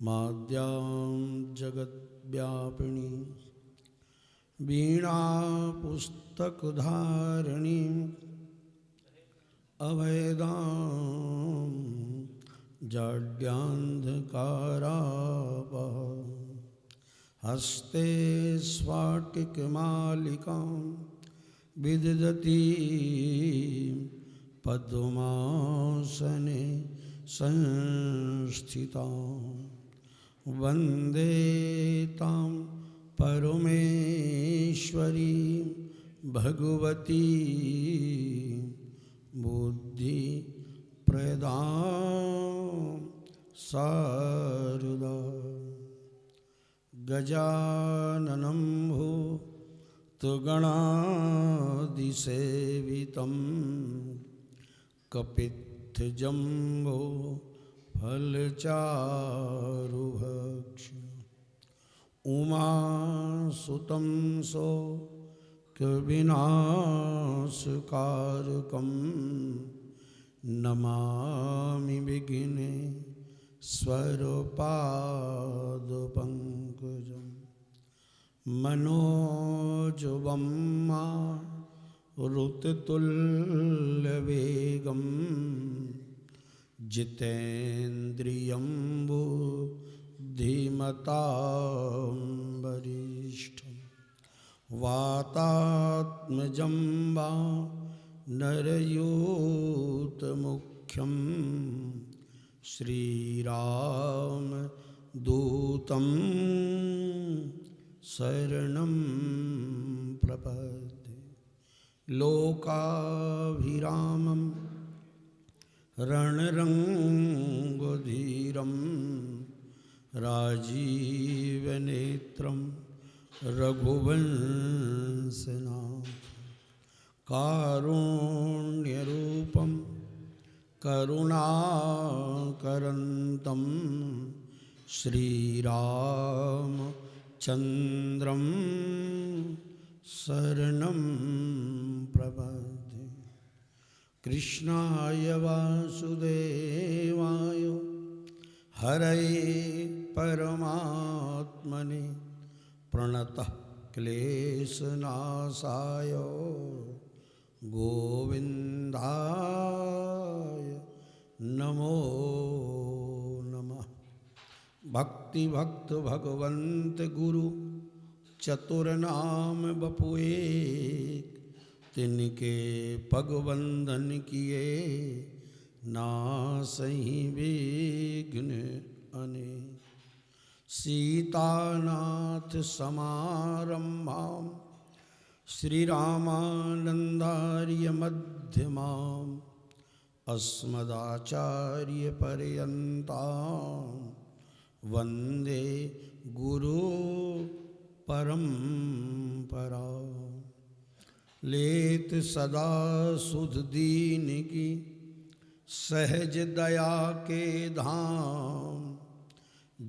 माद्यां जगद्व्यापिनी वीणा पुस्तकधारिणी अभेदां जाड्यान्धकारापः हस्ते स्फाटिकमालिकां विदधती पद्मासने संस्थितां वन्दे तां परमेश्वरी भगवती बुद्धिप्रदां शारदा। गजाननं भूतगणादिसेवितं कपित्थजम्बो फलचारुभक्षम् उमासुतं शोकविनाशकारकं नमामि विघ्नेश्वरपादपङ्कजं मनोजवं मारुततुल्यवेगं जितेन्द्रियं बुद्धिमतां वरिष्ठं वातात्मजं नरयूतमुख्यं श्रीरामदूतं शरणं प्रपद्ये। लोकाभिरामं रणरङ्गधीरं राजीवनेत्रं रघुवंशनाथं कारुण्यरूपं करुणाकरन्तं श्रीरामचन्द्रं शरणं प्रपद्ये। कृष्णाय वासुदेवाय हरये परमात्मने प्रणतः क्लेशनाशाय गोविन्दाय नमो नमः। भक्ति भक्त भगवंत गुरु चतुर्नाम बपुए तिनके पग बंधन किए नासहि विघ्न अनेक। सीतानाथ समारंभां श्रीरामानंदार्य मध्यमाम् अस्मदाचार्य पर्यन्तां वन्दे गुरु परंपरा। लेत सदा सुध दीन की सहज दया के धाम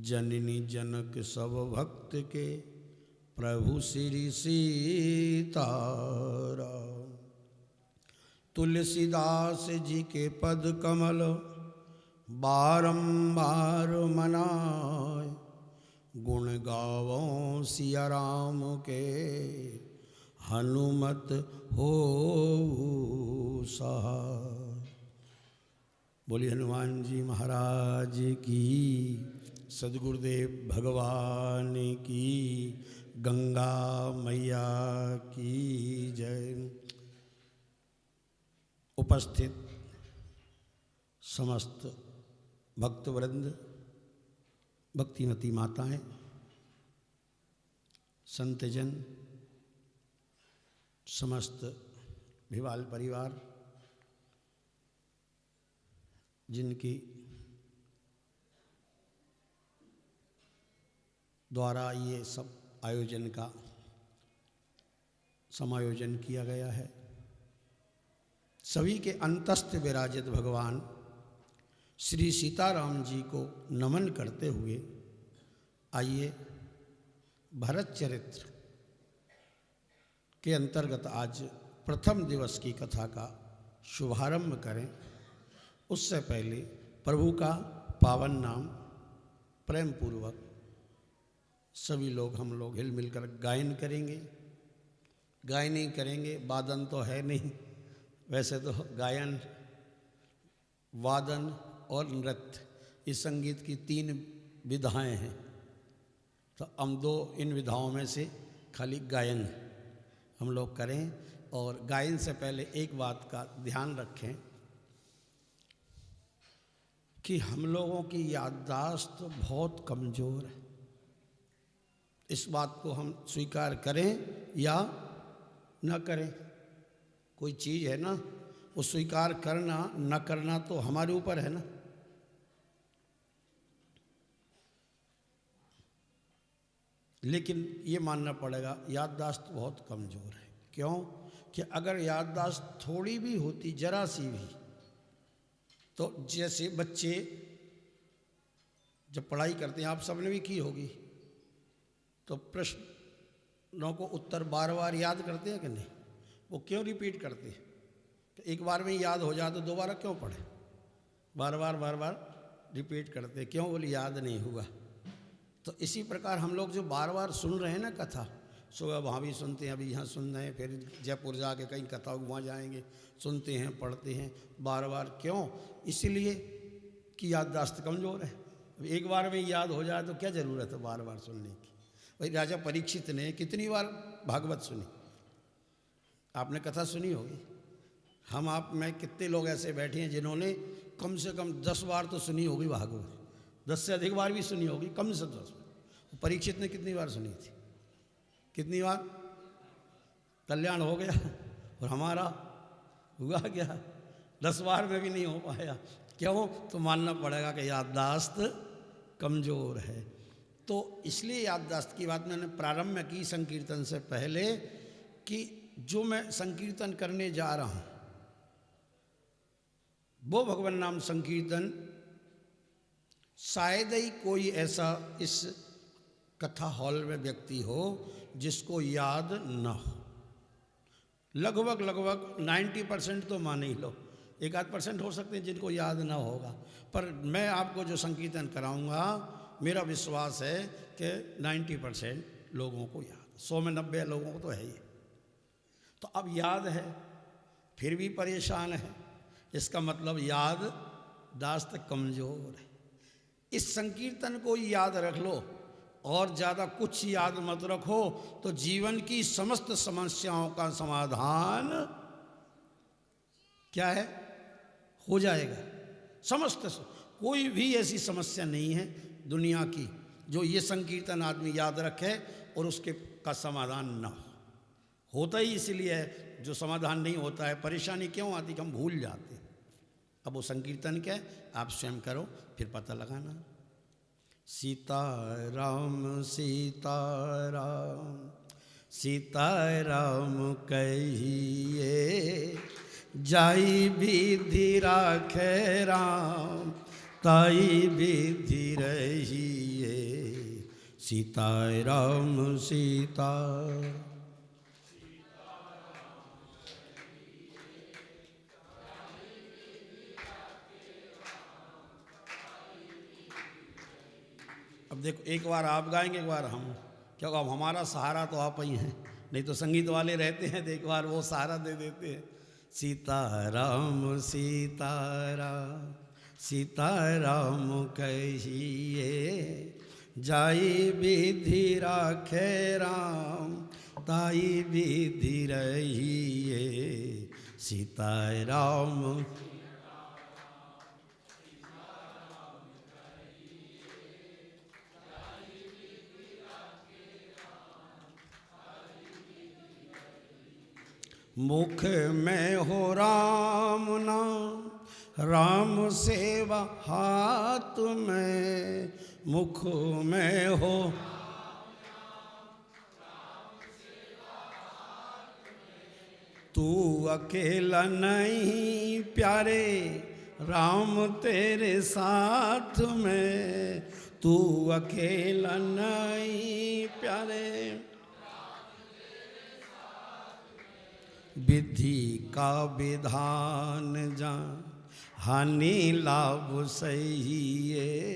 जननी जनक सब भक्त के प्रभु श्री सीताराम। तुलसीदास जी के पद कमल बारंबार मनाए गुण गावों सिया राम के हनुमत हो सहाय। बोलिए हनुमान जी महाराज की, सद्गुरुदेव भगवान की, गंगा मैया की जय। उपस्थित समस्त भक्तवृंद, भक्तिमती माताएं, संतजन, समस्त भिवाल परिवार, जिनकी द्वारा ये सब आयोजन का समायोजन किया गया है, सभी के अंतस्थ विराजित भगवान श्री सीताराम जी को नमन करते हुए आइए भरत चरित्र के अंतर्गत आज प्रथम दिवस की कथा का शुभारंभ करें। उससे पहले प्रभु का पावन नाम प्रेम पूर्वक सभी लोग हम लोग हिल मिलकर गायन करेंगे। गायन ही करेंगे, वादन तो है नहीं। वैसे तो गायन, वादन और नृत्य इस संगीत की 3 विधाएं हैं। तो हम 2 इन विधाओं में से खाली गायन हम लोग करें। और गायन से पहले एक बात का ध्यान रखें कि हम लोगों की याददाश्त बहुत कमज़ोर है। इस बात को हम स्वीकार करें या न करें, कोई चीज़ है ना, वो स्वीकार करना न करना तो हमारे ऊपर है ना। लेकिन ये मानना पड़ेगा याददाश्त बहुत कमज़ोर है। क्यों? कि अगर याददाश्त थोड़ी भी होती, जरा सी भी, तो जैसे बच्चे जब पढ़ाई करते हैं, आप सबने भी की होगी, तो प्रश्नों को उत्तर बार बार याद करते हैं कि नहीं? वो क्यों रिपीट करते हैं? कि एक बार में याद हो जाए तो दोबारा क्यों पढ़े? बार बार रिपीट करते हैं। क्यों? बोले याद नहीं हुआ। तो इसी प्रकार हम लोग जो बार बार सुन रहे हैं ना कथा, सुबह वहाँ भी सुनते हैं, अभी यहाँ सुन रहे हैं, फिर जयपुर जाके कहीं कथा वहाँ जाएंगे, सुनते हैं, पढ़ते हैं बार बार। क्यों? इसलिए कि याददाश्त कमज़ोर है। एक बार में याद हो जाए तो क्या ज़रूरत है बार बार सुनने की? भाई राजा परीक्षित ने कितनी बार भागवत सुनी? आपने कथा सुनी होगी। हम आप में कितने लोग ऐसे बैठे हैं जिन्होंने कम से कम 10 बार तो सुनी होगी भागवत, 10 से अधिक बार भी सुनी होगी, कम से 10 बार। परीक्षित ने कितनी बार सुनी थी? कितनी बार? कल्याण हो गया। और हमारा हुआ क्या? 10 बार में भी नहीं हो पाया। क्यों? तो मानना पड़ेगा कि याददाश्त कमज़ोर है। तो इसलिए याददाश्त की बात मैंने प्रारंभ में की संकीर्तन से पहले कि जो मैं संकीर्तन करने जा रहा हूँ वो भगवान नाम संकीर्तन शायद ही कोई ऐसा इस कथा हॉल में व्यक्ति हो जिसको याद न हो। लगभग 90% तो मान ही लो, 1-8% हो सकते हैं जिनको याद ना होगा। पर मैं आपको जो संकीर्तन कराऊंगा, मेरा विश्वास है कि 90% लोगों को याद, 100 में 90 लोगों को तो है ही। तो अब याद है फिर भी परेशान है, इसका मतलब याददाश्त कमज़ोर है। इस संकीर्तन को याद रख लो और ज़्यादा कुछ याद मत रखो तो जीवन की समस्त समस्याओं का समाधान क्या है? हो जाएगा। समस्त, कोई भी ऐसी समस्या नहीं है दुनिया की जो ये संकीर्तन आदमी याद रखे और उसके का समाधान ना हो। होता ही इसलिए है, जो समाधान नहीं होता है परेशानी क्यों आती कि हम भूल जाते हैं। अब वो संकीर्तन क्या है आप स्वयं करो, फिर पता लगाना। सीताराम सीताराम सीताराम कहिए, जाई विधि राखे राम, ताई विधि रहिए। सीताराम सीता। अब देखो, एक बार आप गाएंगे, एक बार हम, क्योंकि अब हमारा सहारा तो आप ही हैं, नहीं तो संगीत वाले रहते हैं तो एक बार वो सहारा दे देते हैं। सीताराम सीताराम सीताराम कहिए, जाई विधि राखे राम, ताई विधि रहिए। सीताराम। मुख में हो राम नाम, राम सेवा हाथ में। मुख में हो तू अकेला नहीं प्यारे, राम तेरे साथ में। तू अकेला नहीं प्यारे, विधि का विधान जान, हानि लाभ सही है।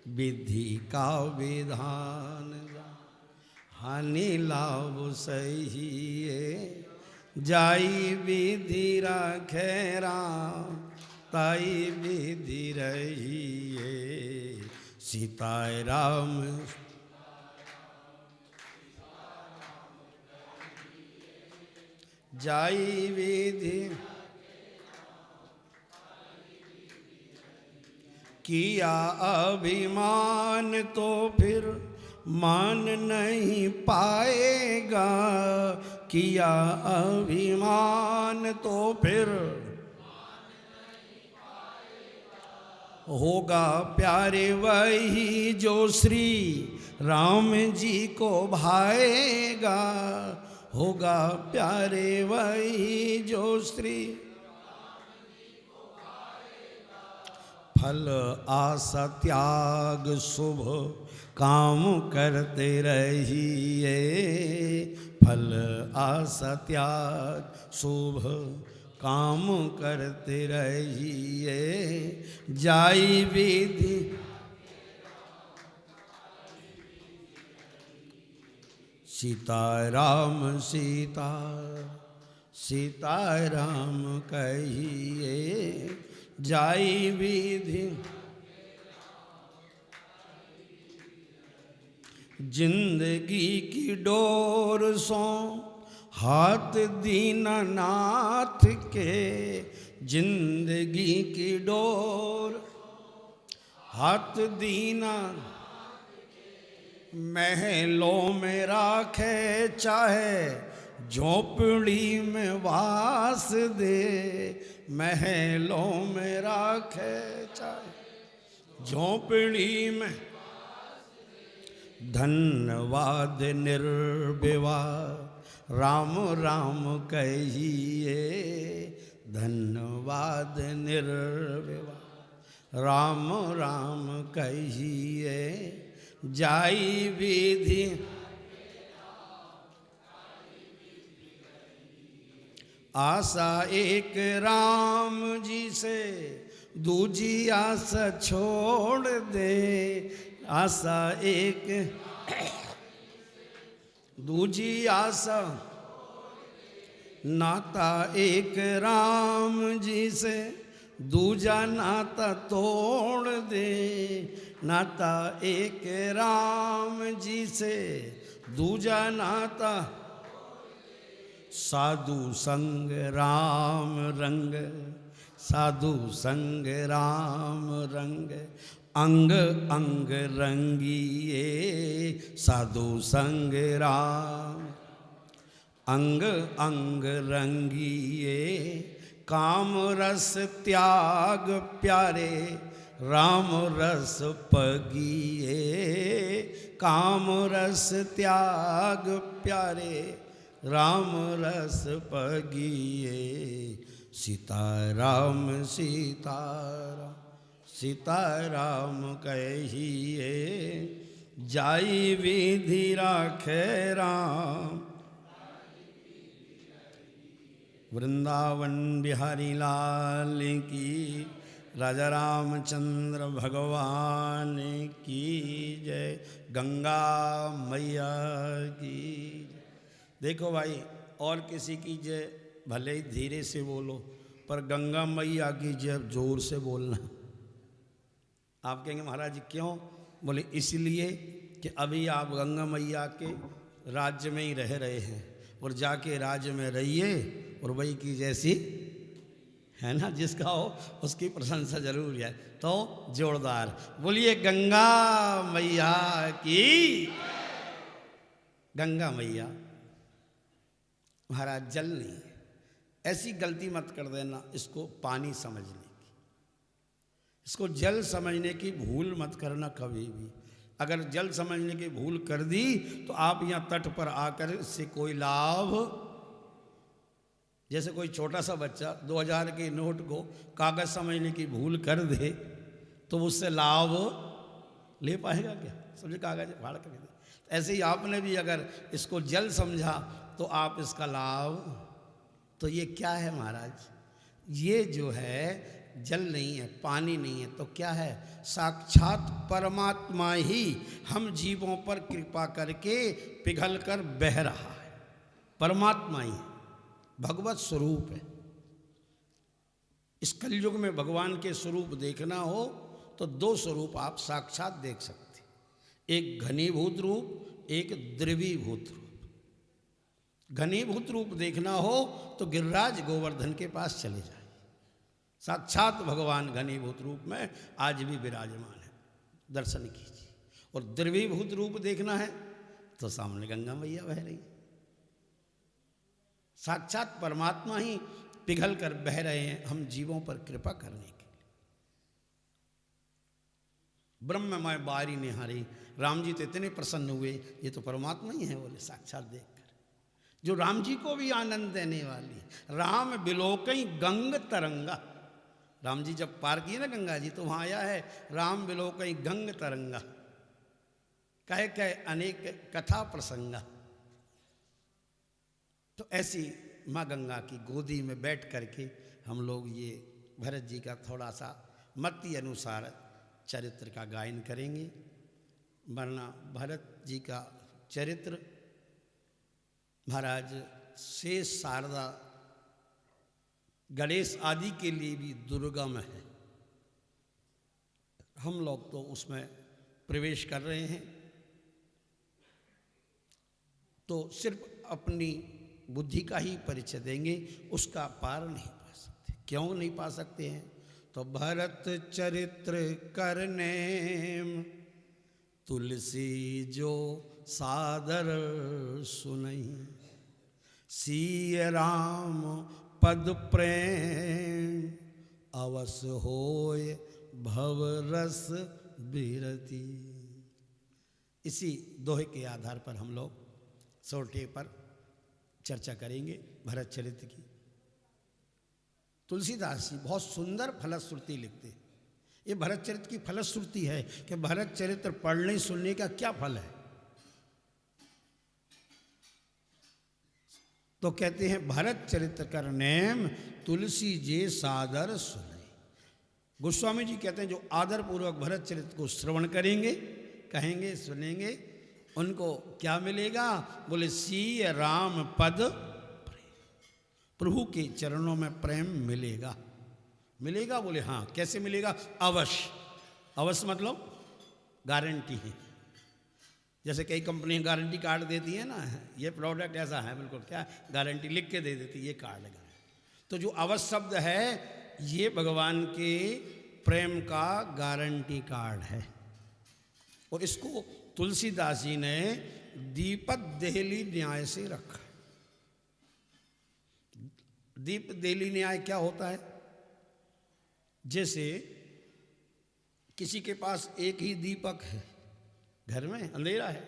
विधि का विधान हानि लाभ सही जाई विधि राखे राम ताई विधि रहिए सीताय राम जाई विधि किया अभिमान तो फिर मान नहीं पाएगा किया अभिमान तो फिर होगा प्यारे वही जो श्री राम जी को भाएगा होगा प्यारे वही जो श्री फल आशा त्याग शुभ काम करते रहिए फल आशा त्याग शुभ काम करते रहिए जाई विधि सीता राम सीता सीता राम कहिए जाई विधि जिंदगी की डोर सो हाथ दीनानाथ के जिंदगी की डोर हाथ दीना महलों में राखे चाहे झोपड़ी में वास दे महलों में राखे चाहे झोपड़ी में धन्यवाद निर्विवाद राम राम कहिए धन्यवाद निर्विवाद राम राम कहिए जाई विधि आशा एक राम जी से दूजी आशा छोड़ दे आशा एक दूजी आशा नाता एक राम जी से दूजा नाता तोड़ दे नाता एक राम जी से दूजा नाता साधु संग राम रंग साधु संग राम रंग अंग अंग रंगिए साधु संग राम अंग अंग रंगिए काम रस त्याग प्यारे राम रस पगिए काम रस त्याग प्यारे राम रस पगिए सीताराम सीताराम सीताराम कहिए जाई विधि राखे राम वृंदावन बिहारी लाल की राजा रामचंद्र भगवान की जय गंगा मैया की देखो भाई और किसी की जय भले ही धीरे से बोलो पर गंगा मैया की जय जोर से बोलना। आप कहेंगे महाराज जी क्यों? बोले इसलिए कि अभी आप गंगा मैया के राज्य में ही रह रहे हैं और जाके राज्य में रहिए और वही की जैसी है ना जिसका हो उसकी प्रशंसा जरूर है। तो जोरदार बोलिए गंगा मैया की। गंगा मैया महाराज जल नहीं, ऐसी गलती मत कर देना इसको पानी समझने की, इसको जल समझने की भूल मत करना कभी भी। अगर जल समझने की भूल कर दी तो आप यहाँ तट पर आकर इससे कोई लाभ, जैसे कोई छोटा सा बच्चा 2000 के नोट को कागज समझने की भूल कर दे तो उससे लाभ ले पाएगा क्या? समझे कागज फाड़ कर दे। ऐसे ही आपने भी अगर इसको जल समझा तो आप इसका लाभ, तो ये क्या है महाराज? ये जो है जल नहीं है, पानी नहीं है, तो क्या है? साक्षात परमात्मा ही हम जीवों पर कृपा करके पिघल कर बह रहा है। परमात्मा ही भगवत स्वरूप है। इस कलयुग में भगवान के स्वरूप देखना हो तो दो स्वरूप आप साक्षात देख सकते, एक घनीभूत रूप, एक द्रवीभूत रूप। घनीभूत रूप देखना हो तो गिरिराज गोवर्धन के पास चले जाए, साक्षात भगवान घनीभूत रूप में आज भी विराजमान है, दर्शन कीजिए। और द्रवीभूत रूप देखना है तो सामने गंगा मैया बह रही, साक्षात परमात्मा ही पिघल कर बह रहे हैं हम जीवों पर कृपा करने के लिए। ब्रह्ममय बारी निहारी, राम जी तो इतने प्रसन्न हुए, ये तो परमात्मा ही है बोले साक्षात देखकर, जो राम जी को भी आनंद देने वाली। राम बिलोकई गंग तरंगा, राम जी जब पार किए ना गंगा जी तो वहां आया है राम बिलोकई गंग तरंगा, कहे कहे अनेक कथा प्रसंगा। तो ऐसी माँ गंगा की गोदी में बैठ करके हम लोग ये भरत जी का थोड़ा सा मति अनुसार चरित्र का गायन करेंगे। वरना भरत जी का चरित्र महाराज शेष, शारदा, गणेश आदि के लिए भी दुर्गम है। हम लोग तो उसमें प्रवेश कर रहे हैं तो सिर्फ अपनी बुद्धि का ही परिचय देंगे, उसका पार नहीं पा सकते। क्यों नहीं पा सकते हैं? तो भरत चरित्र करने तुलसी जो सादर सुनई, सिय राम पद प्रेम अवस होय भव रस बिरती। इसी दोहे के आधार पर हम लोग सोटे पर चर्चा करेंगे भरत चरित्र की। तुलसीदास जी बहुत सुंदर फलश्रुति लिखते हैं। ये भरत चरित्र की फलश्रुति है कि भरत चरित्र पढ़ने सुनने का क्या फल है। तो कहते हैं भरत चरित्र कर नेम तुलसी जे सादर सुने। गोस्वामी जी कहते हैं जो आदर पूर्वक भरत चरित्र को श्रवण करेंगे, कहेंगे, सुनेंगे, उनको क्या मिलेगा? बोले सीय राम पद, प्रभु के चरणों में प्रेम मिलेगा। मिलेगा? बोले हाँ। कैसे मिलेगा? अवश्य। अवश्य मतलब गारंटी है। जैसे कई कंपनी गारंटी कार्ड देती है ना, ये प्रोडक्ट ऐसा है, बिल्कुल क्या गारंटी लिख के दे देती है, ये कार्ड लगा। तो जो अवश्य शब्द है ये भगवान के प्रेम का गारंटी कार्ड है। और इसको तुलसीदास जी ने दीपक देहली न्याय से रखा। दीप देहली न्याय क्या होता है? जैसे किसी के पास एक ही दीपक है, घर में अंधेरा है,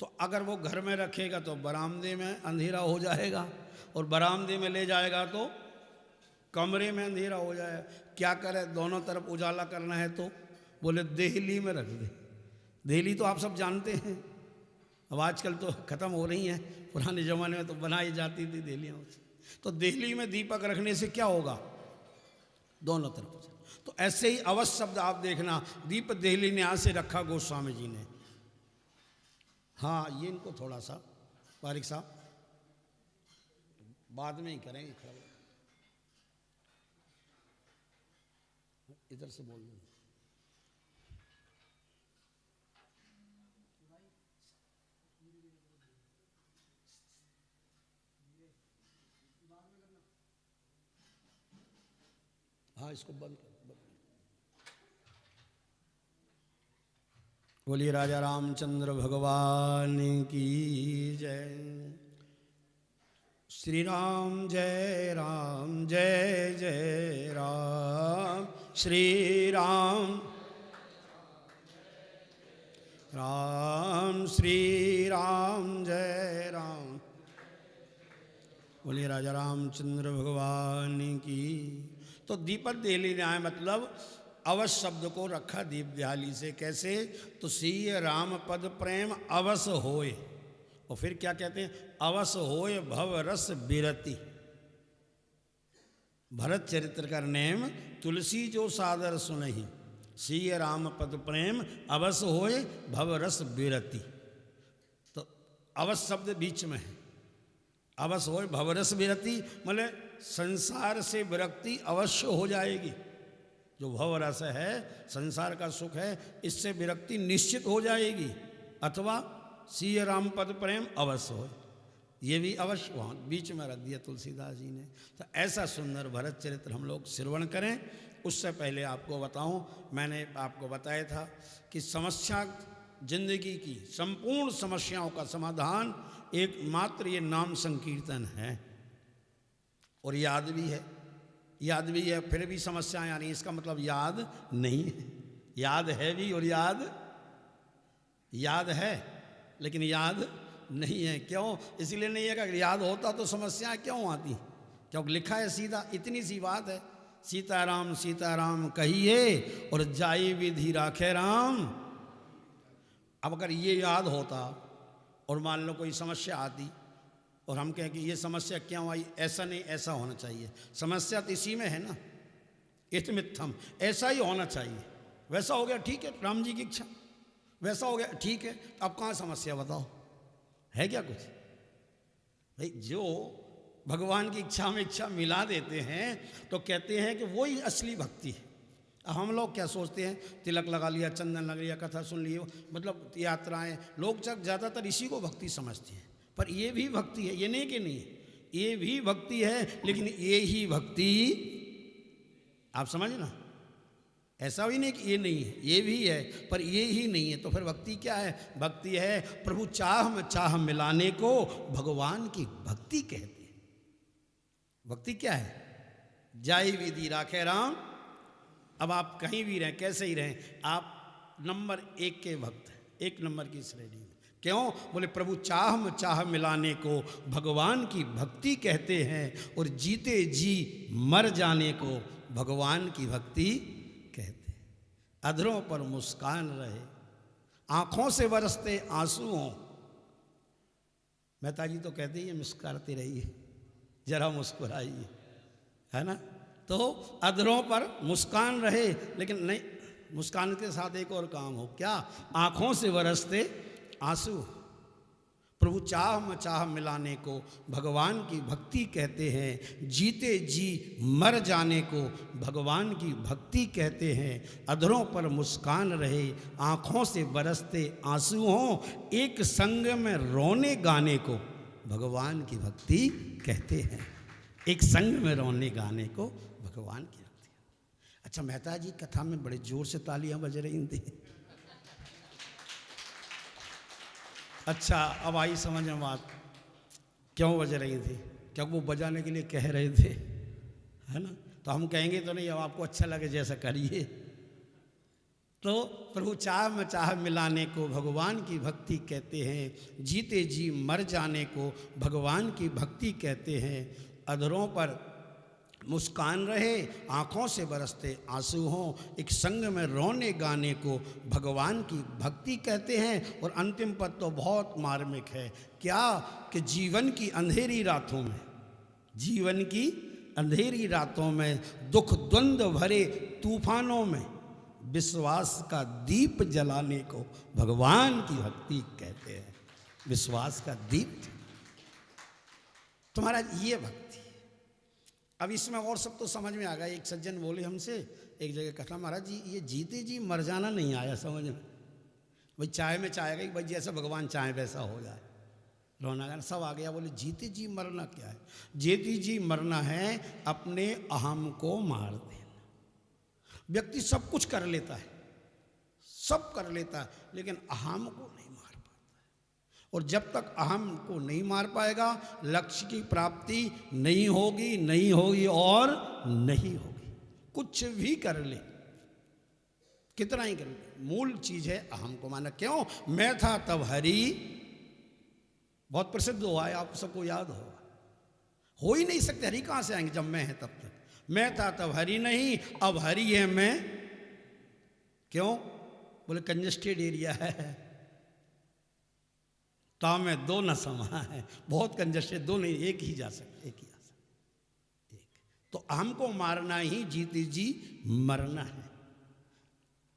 तो अगर वो घर में रखेगा तो बरामदे में अंधेरा हो जाएगा, और बरामदे में ले जाएगा तो कमरे में अंधेरा हो जाएगा। क्या करे? दोनों तरफ उजाला करना है तो बोले देहली में रख दे। देहली तो आप सब जानते हैं, अब आजकल तो ख़त्म हो रही हैं, पुराने ज़माने में तो बनाई जाती थी देहलियाँ। तो देहली में दीपक रखने से क्या होगा? दोनों तरफ। तो ऐसे ही अवश्य शब्द आप देखना, दीप देहली ने आज से रखा गोस्वामी जी ने। हाँ, ये इनको थोड़ा सा बारिक साहब बाद में ही करेंगे, खड़ा इधर से बोल दूँ। हाँ, इसको बंद कर। बोलिए राजा रामचंद्र भगवान की जय। श्री राम जय राम, जय जय राम। श्री राम राम, श्री राम जय राम। बोलिए राजा रामचंद्र भगवान की। तो दीपक देहली न्याय मतलब अवश्य शब्द को रखा दीप दिहाली से। कैसे? तो सीय राम पद प्रेम अवश्य होए। और फिर क्या कहते हैं? अवश्य होए भव रस बिरति। भरत चरित्र कर नेम तुलसी जो सादर सुनहि, सिय राम पद प्रेम अवस होए भव रस विरति। तो अवस शब्द बीच में है, अवस होए भव रस विरति मतलब संसार से विरक्ति अवश्य हो जाएगी। जो भव रस है, संसार का सुख है, इससे विरक्ति निश्चित हो जाएगी। अथवा सिय राम पद प्रेम अवश्य हो, ये भी अवश्य वहाँ बीच में रख दिया तुलसीदास जी ने। तो ऐसा सुंदर भरत चरित्र हम लोग श्रवण करें। उससे पहले आपको बताऊं, मैंने आपको बताया था कि समस्या जिंदगी की संपूर्ण समस्याओं का समाधान एकमात्र ये नाम संकीर्तन है। और याद भी है, याद भी है, फिर भी समस्याएं आ रही, इसका मतलब याद नहीं है। याद है भी और याद है लेकिन याद नहीं है। क्यों? इसलिए नहीं है कि याद होता तो समस्याएं क्यों आती, क्योंकि लिखा है सीधा, इतनी सी बात है, सीताराम सीताराम कहिए और जाई विधि राखे राम। अब अगर ये याद होता और मान लो कोई समस्या आती और हम कहें कि ये समस्या क्यों आई, ऐसा नहीं ऐसा होना चाहिए, समस्या तो इसी में है ना, इतमित्थम, ऐसा ही होना चाहिए, वैसा हो गया ठीक है, राम जी की इच्छा, वैसा हो गया ठीक है। अब कहाँ समस्या बताओ, है क्या कुछ? भाई जो भगवान की इच्छा में इच्छा मिला देते हैं तो कहते हैं कि वही असली भक्ति है। अब हम लोग क्या सोचते हैं, तिलक लगा लिया, चंदन लगा लिया, कथा सुन लिया, मतलब यात्राएं, लोग ज़्यादातर इसी को भक्ति समझते हैं। पर ये भी भक्ति है, ये नहीं कि नहीं, ये भी भक्ति है, लेकिन ये ही भक्ति, आप समझ ना, ऐसा भी नहीं कि ये नहीं है, ये भी है, पर ये ही नहीं है। तो फिर भक्ति क्या है? भक्ति है प्रभु चाह में चाह मिलाने को भगवान की भक्ति कहते हैं। भक्ति क्या है? जाई विधि राखे राम। अब आप कहीं भी रहें, कैसे ही रहें, आप नंबर 1 के भक्त हैं, 1 नंबर की श्रेणी में। क्यों? बोले प्रभु चाह में चाह मिलाने को भगवान की भक्ति कहते हैं, और जीते जी मर जाने को भगवान की भक्ति कहते हैं। अधरों पर मुस्कान रहे, आंखों से बरसते आंसू हों। मेहता जी तो कहते ही मुस्कुराते रहिए, जरा मुस्कुराइए, है ना। तो अधरों पर मुस्कान रहे, लेकिन नहीं, मुस्कान के साथ एक और काम हो, क्या? आंखों से बरसते आंसू। प्रभु चाह में चाह मिलाने को भगवान की भक्ति कहते हैं, जीते जी मर जाने को भगवान की भक्ति कहते हैं। अधरों पर मुस्कान रहे, आँखों से बरसते आंसू हों, एक संग में रोने गाने को भगवान की भक्ति कहते हैं। एक संग में रोने गाने को भगवान की भक्ति। अच्छा, मेहता जी कथा में बड़े जोर से तालियां बज रही थी। अच्छा, अब आई समझ में बात, क्यों बज रही थी? क्योंकि वो बजाने के लिए कह रहे थे, है ना। तो हम कहेंगे तो नहीं, अब आपको अच्छा लगे जैसा करिए। तो प्रभु चाह में चाह मिलाने को भगवान की भक्ति कहते हैं, जीते जी मर जाने को भगवान की भक्ति कहते हैं। अधरों पर मुस्कान रहे, आँखों से बरसते आंसू हों, एक संग में रोने गाने को भगवान की भक्ति कहते हैं। और अंतिम पद तो बहुत मार्मिक है, क्या? कि जीवन की अंधेरी रातों में, जीवन की अंधेरी रातों में, दुख द्वंद्व भरे तूफानों में विश्वास का दीप जलाने को भगवान की भक्ति कहते हैं। विश्वास का दीप, तुम्हारा ये भक्ति। अब इसमें और सब तो समझ में आ गया। एक सज्जन बोले हमसे एक जगह, कथा, महाराज जी ये जीते जी मर जाना नहीं आया समझ में। भाई चाय में चाय गई, भाई जैसा भगवान चाहे वैसा हो जाए, रोना गाना सब आ गया। बोले जीते जी मरना क्या है? जीते जी मरना है अपने अहम को मार देना। व्यक्ति सब कुछ कर लेता है, सब कर लेता है, लेकिन अहम को नहीं मार पाता है। और जब तक अहम को नहीं मार पाएगा, लक्ष्य की प्राप्ति नहीं होगी, नहीं होगी और नहीं होगी। कुछ भी कर ले, कितना ही कर ले, मूल चीज है अहम को माना। क्यों? मैं था तब हरि, बहुत प्रसिद्ध हुआ है, आप सबको याद होगा। हो ही नहीं सकते, हरि कहां से आएंगे जब मैं है तब तक। मैं था तब हरि नहीं, अब हरि है मैं। क्यों? बोले कंजस्टेड एरिया है, ता में दो न समा है, बहुत कंजस्टेड, दो नहीं, एक ही जा सकते, एक ही आ सकते, एक। तो अहम को मारना ही जीते जी मरना है।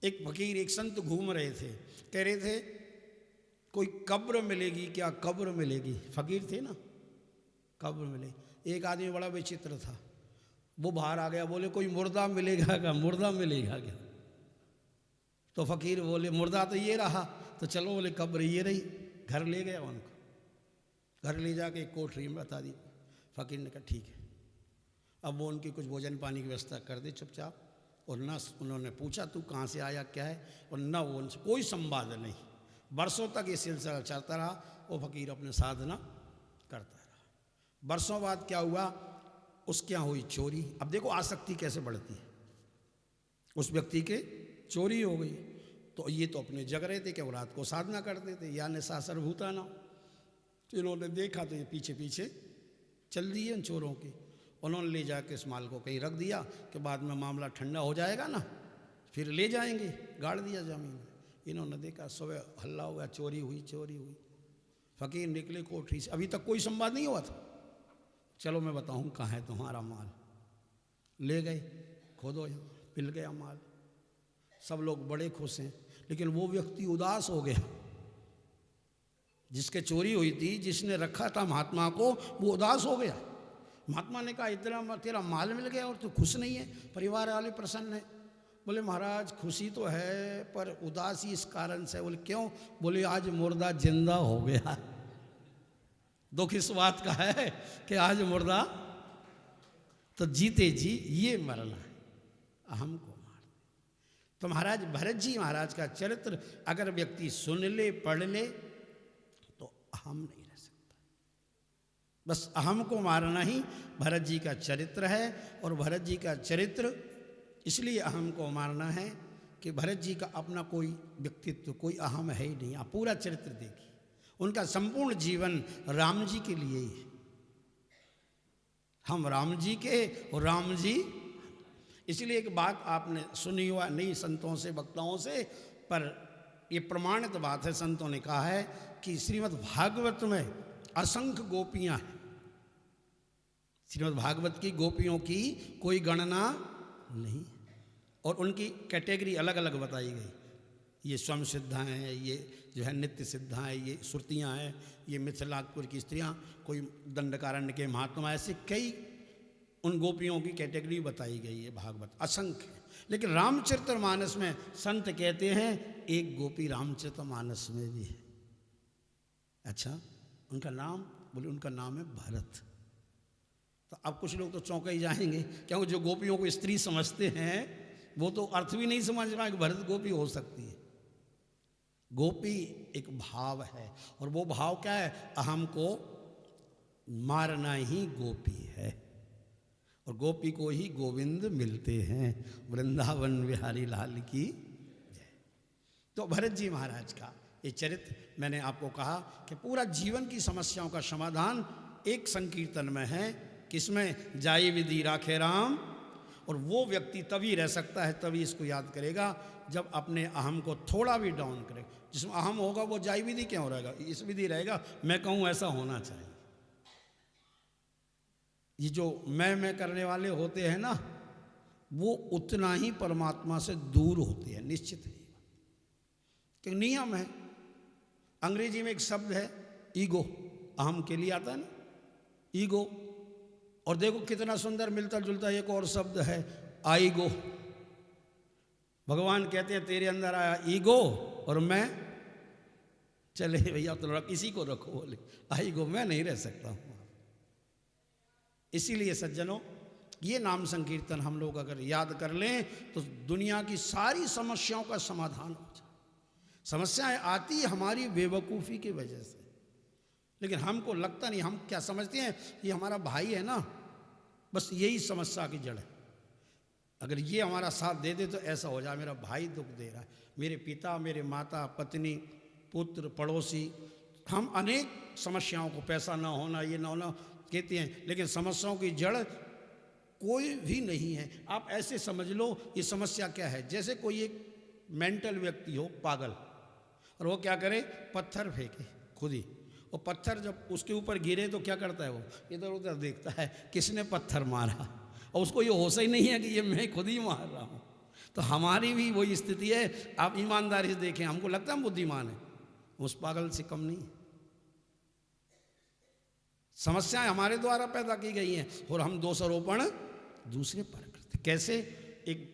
एक फकीर, एक संत घूम रहे थे, कह रहे थे कोई कब्र मिलेगी क्या, कब्र मिलेगी। फकीर थे ना, कब्र मिलेगी। एक आदमी बड़ा विचित्र था, वो बाहर आ गया, बोले कोई मुर्दा मिलेगा क्या, मुर्दा मिलेगा क्या। तो फकीर बोले मुर्दा तो ये रहा, तो चलो, बोले कब्र ये रही। घर ले गया उनको, घर ले जाके एक कोठरी में बता दी। फकीर ने कहा ठीक है। अब वो उनकी कुछ भोजन पानी की व्यवस्था कर दी चुपचाप, और ना उन्होंने पूछा तू कहाँ से आया क्या है, और ना वो उनसे कोई संवाद नहीं। बरसों तक ये सिलसिला चलता रहा। वो फकीर अपने साधना करता रहा। बरसों बाद क्या हुआ, उसके यहाँ हुई चोरी। अब देखो आसक्ति कैसे बढ़ती है। उस व्यक्ति के चोरी हो गई, तो ये तो अपने जग रहे थे कि वो रात को साधना करते थे, या निशा सर्वभूताना। तो इन्होंने देखा तो ये पीछे पीछे चल दिए उन चोरों की। उन्होंने ले जाके इस माल को कहीं रख दिया कि बाद में मामला ठंडा हो जाएगा ना, फिर ले जाएंगे, गाड़ दिया ज़मीन में। इन्होंने देखा सुबह हल्ला हुआ, चोरी हुई, चोरी हुई। फकीर निकले कोठरी से, अभी तक कोई संवाद नहीं हुआ था। चलो मैं बताऊं कहाँ है तुम्हारा माल। ले गए, खोदो, यहाँ मिल गया माल। सब लोग बड़े खुश हैं, लेकिन वो व्यक्ति उदास हो गया जिसके चोरी हुई थी, जिसने रखा था महात्मा को, वो उदास हो गया। महात्मा ने कहा इतना तेरा माल मिल गया और तू खुश नहीं है, परिवार वाले प्रसन्न है। बोले महाराज खुशी तो है पर उदासी इस कारण से। बोले क्यों। बोले आज मुर्दा जिंदा हो गया। दुख इस बात का है कि आज मुर्दा, तो जीते जी ये मरना है, अहम को मार। तो महाराज भरत जी महाराज का चरित्र अगर व्यक्ति सुन ले, पढ़ ले, तो अहम नहीं रह सकता। बस अहम को मारना ही भरत जी का चरित्र है। और भरत जी का चरित्र इसलिए अहम को मारना है कि भरत जी का अपना कोई व्यक्तित्व, कोई अहम है ही नहीं। आप पूरा चरित्र देखिए, उनका संपूर्ण जीवन राम जी के लिए ही है। हम राम जी के और राम जी। इसलिए एक बात आपने सुनी हुआ नहीं संतों से, वक्ताओं से, पर ये प्रमाणित बात है, संतों ने कहा है कि श्रीमद् भागवत में असंख्य गोपियां हैं। श्रीमद् भागवत की गोपियों की कोई गणना नहीं, और उनकी कैटेगरी अलग अलग बताई गई। ये स्वयं सिद्धा हैं, ये जो है नित्य सिद्धा है, ये श्रुतियाँ हैं, ये मिथिलापुर की स्त्रियाँ, कोई दंडकारण्य के महात्मा, ऐसे कई उन गोपियों की कैटेगरी बताई गई है। भागवत असंख्य है, लेकिन रामचरितमानस में संत कहते हैं एक गोपी रामचरितमानस में भी है। अच्छा, उनका नाम, बोले उनका नाम है भरत। तो अब कुछ लोग तो चौंक ही जाएंगे, क्योंकि जो गोपियों को स्त्री समझते हैं वो तो अर्थ भी नहीं समझ पाए कि भरत गोपी हो सकती है। गोपी एक भाव है, और वो भाव क्या है, अहम को मारना ही गोपी है। और गोपी को ही गोविंद मिलते हैं। वृंदावन बिहारी लाल की जय। तो भरत जी महाराज का ये चरित्र, मैंने आपको कहा कि पूरा जीवन की समस्याओं का समाधान एक संकीर्तन में है। किसमें, जाई विधि राखे राम। और वो व्यक्ति तभी रह सकता है, तभी इसको याद करेगा, जब अपने अहम को थोड़ा भी डाउन करे। जिसमें अहम होगा वो जाई विधि क्यों रहेगा, इस विधि रहेगा। मैं कहूँ ऐसा होना चाहिए। ये जो मैं करने वाले होते हैं ना, वो उतना ही परमात्मा से दूर होते हैं, निश्चित है। कि नियम है। अंग्रेजी में एक शब्द है ईगो, अहम के लिए आता है ना, ईगो। और देखो कितना सुंदर मिलता जुलता एक और शब्द है आईगो। भगवान कहते हैं तेरे अंदर आया ईगो और मैं, चले भैया तो किसी को रखो, बोले आईगो मैं नहीं रह सकता हूं। इसीलिए सज्जनों, ये नाम संकीर्तन हम लोग अगर याद कर लें तो दुनिया की सारी समस्याओं का समाधान हो जाए। समस्याएं आती हमारी बेवकूफ़ी की वजह से, लेकिन हमको लगता नहीं, हम क्या समझते हैं ये हमारा भाई है ना, बस यही समस्या की जड़ है। अगर ये हमारा साथ दे दे तो ऐसा हो जाए, मेरा भाई दुख दे रहा है, मेरे पिता, मेरे माता, पत्नी, पुत्र, पड़ोसी, हम अनेक समस्याओं को, पैसा ना होना, ये ना होना कहते हैं, लेकिन समस्याओं की जड़ कोई भी नहीं है। आप ऐसे समझ लो ये समस्या क्या है, जैसे कोई एक मेंटल व्यक्ति हो, पागल, और वो क्या करे, पत्थर फेंके खुद ही। और पत्थर जब उसके ऊपर गिरे तो क्या करता है, वो इधर उधर देखता है किसने पत्थर मारा। और उसको ये होश ही नहीं है कि ये मैं खुद ही मार रहा हूँ। तो हमारी भी वही स्थिति है। आप ईमानदारी से देखें, हमको लगता है हम बुद्धिमान हैं, उस पागल से कम नहीं। समस्याएं हमारे द्वारा पैदा की गई हैं और हम दोषारोपण दूसरे पर करते। कैसे? एक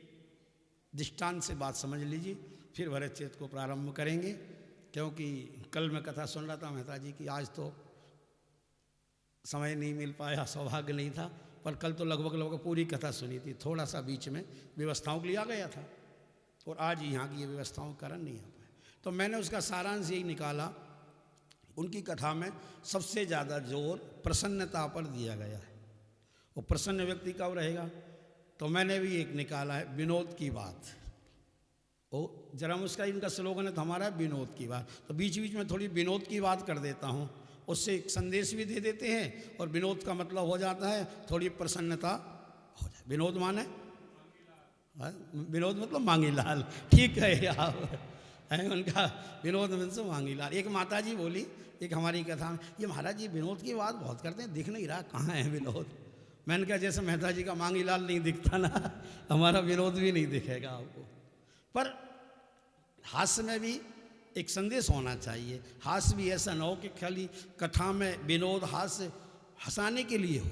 दृष्टांत से बात समझ लीजिए, फिर भरतचेत को प्रारंभ करेंगे। क्योंकि कल मैं कथा सुन रहा था मेहता जी की, आज तो समय नहीं मिल पाया, सौभाग्य नहीं था, पर कल तो लगभग पूरी कथा सुनी थी। थोड़ा सा बीच में व्यवस्थाओं के लिए आ गया था और आज यहाँ की ये व्यवस्थाओं के कारण नहीं आ पाया। तो मैंने उसका सारांश यही निकाला, उनकी कथा में सबसे ज़्यादा जोर प्रसन्नता पर दिया गया है। वो प्रसन्न व्यक्ति कब रहेगा? तो मैंने भी एक निकाला है, विनोद की बात। ओ जरा उसका इनका स्लोगन है तो हमारा विनोद की बात, तो बीच बीच में थोड़ी विनोद की बात कर देता हूँ, उससे एक संदेश भी दे देते हैं और विनोद का मतलब हो जाता है थोड़ी प्रसन्नता हो जाए। विनोद माने विनोद मतलब मांगी लाल, ठीक है आप है उनका विनोद मतलब मांगी लाल। एक माता जी बोली एक हमारी कथा में, ये महाराज जी विनोद की बात बहुत करते हैं, दिख नहीं रहा कहाँ है विनोद। मैंने कहा जैसे मेहता जी का मांगी लाल नहीं दिखता ना, हमारा विनोद भी नहीं दिखेगा आपको। पर हास्य में भी एक संदेश होना चाहिए। हास्य भी ऐसा न हो कि खाली कथा में विनोद हास्य हंसाने के लिए हो।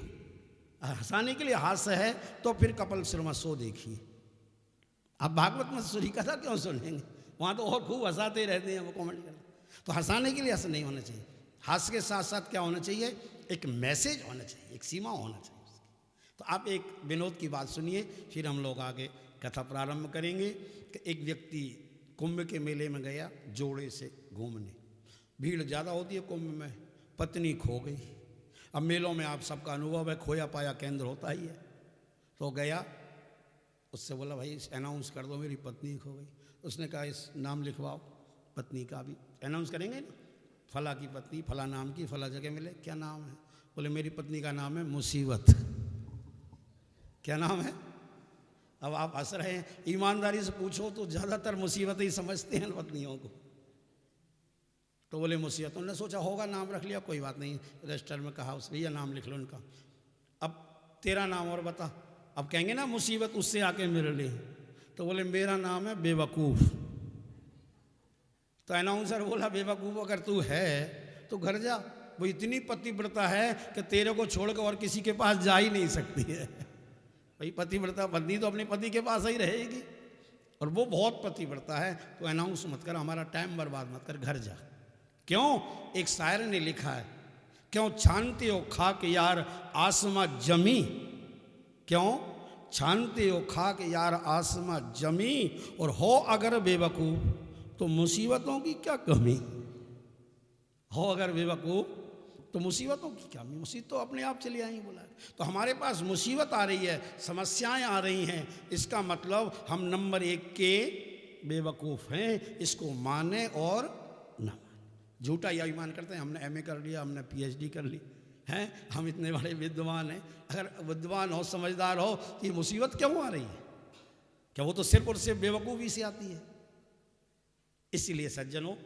हंसाने के लिए हास्य है तो फिर कपिल शर्मा शो देखिए। आप भागवत में सूरी कथा क्यों सुनेंगे? वहाँ तो और खूब हंसाते रहते हैं, वो कमेंट करते। तो हंसाने के लिए हास्य नहीं होना चाहिए। हास्य के साथ साथ क्या होना चाहिए? एक मैसेज होना चाहिए, एक सीमा होना चाहिए उसकी। तो आप एक विनोद की बात सुनिए, फिर हम लोग आगे कथा प्रारंभ करेंगे। कि एक व्यक्ति कुंभ के मेले में गया जोड़े से घूमने। भीड़ ज़्यादा होती है कुंभ में, पत्नी खो गई। अब मेलों में आप सबका अनुभव है, खोया पाया केंद्र होता ही है। तो गया, उससे बोला भाई अनाउंस कर दो मेरी पत्नी खो गई। उसने कहा इस नाम लिखवाओ पत्नी का, भी अनाउंस करेंगे ना, फला की पत्नी फला नाम की फला जगह मिले। क्या नाम है? बोले मेरी पत्नी का नाम है मुसीबत। क्या नाम है? अब आप हंस रहे हैं, ईमानदारी से पूछो तो ज़्यादातर मुसीबत ही समझते हैं पत्नियों को। तो बोले मुसीबत। उन्होंने सोचा होगा नाम रख लिया, कोई बात नहीं, रजिस्टर में कहा उस भैया नाम लिख लो उनका। अब तेरा नाम और बता। अब कहेंगे ना मुसीबत उससे आके मिल ली। तो बोले मेरा नाम है बेवकूफ़। तो अनाउंसर बोला बेवकूफ़ अगर तू है तो घर जा, वो इतनी पतिव्रता है कि तेरे को छोड़कर और किसी के पास जा ही नहीं सकती है। भाई पतिव्रता पत्नी तो अपने पति के पास ही रहेगी, और वो बहुत पतिव्रता है। तो अनाउंस मत कर, हमारा टाइम बर्बाद मत कर, घर जा। क्यों? एक शायर ने लिखा है, क्यों छानते हो खाक यार आसमां जमी। क्यों छानते हो खाक यार आसमां जमी, और हो अगर बेवकूफ़ तो मुसीबतों की क्या कमी। हो अगर बेवकूफ़ तो मुसीबतों की क्या कमी, मुसीबत तो अपने आप चली आई। बोला तो हमारे पास मुसीबत आ रही है, समस्याएं आ रही हैं, इसका मतलब हम नंबर 1 के बेवकूफ़ हैं। इसको माने और ना माने। झूठा या ईमान करते हैं हमने एमए कर लिया, हमने पीएचडी कर ली हैं, हम इतने बड़े विद्वान हैं। अगर विद्वान हो समझदार हो तो ये मुसीबत क्यों आ रही है? क्या वो तो सिर्फ और सिर्फ बेवकूफ़ी से आती है? इसीलिए सज्जनों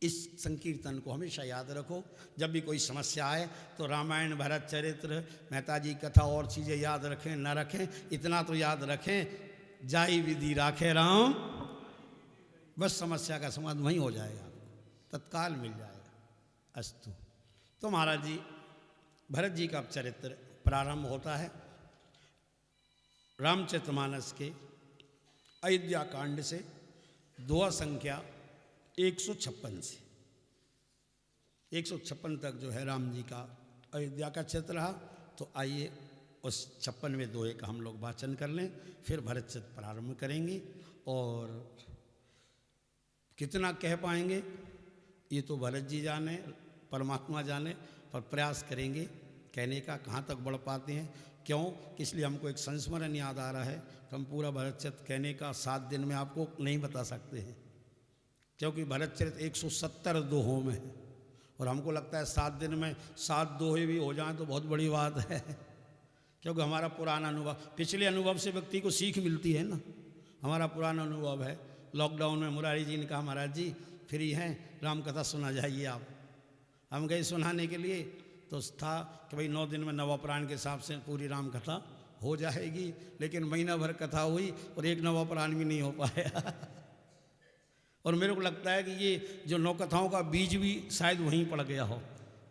इस संकीर्तन को हमेशा याद रखो। जब भी कोई समस्या आए तो रामायण भरत चरित्र मेहता जी कथा और चीज़ें याद रखें न रखें, इतना तो याद रखें जाई विधि राखे राम, बस समस्या का समाधान वहीं हो जाएगा, तत्काल मिल जाएगा। अस्तु। तो महाराज जी भरत जी का चरित्र प्रारंभ होता है रामचरितमानस के अयोध्या कांड से, दोहा संख्या 156 से 156 तक जो है राम जी का अयोध्या का चरित्र रहा। तो आइए उस 56वें दोहे का हम लोग वाचन कर लें, फिर भरत चरित्र प्रारंभ करेंगे। और कितना कह पाएंगे ये तो भरत जी जाने, परमात्मा जाने, पर प्रयास करेंगे कहने का। कहाँ तक बढ़ पाते हैं, क्यों कि इसलिए हमको एक संस्मरण याद आ रहा है। तो हम पूरा भरत चरित्र कहने का 7 दिन में आपको नहीं बता सकते हैं, क्योंकि भरत चरित्र 170 दोहों में है, और हमको लगता है 7 दिन में 7 दोहे भी हो जाएं तो बहुत बड़ी बात है। क्योंकि हमारा पुराना अनुभव, पिछले अनुभव से व्यक्ति को सीख मिलती है ना। हमारा पुराना अनुभव है, लॉकडाउन में मुरारी जी ने कहा महाराज जी फ्री हैं, राम कथा सुना जाइए आप। हम गए सुनाने के लिए, तो था कि भाई 9 दिन में नवापरायण के हिसाब से पूरी राम कथा हो जाएगी, लेकिन महीना भर कथा हुई और एक नवा प्राण भी नहीं हो पाया। और मेरे को लगता है कि ये जो नौकथाओं का बीज भी शायद वहीं पड़ गया हो,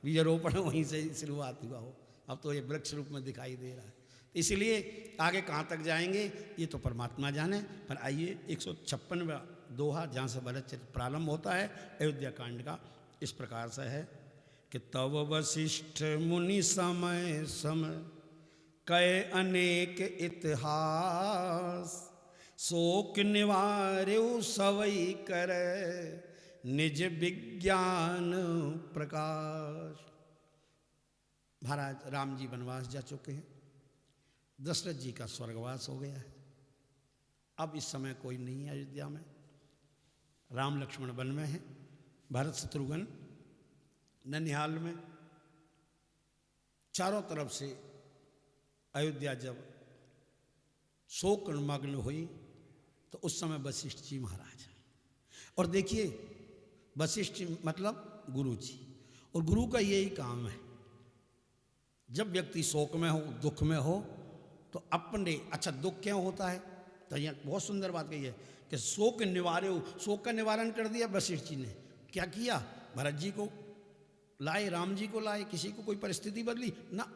बीजारोपण वहीं से शुरुआत हुआ हो, अब तो ये वृक्ष रूप में दिखाई दे रहा है। इसलिए आगे कहाँ तक जाएंगे ये तो परमात्मा जाने। पर आइए 156वां दोहा जहाँ से भरत चरित्र प्रारंभ होता है अयोध्या कांड का, इस प्रकार से है कि तव वशिष्ठ मुनि समय समय कय अनेक इतिहास, शोक निवार्यो सवई कर निज विज्ञान प्रकाश। महाराज राम जी वनवास जा चुके हैं, दशरथ जी का स्वर्गवास हो गया है, अब इस समय कोई नहीं है अयोध्या में, राम लक्ष्मण वन में है, भरत शत्रुघ्न ननिहाल में। चारों तरफ से अयोध्या जब शोक मग्न हुई तो उस समय वशिष्ठ जी महाराज हैं। और देखिए वशिष्ठ जी मतलब गुरु जी, और गुरु का यही काम है, जब व्यक्ति शोक में हो, दुख में हो, तो अपने, अच्छा दुख क्यों होता है, तो यहाँ बहुत सुंदर बात कही है कि शोक निवार्यो, शोक का निवारण कर दिया वशिष्ठ जी ने। क्या किया, भरत जी को लाए, राम जी को लाए, किसी को कोई परिस्थिति बदली ना,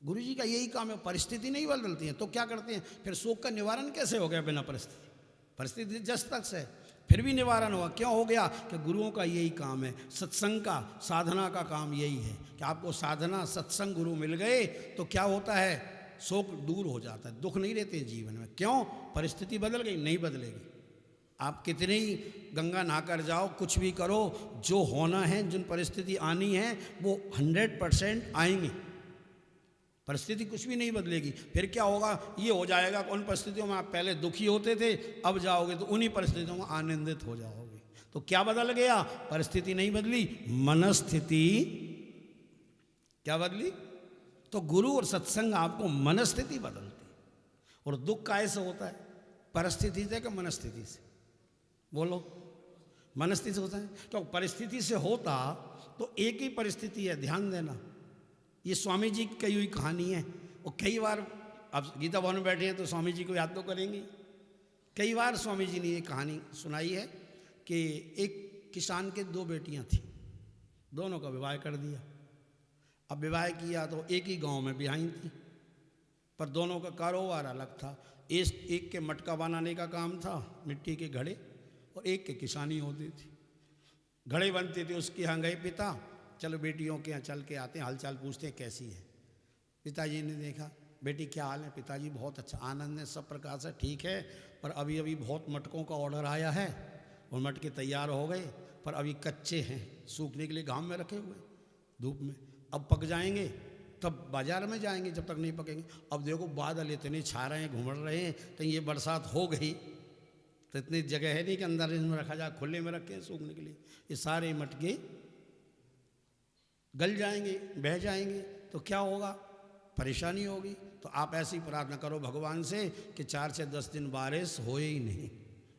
गुरु जी का यही काम है, परिस्थिति नहीं बदलती है तो क्या करते हैं, फिर शोक का निवारण कैसे हो गया बिना परिस्थिति, परिस्थिति जस तक से फिर भी निवारण हुआ, क्यों हो गया कि गुरुओं का यही काम है, सत्संग का, साधना का काम यही है कि आपको साधना सत्संग गुरु मिल गए तो क्या होता है, शोक दूर हो जाता है, दुख नहीं रहते जीवन में। क्यों, परिस्थिति बदल गई, नहीं बदलेगी, आप कितनी ही गंगा नहाकर जाओ, कुछ भी करो, जो होना है, जिन परिस्थिति आनी है वो 100% आएंगी, परिस्थिति कुछ भी नहीं बदलेगी। फिर क्या होगा, ये हो जाएगा, उन परिस्थितियों में आप पहले दुखी होते थे, अब जाओगे तो उन्हीं परिस्थितियों में आनंदित हो जाओगे। तो क्या बदल गया, परिस्थिति नहीं बदली, मनस्थिति क्या बदली, तो गुरु और सत्संग आपको मनस्थिति बदलती। और दुख कैसे होता है, परिस्थिति से कि मनस्थिति से, बोलो, मनस्थिति से होता है। तो परिस्थिति से होता तो एक ही परिस्थिति है, ध्यान देना, ये स्वामी जी की कही हुई कहानी है। और कई बार अब गीता भवन में बैठे हैं तो स्वामी जी को याद तो करेंगे, कई बार स्वामी जी ने ये कहानी सुनाई है कि एक किसान के 2 बेटियां थीं, दोनों का विवाह कर दिया। अब विवाह किया तो एक ही गांव में ब्याही थी, पर दोनों का कारोबार अलग था। एक के मटका बनाने का काम था, मिट्टी के घड़े, और एक के किसानी होती थी, घड़े बनते थे। उसके यहाँ गए पिता, चलो बेटियों के यहाँ चल के आते हैं, हालचाल पूछते हैं कैसी है। पिताजी ने देखा, बेटी क्या हाल है, पिताजी बहुत अच्छा, आनंद है, सब प्रकार से ठीक है, पर अभी अभी बहुत मटकों का ऑर्डर आया है और मटके तैयार हो गए, पर अभी कच्चे हैं, सूखने के लिए घाम में रखे हुए धूप में, अब पक जाएंगे तब बाजार में जाएंगे, जब तक नहीं पकेंगे। अब देखो बादल इतने छा रहे हैं, घुमड़ रहे हैं, तो ये बरसात हो गई तो इतनी जगह है नहीं कि अंदर इसमें रखा जाए, खुले में रखे सूखने के लिए, ये सारे मटके गल जाएंगे, बह जाएंगे, तो क्या होगा, परेशानी होगी। तो आप ऐसी प्रार्थना करो भगवान से कि 4 से 10 दिन बारिश हो ही नहीं।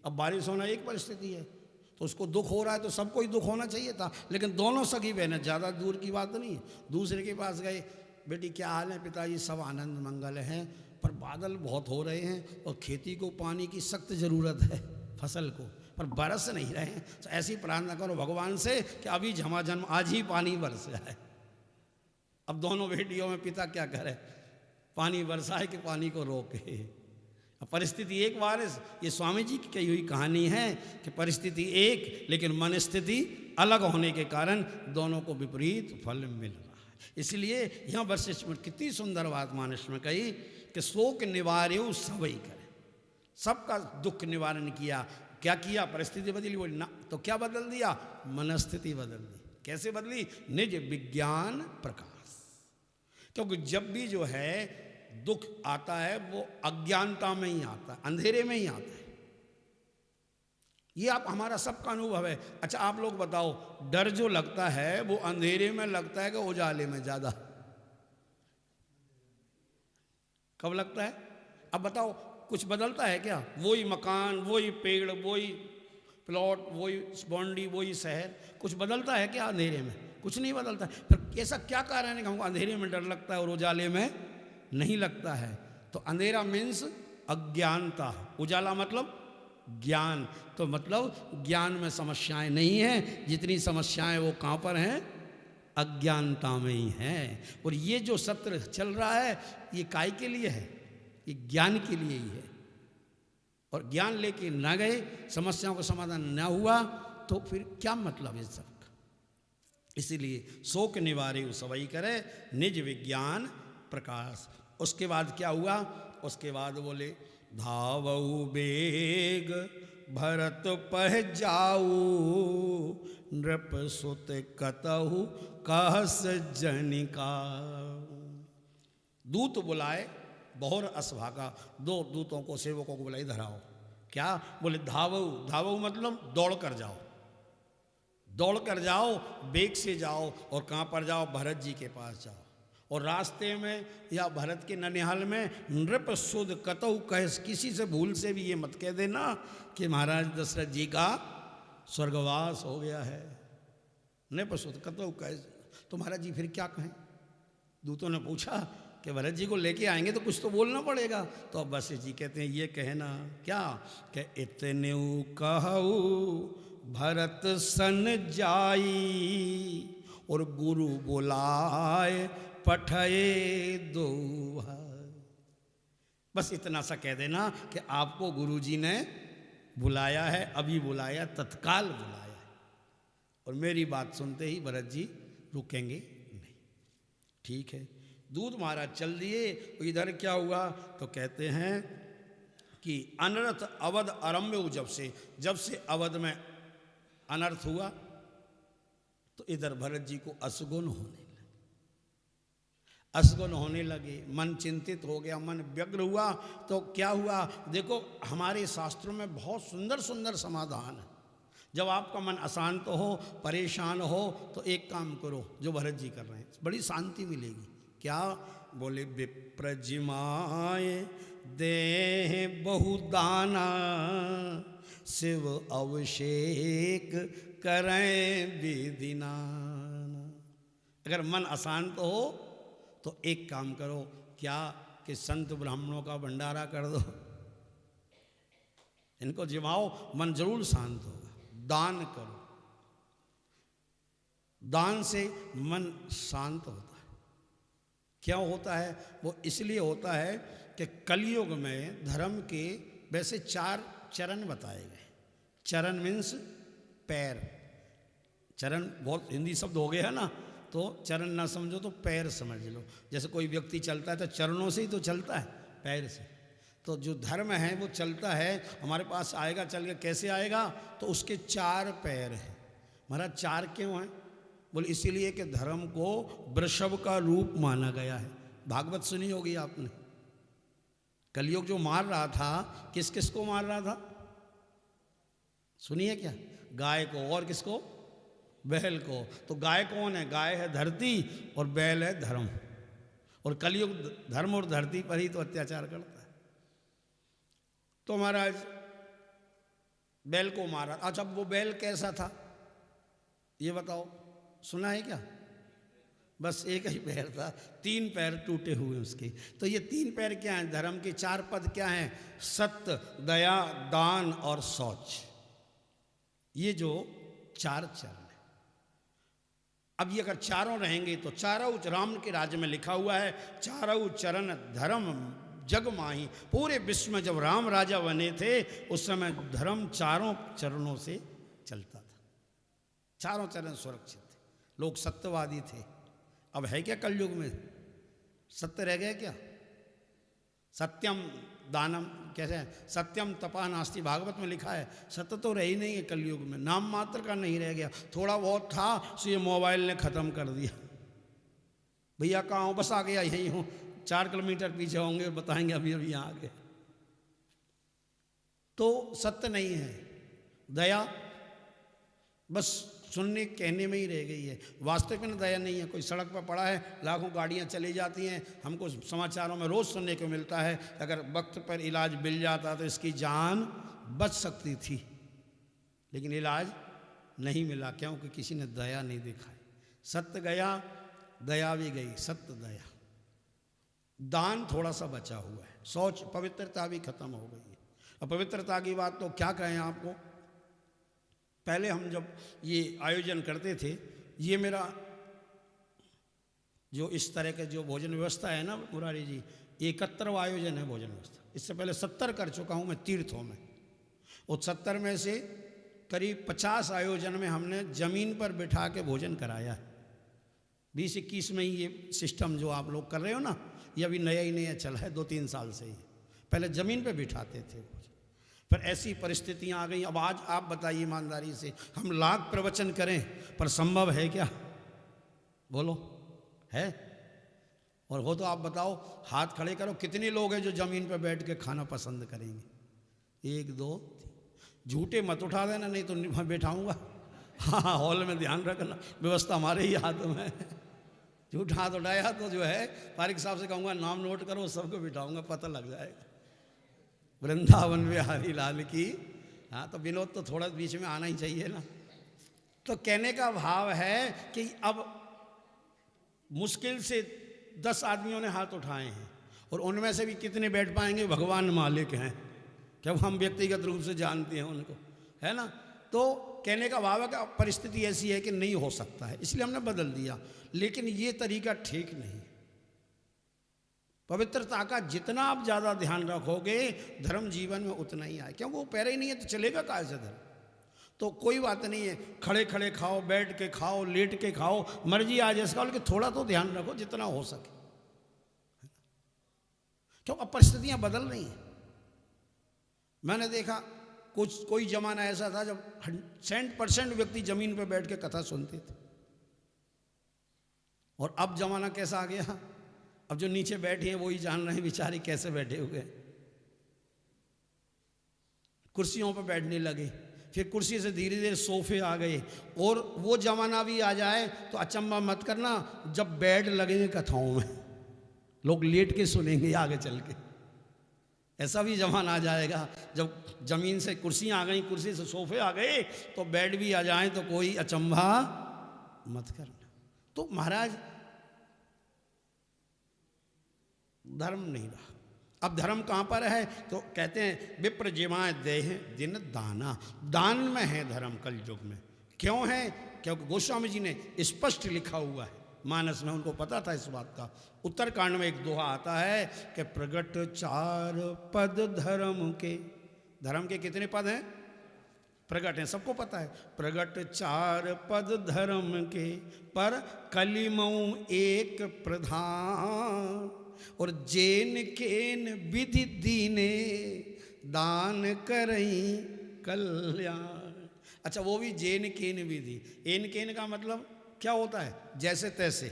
अब बारिश होना एक परिस्थिति है, तो उसको दुख हो रहा है तो सबको ही दुख होना चाहिए था, लेकिन दोनों सगी बहनें, ज़्यादा दूर की बात नहीं है, दूसरे के पास गए, बेटी क्या हाल है, पिताजी सब आनंद मंगल हैं, पर बादल बहुत हो रहे हैं और खेती को पानी की सख्त ज़रूरत है, फसल को, पर बरस नहीं रहे हैं। तो ऐसी प्रार्थना करो भगवान से कि अभी झमाझम आज ही पानी बरस जाए। अब दोनों बेटियों में पिता क्या करे, पानी बरसाए कि पानी को रोके। अब परिस्थिति एक बारिश, ये स्वामी जी की कही हुई कहानी है कि परिस्थिति एक, लेकिन मनस्थिति अलग होने के कारण दोनों को विपरीत फल मिल रहा है। इसलिए यहाँ वशिष्ठ में कितनी सुंदर बात मानस में कही कि शोक निवार्यो सवई करे, सबका दुख निवारण किया। क्या किया, परिस्थिति बदली, बोली ना, तो क्या बदल दिया, मनस्थिति बदल दी। कैसे बदली, निज विज्ञान प्रकाश। क्योंकि जब भी जो है दुख आता है वो अज्ञानता में ही आता है, अंधेरे में ही आता है। ये आप हमारा सबका अनुभव है। अच्छा आप लोग बताओ, डर जो लगता है वो अंधेरे में लगता है कि उजाले में ज्यादा, कब लगता है, अब बताओ, कुछ बदलता है क्या, वही मकान, वही पेड़, वही प्लॉट, वही बाउंड्री, वही शहर, कुछ बदलता है क्या अंधेरे में, कुछ नहीं बदलता। फिर ऐसा क्या कारण है कि हमको अंधेरे में डर लगता है और उजाले में नहीं लगता है। तो अंधेरा मीन्स अज्ञानता, उजाला मतलब ज्ञान। तो मतलब ज्ञान में समस्याएं नहीं हैं, जितनी समस्याएं वो कहाँ पर हैं, अज्ञानता में ही हैं। और ये जो सत्र चल रहा है ये काय के लिए है, ये ज्ञान के लिए ही है। और ज्ञान लेके ना गए, समस्याओं का समाधान ना हुआ तो फिर क्या मतलब इस सब का। इसीलिए शोक निवारे सबई करे निज विज्ञान प्रकाश। उसके बाद क्या हुआ, उसके बाद बोले धावऊ बेग भरत पह जाऊ नृप सुत कतहु कहस जनिका। दूत बुलाए बहुर असभागा, दो दूतों को सेवकों को बुलाई, धराओ। क्या बोले धावऊ, धावऊ मतलब दौड़ कर जाओ, दौड़ कर जाओ, बेग से जाओ। और कहाँ पर जाओ, भरत जी के पास जाओ। और रास्ते में या भरत के ननिहाल में नृप सुध कतहु कह, किसी से भूल से भी ये मत कह देना कि महाराज दशरथ जी का स्वर्गवास हो गया है। नृप सुध कतहु कह, तो महाराज जी फिर क्या कहें। दूतों ने पूछा कि भरत जी को लेके आएंगे तो कुछ तो बोलना पड़ेगा। तो अब वशिष्ठ जी कहते हैं ये कहना क्या, कि इतने कहू भरत सन जाई और गुरु बुलाए पठये दो। बस इतना सा कह देना कि आपको गुरुजी ने बुलाया है, अभी बुलाया, तत्काल बुलाया है। और मेरी बात सुनते ही भरत जी रुकेंगे नहीं। ठीक है, दूध महाराज चल दिए। इधर क्या हुआ, तो कहते हैं कि अनर्थ अवध आरंभ हो, जब से अवध में अनर्थ हुआ तो इधर भरत जी को असगुन होने लगे, मन चिंतित हो गया, मन व्यग्र हुआ। तो क्या हुआ, देखो हमारे शास्त्रों में बहुत सुंदर सुंदर समाधान है। जब आपका मन अशांत हो, परेशान हो, तो एक काम करो जो भरत जी कर रहे हैं, बड़ी शांति मिलेगी। क्या बोले, विप्रजिमाए देह बहुदाना शिव अभिषेक करें विधिना। अगर मन अशांत हो तो एक काम करो, क्या कि संत ब्राह्मणों का भंडारा कर दो, इनको जिमाओ, मन जरूर शांत होगा। दान करो, दान से मन शांत होता है। क्यों होता है, वो इसलिए होता है कि कलयुग में धर्म के वैसे 4 चरण बताए गए। चरण मीन्स पैर, चरण बहुत हिंदी शब्द हो गए है ना, तो चरण ना समझो तो पैर समझ लो। जैसे कोई व्यक्ति चलता है तो चरणों से ही तो चलता है, पैर से। तो जो धर्म है वो चलता है, हमारे पास आएगा, चल के कैसे आएगा, तो उसके 4 पैर हैं। महाराज 4 क्यों हैं, बोले इसीलिए कि धर्म को वृषभ का रूप माना गया है। भागवत सुनी होगी आपने, कलयुग जो मार रहा था, किस किस को मार रहा था, सुनिए क्या, गाय को, और किसको, बैल को। तो गाय कौन है, गाय है धरती और बैल है धर्म। और कलयुग धर्म और धरती पर ही तो अत्याचार करता है। तो महाराज बैल को मारा। अच्छा, वो बैल कैसा था ये बताओ, सुना है क्या, बस एक ही पैर था, 3 पैर टूटे हुए उसके। तो ये 3 पैर क्या हैं, धर्म के 4 पद क्या हैं, सत्य, दया, दान और शौच। ये जो 4 चरण है। अब ये अगर चारों रहेंगे तो चारों राम के राज्य में लिखा हुआ है, चारों चरण धर्म जग माही। पूरे विश्व में जब राम राजा बने थे उस समय धर्म 4 चरणों से चलता था, 4 चरण सुरक्षित थे, लोग सत्यवादी थे। अब है क्या कलयुग में, सत्य रह गया क्या, सत्यम दानम कैसे है, सत्यम तपा नास्ति, भागवत में लिखा है। सत्य तो रही नहीं है कलयुग में, नाम मात्र का नहीं रह गया। थोड़ा बहुत था सो ये मोबाइल ने ख़त्म कर दिया। भैया कहाँ हो, बस आ गया, यहीं हूँ, 4 किलोमीटर पीछे होंगे, बताएंगे अभी अभी यहाँ आ गए। तो सत्य नहीं है, दया बस सुनने कहने में ही रह गई है, वास्तविक में दया नहीं है। कोई सड़क पर पड़ा है, लाखों गाड़ियां चली जाती हैं, हमको समाचारों में रोज़ सुनने को मिलता है अगर वक्त पर इलाज मिल जाता तो इसकी जान बच सकती थी, लेकिन इलाज नहीं मिला, क्योंकि किसी ने दया नहीं दिखाई। सत्य गया, दया भी गई, सत्य दया। दान थोड़ा सा बचा हुआ है, शौच पवित्रता भी खत्म हो गई है। अब पवित्रता की बात तो क्या कहें आपको। पहले हम जब ये आयोजन करते थे, ये मेरा जो इस तरह के जो भोजन व्यवस्था है ना मुरारी जी, 71वां आयोजन है भोजन व्यवस्था। इससे पहले 70 कर चुका हूँ मैं तीर्थों में। उस 70 में से करीब 50 आयोजन में हमने ज़मीन पर बिठा के भोजन कराया है। 20-21 में ही ये सिस्टम जो आप लोग कर रहे हो ना, ये अभी नया ही नया चला है, 2-3 साल से ही। पहले ज़मीन पे बिठाते थे, फिर ऐसी परिस्थितियां आ गई। अब आज आप बताइए ईमानदारी से, हम लाख प्रवचन करें पर संभव है क्या? बोलो, है? और हो तो आप बताओ, हाथ खड़े करो, कितने लोग हैं जो ज़मीन पर बैठ के खाना पसंद करेंगे? 1 2 झूठे मत उठा देना, नहीं तो मैं बैठाऊँगा। हाँ, हॉल में ध्यान रखना, व्यवस्था हमारे ही हाथ में है। झूठ हाथ उठाया तो जो है पारिक साहब से कहूँगा नाम नोट करो, सबको बिठाऊँगा, पता लग जाएगा। वृंदावन बिहारी लाल की। हाँ, तो विनोद तो थोड़ा बीच में आना ही चाहिए ना। तो कहने का भाव है कि अब मुश्किल से 10 आदमियों ने हाथ उठाए हैं, और उनमें से भी कितने बैठ पाएंगे, भगवान मालिक हैं, क्या हम व्यक्तिगत रूप से जानते हैं उनको, है ना। तो कहने का भाव है कि परिस्थिति ऐसी है कि नहीं हो सकता है, इसलिए हमने बदल दिया। लेकिन ये तरीका ठीक नहीं। पवित्रता का जितना आप ज़्यादा ध्यान रखोगे, धर्म जीवन में उतना ही आए। क्यों? वो पैरा ही नहीं है तो चलेगा काहे से धर्म? तो कोई बात नहीं है, खड़े खड़े खाओ, बैठ के खाओ, लेट के खाओ, मर्जी आ जाए इसका, लेकिन थोड़ा तो ध्यान रखो जितना हो सके। क्यों? अब परिस्थितियां बदल रही हैं। मैंने देखा कोई जमाना ऐसा था जब 100% व्यक्ति जमीन पर बैठ के कथा सुनते थे, और अब जमाना कैसा आ गया? अब जो नीचे बैठे हैं वही जान रहे हैं बेचारे कैसे बैठे हुए, कुर्सियों पर बैठने लगे, फिर कुर्सी से धीरे धीरे सोफे आ गए। और वो जमाना भी आ जाए तो अचंभा मत करना, जब बेड लगेंगे कथाओं में, लोग लेट के सुनेंगे आगे चल के। ऐसा भी जमाना आ जाएगा जब जमीन से कुर्सियां आ गई, कुर्सी से सोफे आ गए, तो बेड भी आ जाए तो कोई अचंभा मत करना। तो महाराज धर्म नहीं रहा। अब धर्म कहाँ पर है? तो कहते हैं विप्र जिमाए देह दिन दाना, दान में है धर्म कल युग में। क्यों है? क्योंकि गोस्वामी जी ने स्पष्ट लिखा हुआ है मानस में, उनको पता था इस बात का। उत्तरकांड में एक दोहा आता है कि प्रगट 4 पद धर्म के। धर्म के कितने पद हैं? प्रगट हैं, सबको पता है। प्रगट 4 पद धर्म के, पर कलिमऊ एक प्रधान, और जेन केन विधि दीने, दान करई कल्याण। अच्छा, वो भी जेन केन विधि। एन केन का मतलब क्या होता है? जैसे तैसे।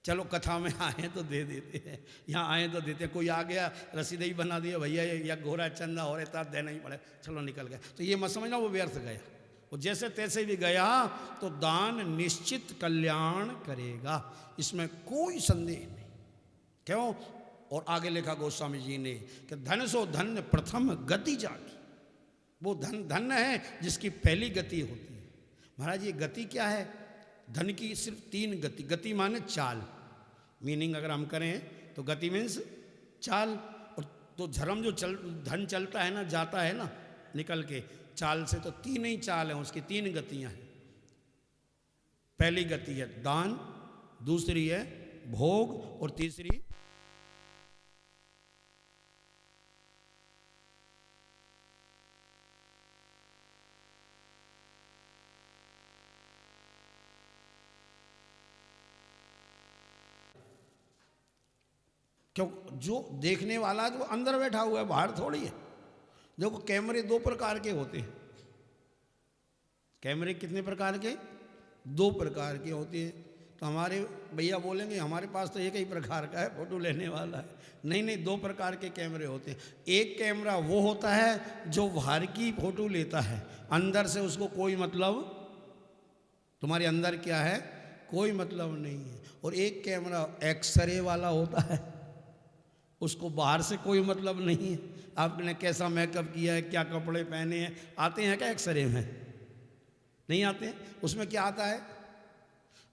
चलो कथा में आए तो दे देते हैं, यहाँ आए तो देते हैं। कोई आ गया रसीद ही बना दिया, भैया या घोड़ा चंदा हो रहा था, देना ही पड़े, चलो निकल गया। तो ये मत समझना वो व्यर्थ गया, वो जैसे तैसे भी गया तो दान निश्चित कल्याण करेगा, इसमें कोई संदेह नहीं। क्यों? और आगे लिखा गोस्वामी जी ने कि धन सो धन्य प्रथम गति जाकी। वो धन्य है जिसकी पहली गति होती है। महाराज ये गति क्या है? धन की सिर्फ 3 गति। गति माने चाल, मीनिंग अगर हम करें तो गति मीन्स चाल। और तो धर्म जो धन चलता है ना, जाता है ना निकल के चाल से, तो 3 ही चाल हैं, उसकी 3 गतियां हैं। पहली गति है दान, दूसरी है भोग, और तीसरी क्यों? जो देखने वाला है तो अंदर बैठा हुआ है, बाहर थोड़ी है। देखो कैमरे 2 प्रकार के होते हैं। कैमरे कितने प्रकार के? 2 प्रकार के होते हैं। तो हमारे भैया बोलेंगे हमारे पास तो एक ही प्रकार का है, फोटो लेने वाला है। नहीं नहीं, 2 प्रकार के कैमरे होते हैं। एक कैमरा वो होता है जो बाहर की फोटो लेता है, अंदर से उसको कोई मतलब, तुम्हारे अंदर क्या है कोई मतलब नहीं है। और एक कैमरा एक्सरे वाला होता है, उसको बाहर से कोई मतलब नहीं है, आपने कैसा मेकअप किया है, क्या कपड़े पहने हैं, आते हैं क्या एक्सरे में? नहीं आते हैं। उसमें क्या आता है?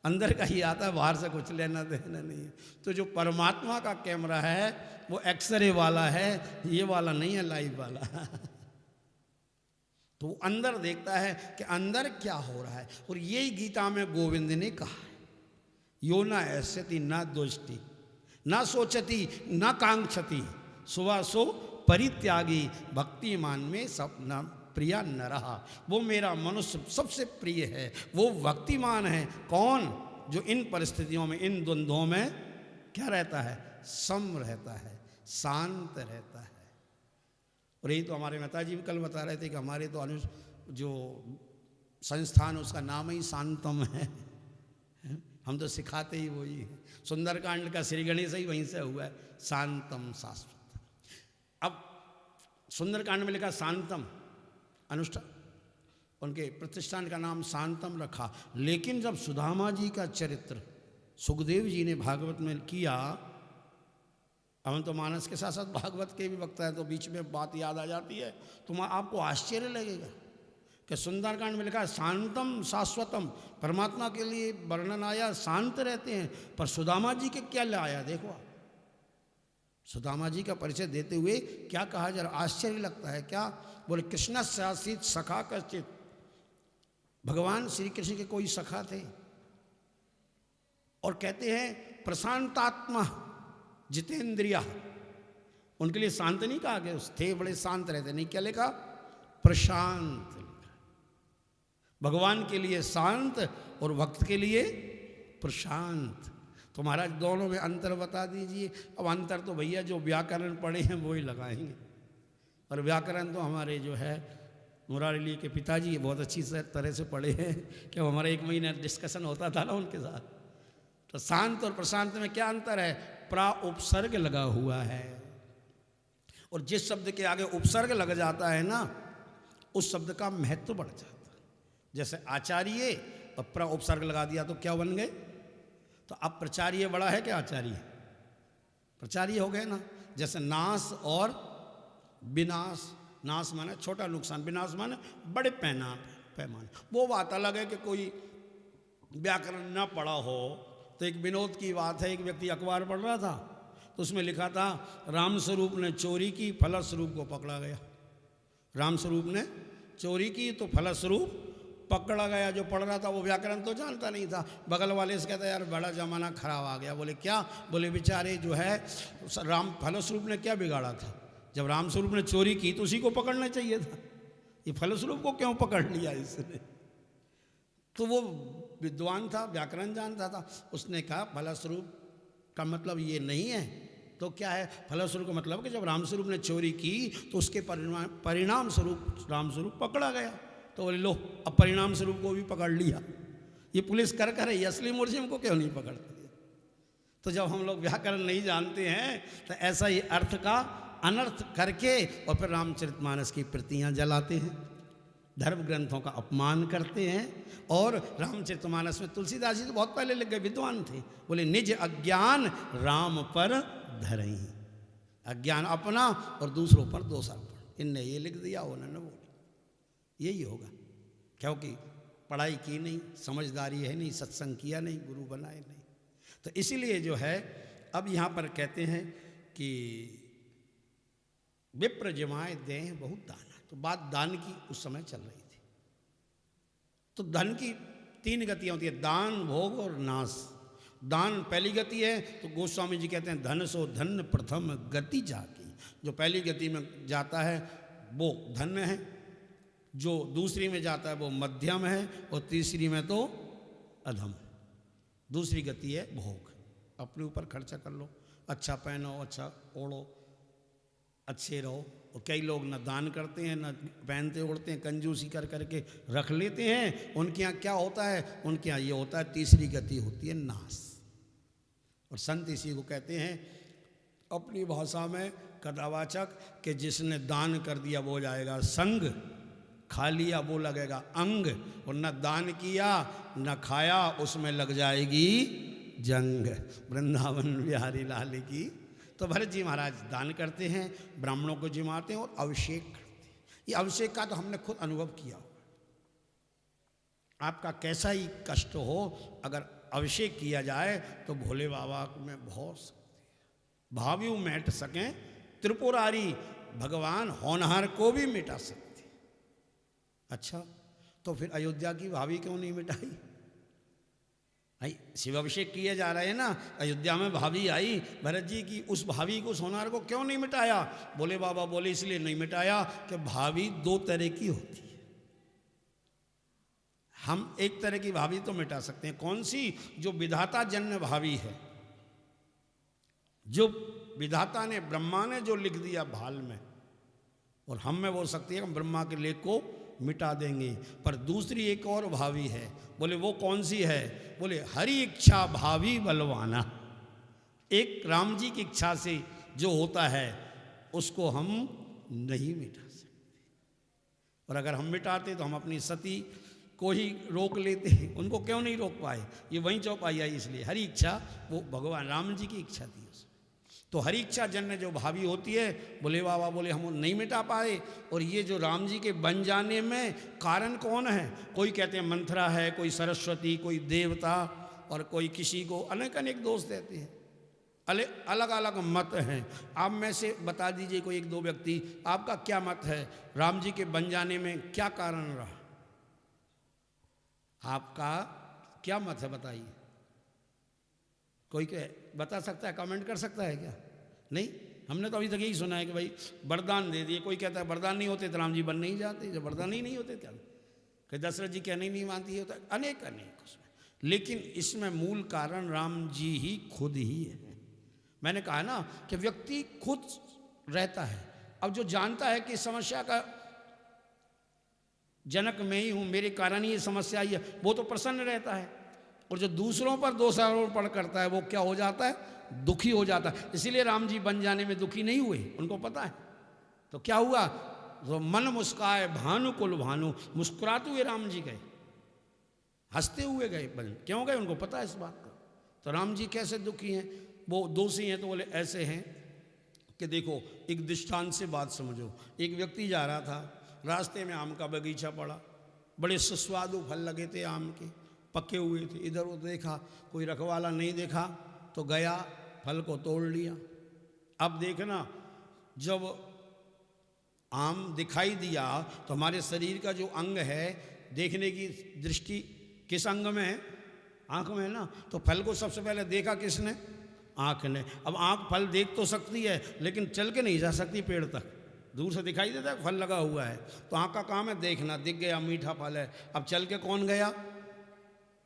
अंदर का ही आता है, बाहर से कुछ लेना देना नहीं है। तो जो परमात्मा का कैमरा है वो एक्सरे वाला है, ये वाला नहीं है, लाइव वाला। तो वो अंदर देखता है कि अंदर क्या हो रहा है। और यही गीता में गोविंद ने कहा है, यो न ऐस्यति न दोष्टि न सोचती न कांक्षति सुवासो परित्यागी भक्तिमान में सब न प्रिया न रहा। वो मेरा मनुष्य सबसे प्रिय है, वो भक्तिमान है। कौन? जो इन परिस्थितियों में, इन द्वंद्वों में क्या रहता है? सम रहता है, शांत रहता है। और यही तो हमारे मेहता जी भी कल बता रहे थे कि हमारे तो जो संस्थान उसका नाम ही शांतम है। हम तो सिखाते ही वही है। सुंदरकांड का श्री गणेश ही वहीं से हुआ है, शांतम शाश्वत। अब सुंदरकांड में लिखा शांतम, अनुष्ठान, उनके प्रतिष्ठान का नाम शांतम रखा। लेकिन जब सुदामा जी का चरित्र सुखदेव जी ने भागवत में किया, हम तो मानस के साथ साथ भागवत के भी वक्ता है, तो बीच में बात याद आ जाती है, तो आपको आश्चर्य लगेगा कि सुंदरकांड में लिखा है शांतम शाश्वतम, परमात्मा के लिए वर्णन आया, शांत रहते हैं। पर सुदामा जी के क्या लाया देखो आप, सुदामा जी का परिचय देते हुए क्या कहा, जरा आश्चर्य लगता है। क्या बोले? कृष्ण शासित सखा कश्चित, भगवान श्री कृष्ण के कोई सखा थे और कहते हैं प्रशांतात्मा जितेंद्रिया, उनके लिए शांत नहीं कहा गया, थे बड़े शांत रहते, नहीं क्या लिखा? प्रशांत। भगवान के लिए शांत और भक्त के लिए प्रशांत। तो महाराज दोनों में अंतर बता दीजिए। अब अंतर तो भैया जो व्याकरण पढ़े हैं वो ही लगाएंगे, और व्याकरण तो हमारे जो है मुरारी के पिताजी बहुत अच्छी तरह से पढ़े हैं कि हमारा 1 महीना डिस्कशन होता था ना उनके साथ। तो शांत और प्रशांत में क्या अंतर है? प्रा उपसर्ग लगा हुआ है, और जिस शब्द के आगे उपसर्ग लग जाता है ना, उस शब्द का महत्व बढ़ जाता है। जैसे आचार्य और प्रा उपसर्ग लगा दिया तो क्या बन गए? तो अब प्रचार्य बड़ा है क्या आचार्य? प्रचार्य हो गए ना। जैसे नाश और विनाश, नाश माने छोटा नुकसान, विनाश माने बड़े पैमाने। वो बात अलग है कि कोई व्याकरण न पढ़ा हो। तो एक विनोद की बात है, एक व्यक्ति अखबार पढ़ रहा था, तो उसमें लिखा था रामस्वरूप ने चोरी की, फलस्वरूप को पकड़ा गया। रामस्वरूप ने चोरी की तो फलस्वरूप पकड़ा गया। जो पढ़ रहा था वो व्याकरण तो जानता नहीं था। बगल वाले से कहता यार बड़ा जमाना खराब आ गया। बोले क्या? बोले बेचारे जो है राम फलस्वरूप ने क्या बिगाड़ा था? जब रामस्वरूप ने चोरी की तो उसी को पकड़ना चाहिए था, ये फलस्वरूप को क्यों पकड़ लिया इसने? तो वो विद्वान था, व्याकरण जानता था। उसने कहा फलस्वरूप का मतलब ये नहीं है। तो क्या है फलस्वरूप का मतलब? कि जब रामस्वरूप ने चोरी की तो उसके परिणाम स्वरूप रामस्वरूप पकड़ा गया। तो बोले लो, अब परिणाम स्वरूप को भी पकड़ लिया। ये पुलिस कर रही, असली मुर्जिम को क्यों नहीं पकड़ती? तो जब हम लोग व्याकरण नहीं जानते हैं तो ऐसा ही अर्थ का अनर्थ करके और फिर रामचरितमानस की प्रतियां जलाते हैं, धर्म ग्रंथों का अपमान करते हैं। और रामचरितमानस में तुलसीदास जी तो बहुत पहले लिख गए, विद्वान थे। बोले निज अज्ञान राम पर धरई, अज्ञान अपना और दूसरों पर दोषारोपण। इनने ये लिख दिया, उन्होंने वो, यही होगा। क्योंकि पढ़ाई की नहीं, समझदारी है नहीं, सत्संग किया नहीं, गुरु बनाए नहीं। तो इसीलिए जो है अब यहाँ पर कहते हैं कि विप्र जमाए दें बहुत दाना। तो बात दान की उस समय चल रही थी। तो धन की 3 गतियाँ होती है, दान, भोग और नाश। दान पहली गति है, तो गोस्वामी जी कहते हैं धन सो धन्य प्रथम गति जाकी। जो पहली गति में जाता है वो धन्य है, जो दूसरी में जाता है वो मध्यम है, और तीसरी में तो अधम। दूसरी गति है भोग, अपने ऊपर खर्चा कर लो, अच्छा पहनो, अच्छा ओढ़ो, अच्छे रहो। और कई लोग न दान करते हैं, न पहनते ओढ़ते हैं, कंजूसी कर करके रख लेते हैं। उनके यहाँ क्या होता है? उनके यहाँ ये होता है, तीसरी गति होती है नाश। और संत इसी को कहते हैं अपनी भाषा में कदावाचक कि जिसने दान कर दिया वो जाएगा संग, खा लिया वो लगेगा अंग, और न दान किया न खाया उसमें लग जाएगी जंग। वृंदावन बिहारी लाल की। तो भरत जी महाराज दान करते हैं, ब्राह्मणों को जिमाते हैं और अभिषेक करते हैं। ये अभिषेक का तो हमने खुद अनुभव किया। आपका कैसा ही कष्ट हो, अगर अभिषेक किया जाए तो भोले बाबा में बहुत शक्ति है। भावियों मिट सकें त्रिपुरारी, भगवान होनहार को भी मिटा सकते। अच्छा, तो फिर अयोध्या की भावी क्यों नहीं मिटाई? भाई शिवाभिषेक किए जा रहे हैं ना, अयोध्या में भावी आई भरत जी की, उस भावी को, सोनार को क्यों नहीं मिटाया? बोले बाबा बोले इसलिए नहीं मिटाया कि भावी दो तरह की होती है। हम एक तरह की भावी तो मिटा सकते हैं, कौन सी? जो विधाता जन्य भावी है, जो विधाता ने, ब्रह्मा ने जो लिख दिया भाल में, और हम में वो शक्ति है कि हम ब्रह्मा के लेख को मिटा देंगे। पर दूसरी एक और भावी है, बोले वो कौन सी है? बोले हरि इच्छा भावी बलवाना। एक राम जी की इच्छा से जो होता है उसको हम नहीं मिटा सकते, और अगर हम मिटाते तो हम अपनी सती को ही रोक लेते। उनको क्यों नहीं रोक पाए? ये वहीं चौपाई आई, इसलिए हरि इच्छा, वो भगवान राम जी की इच्छा थी। तो हरि इच्छा जन्य जो भावी होती है, बोले बाबा बोले हम नहीं मिटा पाए। और ये जो राम जी के बन जाने में कारण कौन है? कोई कहते हैं मंथरा है, कोई सरस्वती, कोई देवता, और कोई किसी को अनेक अनेक दोष देते हैं। अलग अलग मत हैं। आप में से बता दीजिए कोई एक दो व्यक्ति, आपका क्या मत है? राम जी के बन जाने में क्या कारण रहा? आपका क्या मत है बताइए? कोई बता सकता है? कमेंट कर सकता है क्या? नहीं, हमने तो अभी तक यही सुना है कि भाई वरदान दे दिए। कोई कहता है वरदान नहीं होते तो राम जी बन नहीं जाते, जब वरदान ही नहीं होते क्या? कि दशरथ जी कहने नहीं मानती होता, अनेक अनेक उसमें। लेकिन इसमें मूल कारण राम जी ही खुद ही है। मैंने कहा ना कि व्यक्ति खुद रहता है। अब जो जानता है कि समस्या का जनक मैं ही हूं, मेरे कारण ही ये समस्या आई है, वो तो प्रसन्न रहता है। और जो दूसरों पर दोषारोपण करता है वो क्या हो जाता है? दुखी हो जाता है। इसीलिए राम जी बन जाने में दुखी नहीं हुए, उनको पता है। तो क्या हुआ? तो मन मुस्काए भानुकुल भानु, मुस्कुराते हुए राम जी गए, हंसते हुए गए। क्यों गए? उनको पता है इस बात का। तो राम जी कैसे दुखी हैं? वो दोषी हैं? तो बोले ऐसे हैं कि देखो, एक दृष्टांत से बात समझो। एक व्यक्ति जा रहा था, रास्ते में आम का बगीचा पड़ा, बड़े सुस्वादु फल लगे थे आम के, पके हुए थे। इधर उधर देखा, कोई रखवाला नहीं देखा, तो गया फल को तोड़ लिया। अब देखना, जब आम दिखाई दिया तो हमारे शरीर का जो अंग है, देखने की दृष्टि किस अंग में है? आंख में है ना। तो फल को सबसे पहले देखा किसने? आंख ने। अब आंख फल देख तो सकती है, लेकिन चल के नहीं जा सकती पेड़ तक। दूर से दिखाई देता है फल लगा हुआ है, तो आंख का काम है देखना, दिख गया मीठा फल है। अब चल के कौन गया?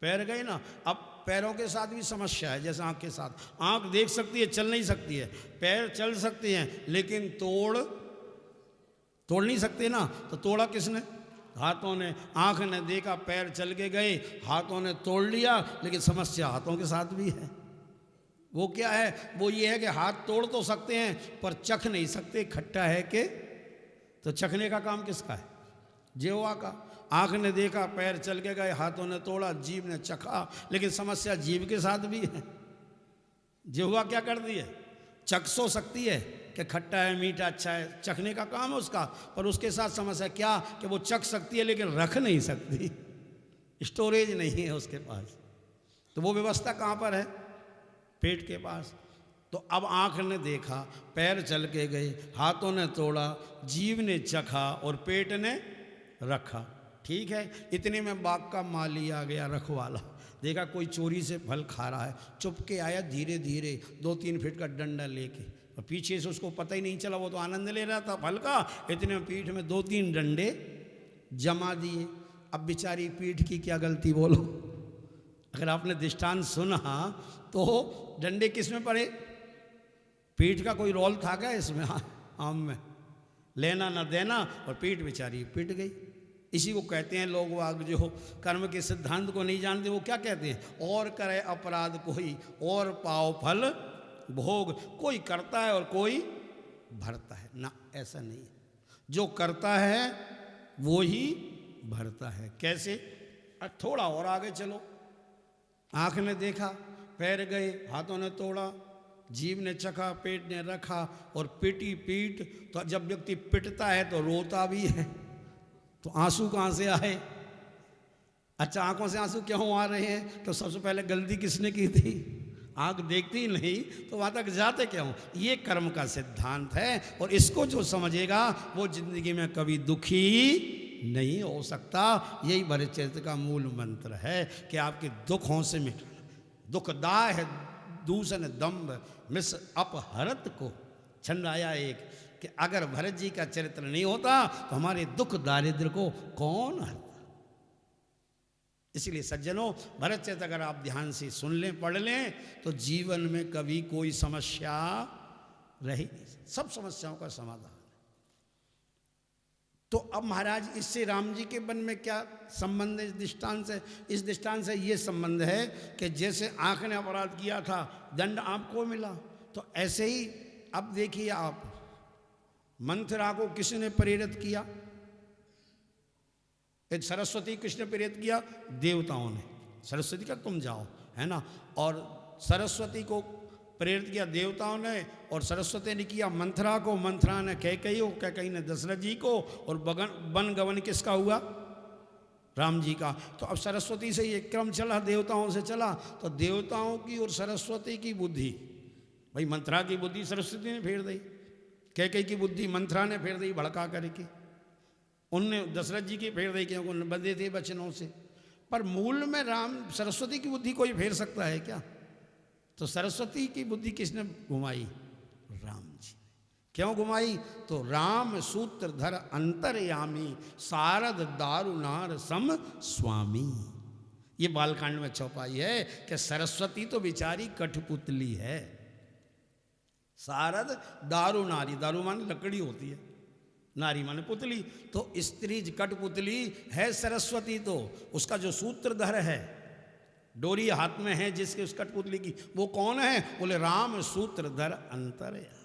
पैर गए ना। अब पैरों के साथ भी समस्या है, जैसे आंख के साथ। आंख देख सकती है, चल नहीं सकती है। पैर चल सकते हैं, लेकिन तोड़ नहीं सकते ना। तो तोड़ा किसने? हाथों ने। आंख ने देखा, पैर चल के गए, हाथों ने तोड़ लिया। लेकिन समस्या हाथों के साथ भी है। वो क्या है? वो ये है कि हाथ तोड़ तो सकते हैं पर चख नहीं सकते, खट्टा है कि। तो चखने का काम किसका है? जिह्वा का। आंख ने देखा, पैर चल के गए, हाथों ने तोड़ा, जीभ ने चखा। लेकिन समस्या जीभ के साथ भी है। जिह्वा क्या करती है? चख सो सकती है कि खट्टा है, मीठा, अच्छा है, चखने का काम है उसका। पर उसके साथ समस्या क्या? कि वो चख सकती है लेकिन रख नहीं सकती, स्टोरेज नहीं है उसके पास। तो वो व्यवस्था कहाँ पर है? पेट के पास। तो अब आंख ने देखा, पैर चल के गए, हाथों ने तोड़ा, जीभ ने चखा और पेट ने रखा। ठीक है, इतने में बाग का माली आ गया, रखवाला। देखा कोई चोरी से फल खा रहा है, चुपके आया धीरे धीरे, 2-3 फीट का डंडा लेके, और पीछे से उसको पता ही नहीं चला, वो तो आनंद ले रहा था फल का। इतने में पीठ में 2-3 डंडे जमा दिए। अब बेचारी पीठ की क्या गलती बोलो? अगर आपने दृष्टांत सुना तो डंडे किस में पड़े? पीठ का कोई रोल था क्या इसमें? आम में लेना न देना, और पीठ बेचारी पिट गई। इसी को कहते हैं लोग वाग जो कर्म के सिद्धांत को नहीं जानते, वो क्या कहते हैं? और करे अपराध कोई और पाओ फल भोग। कोई करता है और कोई भरता है ना, ऐसा नहीं है। जो करता है वो ही भरता है। कैसे? थोड़ा और आगे चलो। आंख ने देखा, पैर गए, हाथों ने तोड़ा, जीभ ने चखा, पेट ने रखा, और पिटी पीठ। तो जब व्यक्ति पिटता है तो रोता भी है, तो आंसू कहाँ से आए? अच्छा, आंखों से आंसू क्यों आ रहे हैं? तो सबसे पहले गलती किसने की थी? आंख देखती ही नहीं तो वहां तक जाते क्यों? ये कर्म का सिद्धांत है, और इसको जो समझेगा वो जिंदगी में कभी दुखी नहीं हो सकता। यही भरत चरित्र का मूल मंत्र है कि आपके दुखों से मिटाना। दुखदाय है दूषण दम्भ मिस अपहरत को। छंद आया एक कि अगर भरत जी का चरित्र नहीं होता तो हमारे दुख दारिद्र को कौन हरता। इसलिए सज्जनों, भरत चरित्र अगर आप ध्यान से सुन लें, पढ़ लें, तो जीवन में कभी कोई समस्या रही नहीं, सब समस्याओं का समाधान। तो अब महाराज इससे राम जी के वन में क्या संबंध है? इस दृष्टांत से, इस दृष्टांत से ये संबंध है कि जैसे आंख ने अपराध किया था, दंड आपको मिला, तो ऐसे ही अब देखिए आप, मंथरा को किसने प्रेरित किया? एक सरस्वती किसने प्रेरित किया? देवताओं ने। सरस्वती का तुम जाओ, है ना। और सरस्वती को प्रेरित किया देवताओं ने, और सरस्वती ने किया मंथरा को, मंथरा ने कैकेयी को, कैकेयी ने दशरथ जी को, और वन गमन किसका हुआ? राम जी का। तो अब सरस्वती से ये क्रम चला, देवताओं से चला, तो देवताओं की और सरस्वती की बुद्धि, भाई मंथरा की बुद्धि सरस्वती ने फेर दी, कैकेयी की बुद्धि मंथरा ने फेर दी भड़का करके, उनने दशरथ जी की फेर दी क्योंकि उन्हें बंधे थे वचनों से। पर मूल में राम सरस्वती की बुद्धि कोई फेर सकता है क्या? तो सरस्वती की बुद्धि किसने घुमाई? राम जी। क्यों घुमाई? तो राम सूत्रधर अंतर्यामी सारद दारुनार सम स्वामी। ये बालकांड में चौपाई है कि सरस्वती तो बेचारी कठपुतली है, सारद दारू नारी, दारू माने लकड़ी होती है, नारी माने पुतली, तो स्त्री कठपुतली है सरस्वती। तो उसका जो सूत्रधर है, डोरी हाथ में है जिसके उस कठपुतली की, वो कौन है? बोले राम सूत्रधर अंतर्यामी।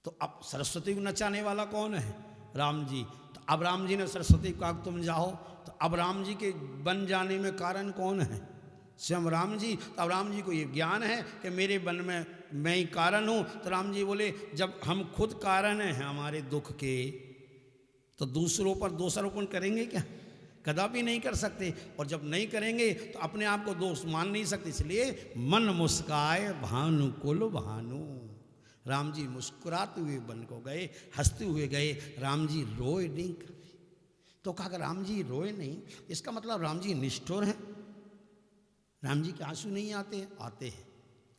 तो अब सरस्वती को नचाने वाला कौन है? राम जी। तो अब राम जी ने सरस्वती को कहा तुम जाओ, तो अब राम जी के बन जाने में कारण कौन है? स्वयं राम जी। तो अब राम जी को ये ज्ञान है कि मेरे बन में मैं ही कारण हूँ। तो राम जी बोले जब हम खुद कारण हैं हमारे दुख के, तो दूसरों पर दोषारोपण करेंगे क्या? कदापि नहीं कर सकते। और जब नहीं करेंगे तो अपने आप को दोष मान नहीं सकते। इसलिए मन मुस्काए भानुकुल भानु, राम जी मुस्कुराते हुए वन को गए, हंसते हुए गए, राम जी रोए नहीं। तो कहा राम जी रोए नहीं, इसका मतलब राम जी निष्ठुर हैं, राम जी के आंसू नहीं आते हैं? आते हैं।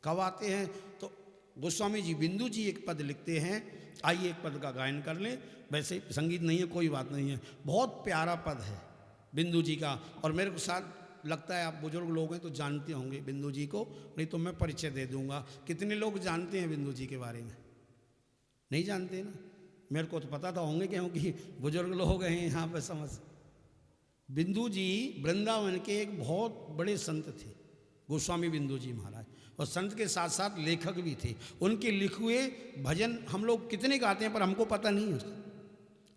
कब आते हैं? तो गोस्वामी जी बिंदु जी एक पद लिखते हैं, आइए एक पद का गायन कर लें। वैसे संगीत नहीं है, कोई बात नहीं है, बहुत प्यारा पद है बिंदु जी का। और मेरे को साथ लगता है आप बुजुर्ग लोग हैं तो जानते होंगे बिंदु जी को, नहीं तो मैं परिचय दे दूंगा। कितने लोग जानते हैं बिंदु जी के बारे में? नहीं जानते ना? मेरे को तो पता था होंगे क्योंकि बुजुर्ग लोग हैं यहाँ पर समझ। बिंदु जी वृंदावन के एक बहुत बड़े संत थे, गोस्वामी बिंदु जी महाराज, और संत के साथ साथ लेखक भी थे। उनके लिखे हुए भजन हम लोग कितने गाते हैं पर हमको पता नहीं है।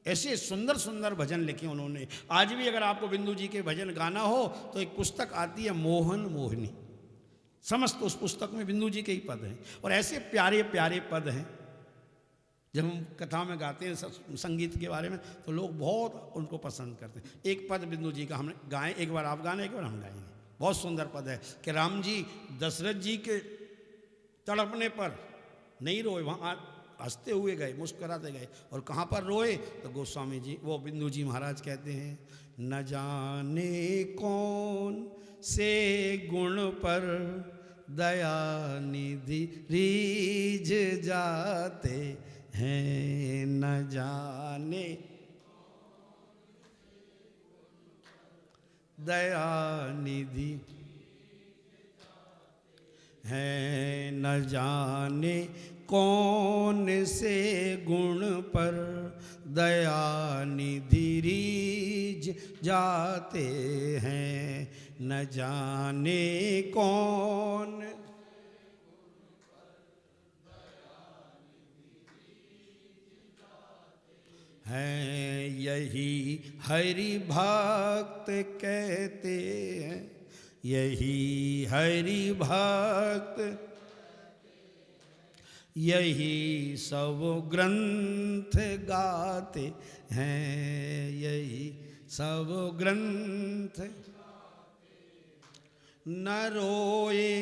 ऐसे सुंदर सुंदर भजन लिखे उन्होंने। आज भी अगर आपको बिंदु जी के भजन गाना हो तो एक पुस्तक आती है मोहन मोहिनी, समस्त उस पुस्तक में बिंदु जी के ही पद हैं। और ऐसे प्यारे प्यारे पद हैं, जब हम कथा में गाते हैं संगीत के बारे में तो लोग बहुत उनको पसंद करते हैं। एक पद बिंदु जी का हमने गाए, एक बार आप गाने, एक बार हम गाएंगे। बहुत सुंदर पद है कि राम जी दशरथ जी के तड़पने पर नहीं रोए, वहाँ हंसते हुए गए, मुस्कुराते गए। और कहाँ पर रोए? तो गोस्वामी जी, वो बिंदु जी महाराज कहते हैं, न जाने कौन से गुण पर दया निधि रीझ जाते हैं, न जाने दया निधि है, न जाने कौन से गुण पर दया निधि रीझ जाते हैं, न जाने कौन हैं, यही हरि भक्त कहते हैं, यही हरि भक्त, यही सब ग्रंथ गाते हैं, यही सब ग्रंथ, न रोए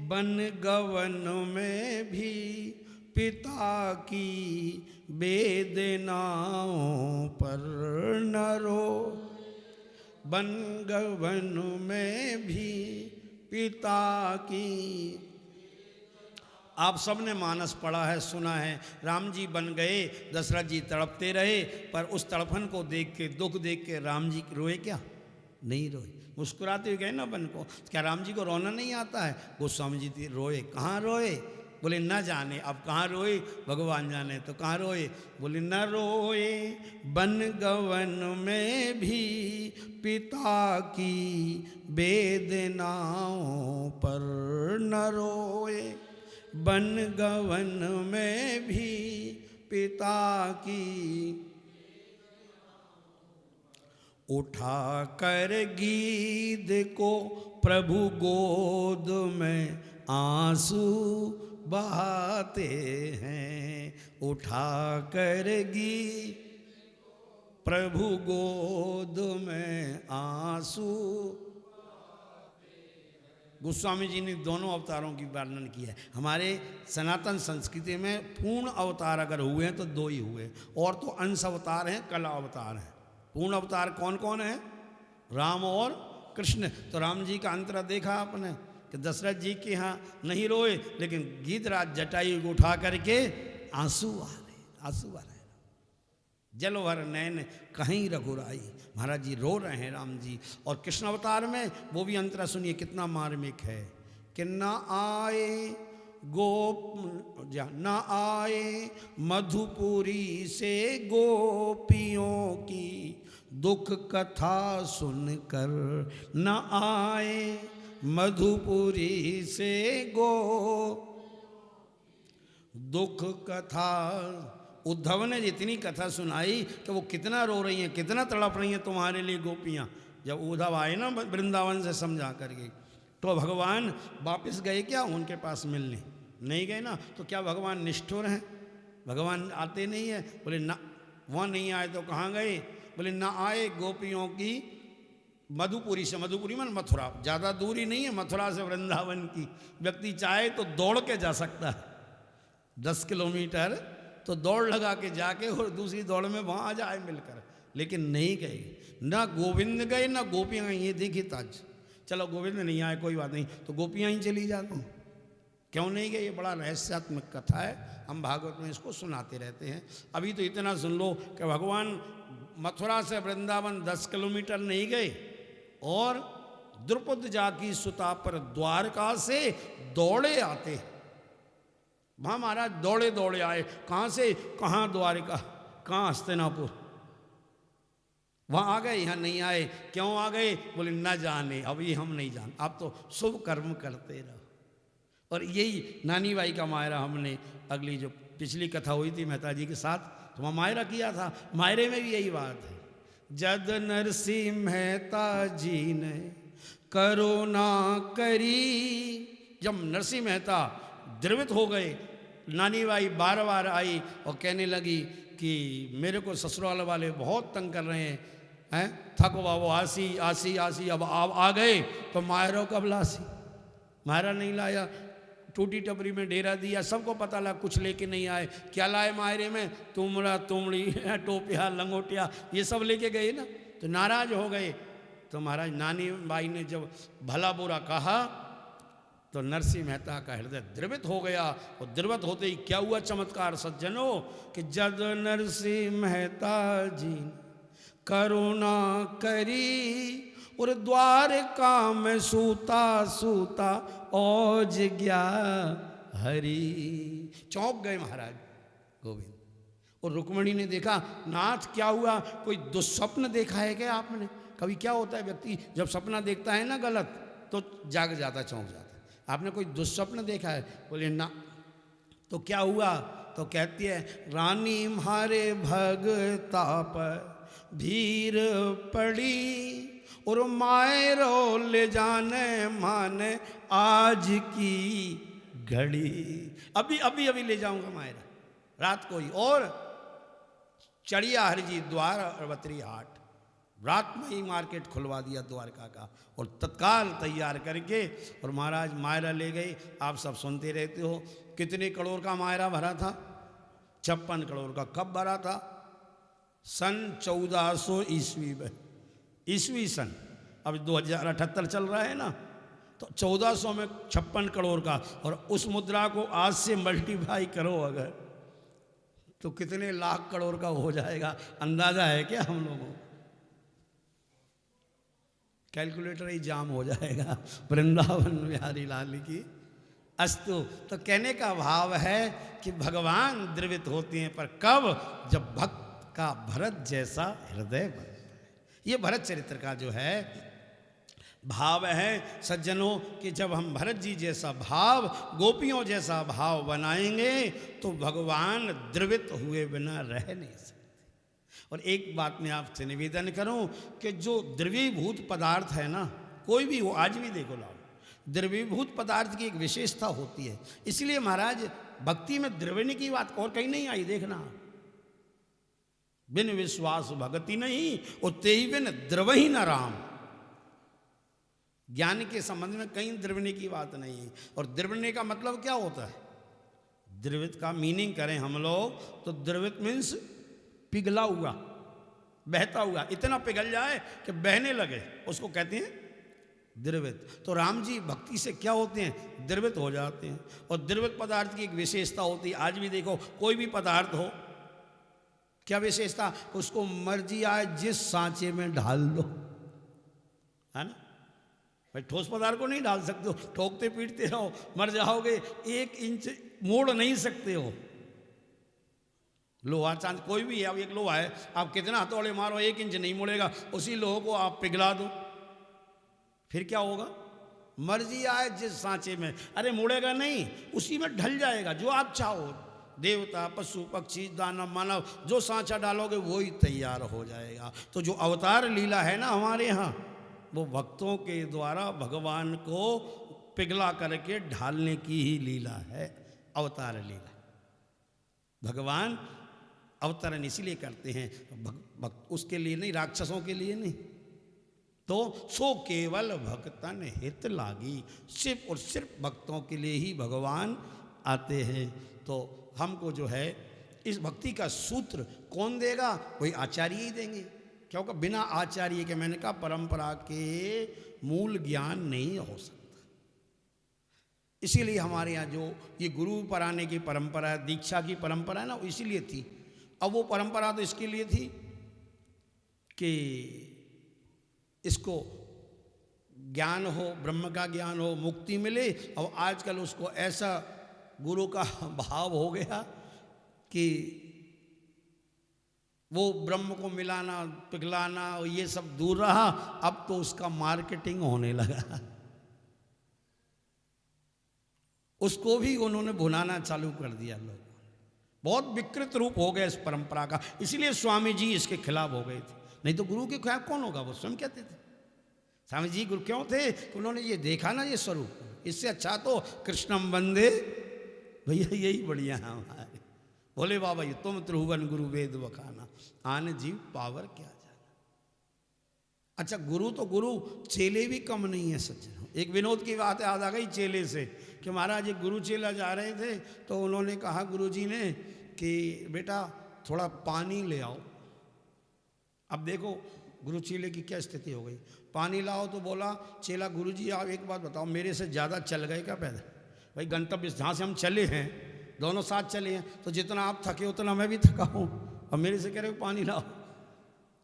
बन गवन में भी पिता की वेदनाओं पर, न रो बन गवन में भी पिता की। आप सबने मानस पढ़ा है, सुना है, राम जी बन गए, दशरथ जी तड़पते रहे, पर उस तड़पन को देख के, दुख देख के राम जी रोए क्या? नहीं रोए, मुस्कुराते हुए गए ना बन को। क्या राम जी को रोना नहीं आता है? गोस्वामी जी रोए। कहाँ रोए? बोले न जाने, अब कहाँ रोए भगवान जाने, तो कहाँ रोए? बोले न रोए बन गवन में भी पिता की वेदनाओं पर, न रोए बन गवन में भी पिता की। उठा कर गीद को प्रभु गोद में आंसू बहाते हैं, उठा कर गीद प्रभु गोद में आंसू। गोस्वामी जी ने दोनों अवतारों की वर्णन की है। हमारे सनातन संस्कृति में पूर्ण अवतार अगर हुए हैं तो दो ही हुए, और तो अंश अवतार हैं, कला अवतार हैं। पूर्ण अवतार कौन कौन है? राम और कृष्ण। तो राम जी का अंतरा देखा आपने कि दशरथ जी के यहाँ नहीं रोए, लेकिन गीधराज जटायु को उठा करके आंसू आ रहे, जल भर नैन कहीं रघुराई। महाराज जी रो रहे हैं राम जी। और कृष्ण अवतार में वो भी अंतरा सुनिए कितना मार्मिक है कि न आए न आए मधुपुरी से गोपियों की दुख कथा सुनकर, न आए मधुपुरी से दुख कथा। उद्धव ने जितनी कथा सुनाई कि वो कितना रो रही हैं, कितना तड़प रही हैं तुम्हारे लिए गोपियाँ। जब उद्धव आए ना वृंदावन से समझा करके, तो भगवान वापस गए क्या उनके पास मिलने? नहीं गए ना। तो क्या भगवान निष्ठुर हैं? भगवान आते नहीं है? बोले ना, वहाँ नहीं आए तो कहाँ गए? बोले ना आए गोपियों की मधुपुरी से, मधुपुरी मन मथुरा, ज़्यादा दूरी नहीं है मथुरा से वृंदावन की। व्यक्ति चाहे तो दौड़ के जा सकता है, 10 किलोमीटर तो दौड़ लगा के जाके और दूसरी दौड़ में वहाँ आ जाए मिलकर, लेकिन नहीं गए। ना गोविंद गए ना गोपियाँ गई। ये देखिए ताज। चलो गोविंद नहीं आए कोई बात नहीं, तो गोपियाँ ही चली जाती, क्यों नहीं गए? ये बड़ा रहस्यात्मक कथा है, हम भागवत में इसको सुनाते रहते हैं। अभी तो इतना सुन लो कि भगवान मथुरा से वृंदावन 10 किलोमीटर नहीं गए, और द्रुपद जाकी सुता पर द्वारका से दौड़े आते। वहाँ महाराज दौड़े दौड़े आए। कहाँ से? कहाँ द्वारका, कहाँ हस्तिनापुर, वहाँ आ गए, यहाँ नहीं आए। क्यों आ गए? बोले न जाने, अभी हम नहीं जान, आप तो शुभ कर्म करते रहो। और यही नानी बाई का मायरा हमने अगली जो पिछली कथा हुई थी मेहता जी के साथ, तो वहाँ मायरा किया था। मायरे में भी यही बात है। जद नरसिंह मेहता जी ने करुणा करी, जब नरसिंह मेहता द्रवित हो गए, नानी बाई बार बार आई और कहने लगी कि मेरे को ससुराल वाले बहुत तंग कर रहे हैं, थक बाबो आसी आसी आसी, अब आप आ गए तो मायरों कब लासी? मायरा नहीं लाया, टूटी टपरी में डेरा दिया, सबको पता लगा कुछ लेके नहीं आए। क्या लाए मायरे में? तुमड़ा तुमड़ी टोपिया लंगोटिया ये सब लेके गए ना, तो नाराज हो गए। तो महाराज नानी बाई ने जब भला बुरा कहा तो नरसिंह मेहता का हृदय द्रवित हो गया। और द्रवित होते ही क्या हुआ चमत्कार सज्जनों, कि जद नरसिंह मेहता जी करुणा करी, और द्वारका में सूता सूता औज गया हरि। चौंक गए महाराज गोविंद। और रुक्मणी ने देखा, नाथ क्या हुआ, कोई दुस्वप्न देखा है क्या आपने? कभी क्या होता है व्यक्ति जब सपना देखता है ना गलत, तो जाग जाता, चौंक जाता। आपने कोई दुस्वप्न देखा है? बोले ना। तो क्या हुआ? तो कहती है, रानी मारे भगता पर भीर पड़ी, और मायरो ले जाने माने आज की घड़ी। अभी अभी अभी ले जाऊंगा मायरा रात को ही। और चढ़िया हरि जी द्वार अरवत्री हाट, रात में ही मार्केट खुलवा दिया द्वारका का और तत्काल तैयार करके, और महाराज मायरा ले गए। आप सब सुनते रहते हो कितने करोड़ का मायरा भरा था? 56 करोड़ का। कब भरा था? सन 1400 ईस्वी में, ईस्वी सन। अब 2078 चल रहा है ना, तो 1400 में 56 करोड़ का, और उस मुद्रा को आज से मल्टीप्लाई करो अगर, तो कितने लाख करोड़ का हो जाएगा? अंदाजा है क्या हम लोगों को? कैलकुलेटर ही जाम हो जाएगा। वृंदावन बिहारी लाल की अस्तु। तो कहने का भाव है कि भगवान द्रवित होते हैं, पर कब? जब भक्त का भरत जैसा हृदय बनता है। ये भरत चरित्र का जो है भाव है सज्जनों, कि जब हम भरत जी जैसा भाव, गोपियों जैसा भाव बनाएंगे तो भगवान द्रवित हुए बिना रह नहीं सकते। और एक बात मैं आपसे निवेदन करूं कि जो द्रवीभूत पदार्थ है ना, कोई भी हो, आज भी देखो लाओ, द्रवीभूत पदार्थ की एक विशेषता होती है। इसलिए महाराज भक्ति में द्रवणी की बात और कहीं नहीं आई, देखना। बिन विश्वास भक्ति नहीं, उते ही बिन द्रवही न राम। ज्ञान के संबंध में कहीं द्रवणी की बात नहीं है। और द्रवणी का मतलब क्या होता है? द्रवित का मीनिंग करें हम लोग तो द्रवित मीन्स पिघला हुआ, बहता हुआ, इतना पिघल जाए कि बहने लगे, उसको कहते हैं द्रवित। तो राम जी भक्ति से क्या होते हैं? द्रवित हो जाते हैं। और द्रवित पदार्थ की एक विशेषता होती है। आज भी देखो कोई भी पदार्थ हो, क्या विशेषता? उसको मर्जी आए जिस सांचे में डाल दो, है ना भाई। ठोस पदार्थ को नहीं डाल सकते हो, ठोकते पीटते रहो, मर जाओगे। 1 इंच मोड़ नहीं सकते हो। लोहा चांद कोई भी है, अब एक लोहा है, आप कितना हथौड़े मारो 1 इंच नहीं मुड़ेगा। उसी लोहे को आप पिघला दो, फिर क्या होगा? मर्जी आए जिस सांचे में, अरे मुड़ेगा नहीं, उसी में ढल जाएगा जो आप चाहो। देवता, पशु, पक्षी, दानव, मानव, जो सांचा डालोगे वही तैयार हो जाएगा। तो जो अवतार लीला है ना हमारे यहाँ, वो भक्तों के द्वारा भगवान को पिघला करके ढालने की ही लीला है, अवतार लीला। भगवान अवतरण इसीलिए करते हैं, उसके लिए नहीं, राक्षसों के लिए नहीं। तो सो केवल भक्तन हित लागी, सिर्फ और सिर्फ भक्तों के लिए ही भगवान आते हैं। तो हमको जो है इस भक्ति का सूत्र कौन देगा? कोई आचार्य ही देंगे, क्योंकि बिना आचार्य के, मैंने कहा, परंपरा के मूल ज्ञान नहीं हो सकता। इसीलिए हमारे यहाँ जो ये गुरु पर आने की परंपरा है, दीक्षा की परंपरा है ना, इसीलिए थी। अब वो परंपरा तो इसके लिए थी कि इसको ज्ञान हो, ब्रह्म का ज्ञान हो, मुक्ति मिले। और आजकल उसको ऐसा गुरु का भाव हो गया कि वो ब्रह्म को मिलाना, पिघलाना, ये सब दूर रहा। अब तो उसका मार्केटिंग होने लगा, उसको भी उन्होंने भुनाना चालू कर दिया। लोग बहुत विकृत रूप हो गया इस परंपरा का। इसलिए स्वामी जी इसके खिलाफ हो गए थे। नहीं तो गुरु के खिलाफ कौन होगा? वो स्वयं कहते थे। स्वामी जी गुरु क्यों थे? उन्होंने ये देखा ना ये स्वरूप, इससे अच्छा तो कृष्णम वंदे, भैया यही बढ़िया है हमारे भोले बाबा। ये तुम त्रिभुवन गुरु वेद वखाना, आन जीव पावर क्या जाना। अच्छा गुरु तो गुरु, चेले भी कम नहीं है सज्जनों। एक विनोद की बात याद आ गई चेले से, कि महाराज एक गुरु चेला जा रहे थे, तो उन्होंने कहा गुरुजी ने कि बेटा थोड़ा पानी ले आओ। अब देखो गुरु चेले की क्या स्थिति हो गई। पानी लाओ तो बोला चेला, गुरुजी आप एक बात बताओ, मेरे से ज़्यादा चल गए क्या पैदल? भाई गंतव्य जहाँ से हम चले हैं, दोनों साथ चले हैं, तो जितना आप थके उतना मैं भी थका हूँ, और मेरे से कह रहे हो पानी लाओ।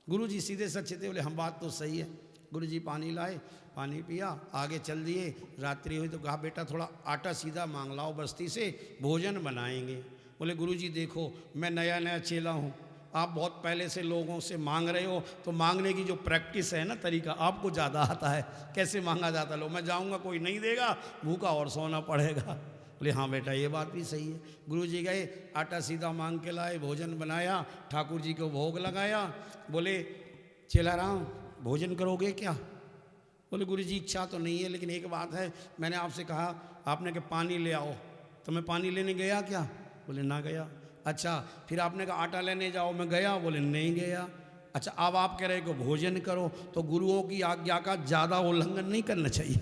गुरुजी सीधे सच्चे थे, बोले हम बात तो सही है। गुरुजी पानी लाए, पानी पिया, आगे चल दिए। रात्रि हुई तो कहा बेटा थोड़ा आटा सीधा मांग लाओ बस्ती से, भोजन बनाएंगे। बोले गुरुजी देखो मैं नया नया चेला हूँ, आप बहुत पहले से लोगों से मांग रहे हो, तो मांगने की जो प्रैक्टिस है ना, तरीका आपको ज़्यादा आता है, कैसे मांगा जाता। लो मैं जाऊँगा कोई नहीं देगा, भूखा और सोना पड़ेगा। बोले हाँ बेटा ये बात भी सही है। गुरुजी गए, आटा सीधा मांग के लाए, भोजन बनाया, ठाकुर जी को भोग लगाया। बोले चेला राम भोजन करोगे क्या? बोले गुरुजी इच्छा तो नहीं है, लेकिन एक बात है, मैंने आपसे कहा, आपने कि पानी ले आओ, तो मैं पानी लेने गया क्या? बोले ना गया। अच्छा फिर आपने कहा आटा लेने जाओ, मैं गया? बोले नहीं गया। अच्छा, अब आप कह रहे हो भोजन करो, तो गुरुओं की आज्ञा का ज़्यादा उल्लंघन नहीं करना चाहिए।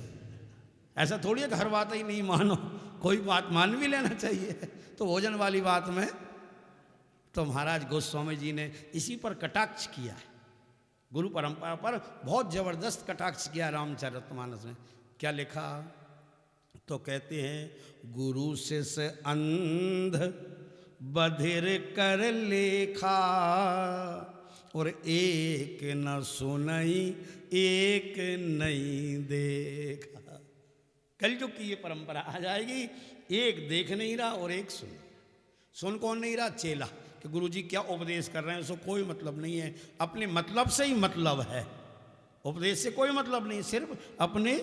ऐसा थोड़ी है कि हर बात ही नहीं मानो, कोई बात मान भी लेना चाहिए। तो भोजन वाली बात में तो महाराज गोस्वामी जी ने इसी पर कटाक्ष किया है, गुरु परंपरा पर बहुत जबरदस्त कटाक्ष किया रामचरितमानस में। क्या लिखा? तो कहते हैं, गुरु शिष्य अंध बधिर कर लेखा, और एक न सुनई एक नहीं देखा। कलयुग की ये परंपरा आ जाएगी, एक देख नहीं रहा और एक सुन कौन नहीं रहा? चेला, कि गुरु जी क्या उपदेश कर रहे हैं उसको कोई मतलब नहीं है, अपने मतलब से ही मतलब है, उपदेश से कोई मतलब नहीं, सिर्फ अपने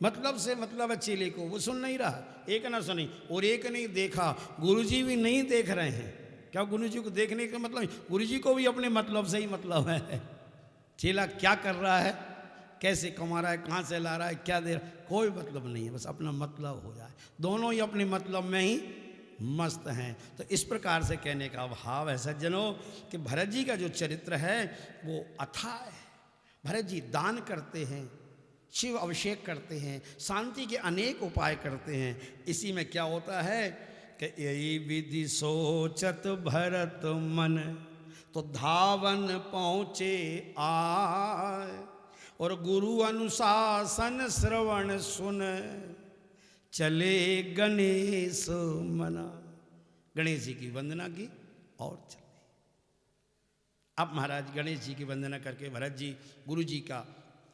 मतलब से मतलब है चेले को, वो सुन नहीं रहा। एक ना सुनी और एक नहीं देखा, गुरु जी भी नहीं देख रहे हैं। क्या गुरु जी को देखने का मतलब? गुरु जी को भी अपने मतलब से ही मतलब है। चेला क्या कर रहा है, कैसे कमा रहा है, कहाँ से ला रहा है, क्या दे रहा है, कोई मतलब नहीं है, बस अपना मतलब हो जाए। दोनों ही अपने मतलब में ही मस्त हैं। तो इस प्रकार से कहने का भाव है सज्जनों कि भरत जी का जो चरित्र है वो अथाह है। भरत जी दान करते हैं, शिव अभिषेक करते हैं, शांति के अनेक उपाय करते हैं। इसी में क्या होता है कि यही विधि सोचत भरत मन, तो धावन पहुँचे आए, और गुरु अनुशासन श्रवण सुन, चले गणेश मना। गणेश जी की वंदना की और चले। अब महाराज गणेश जी की वंदना करके भरत जी गुरु जी का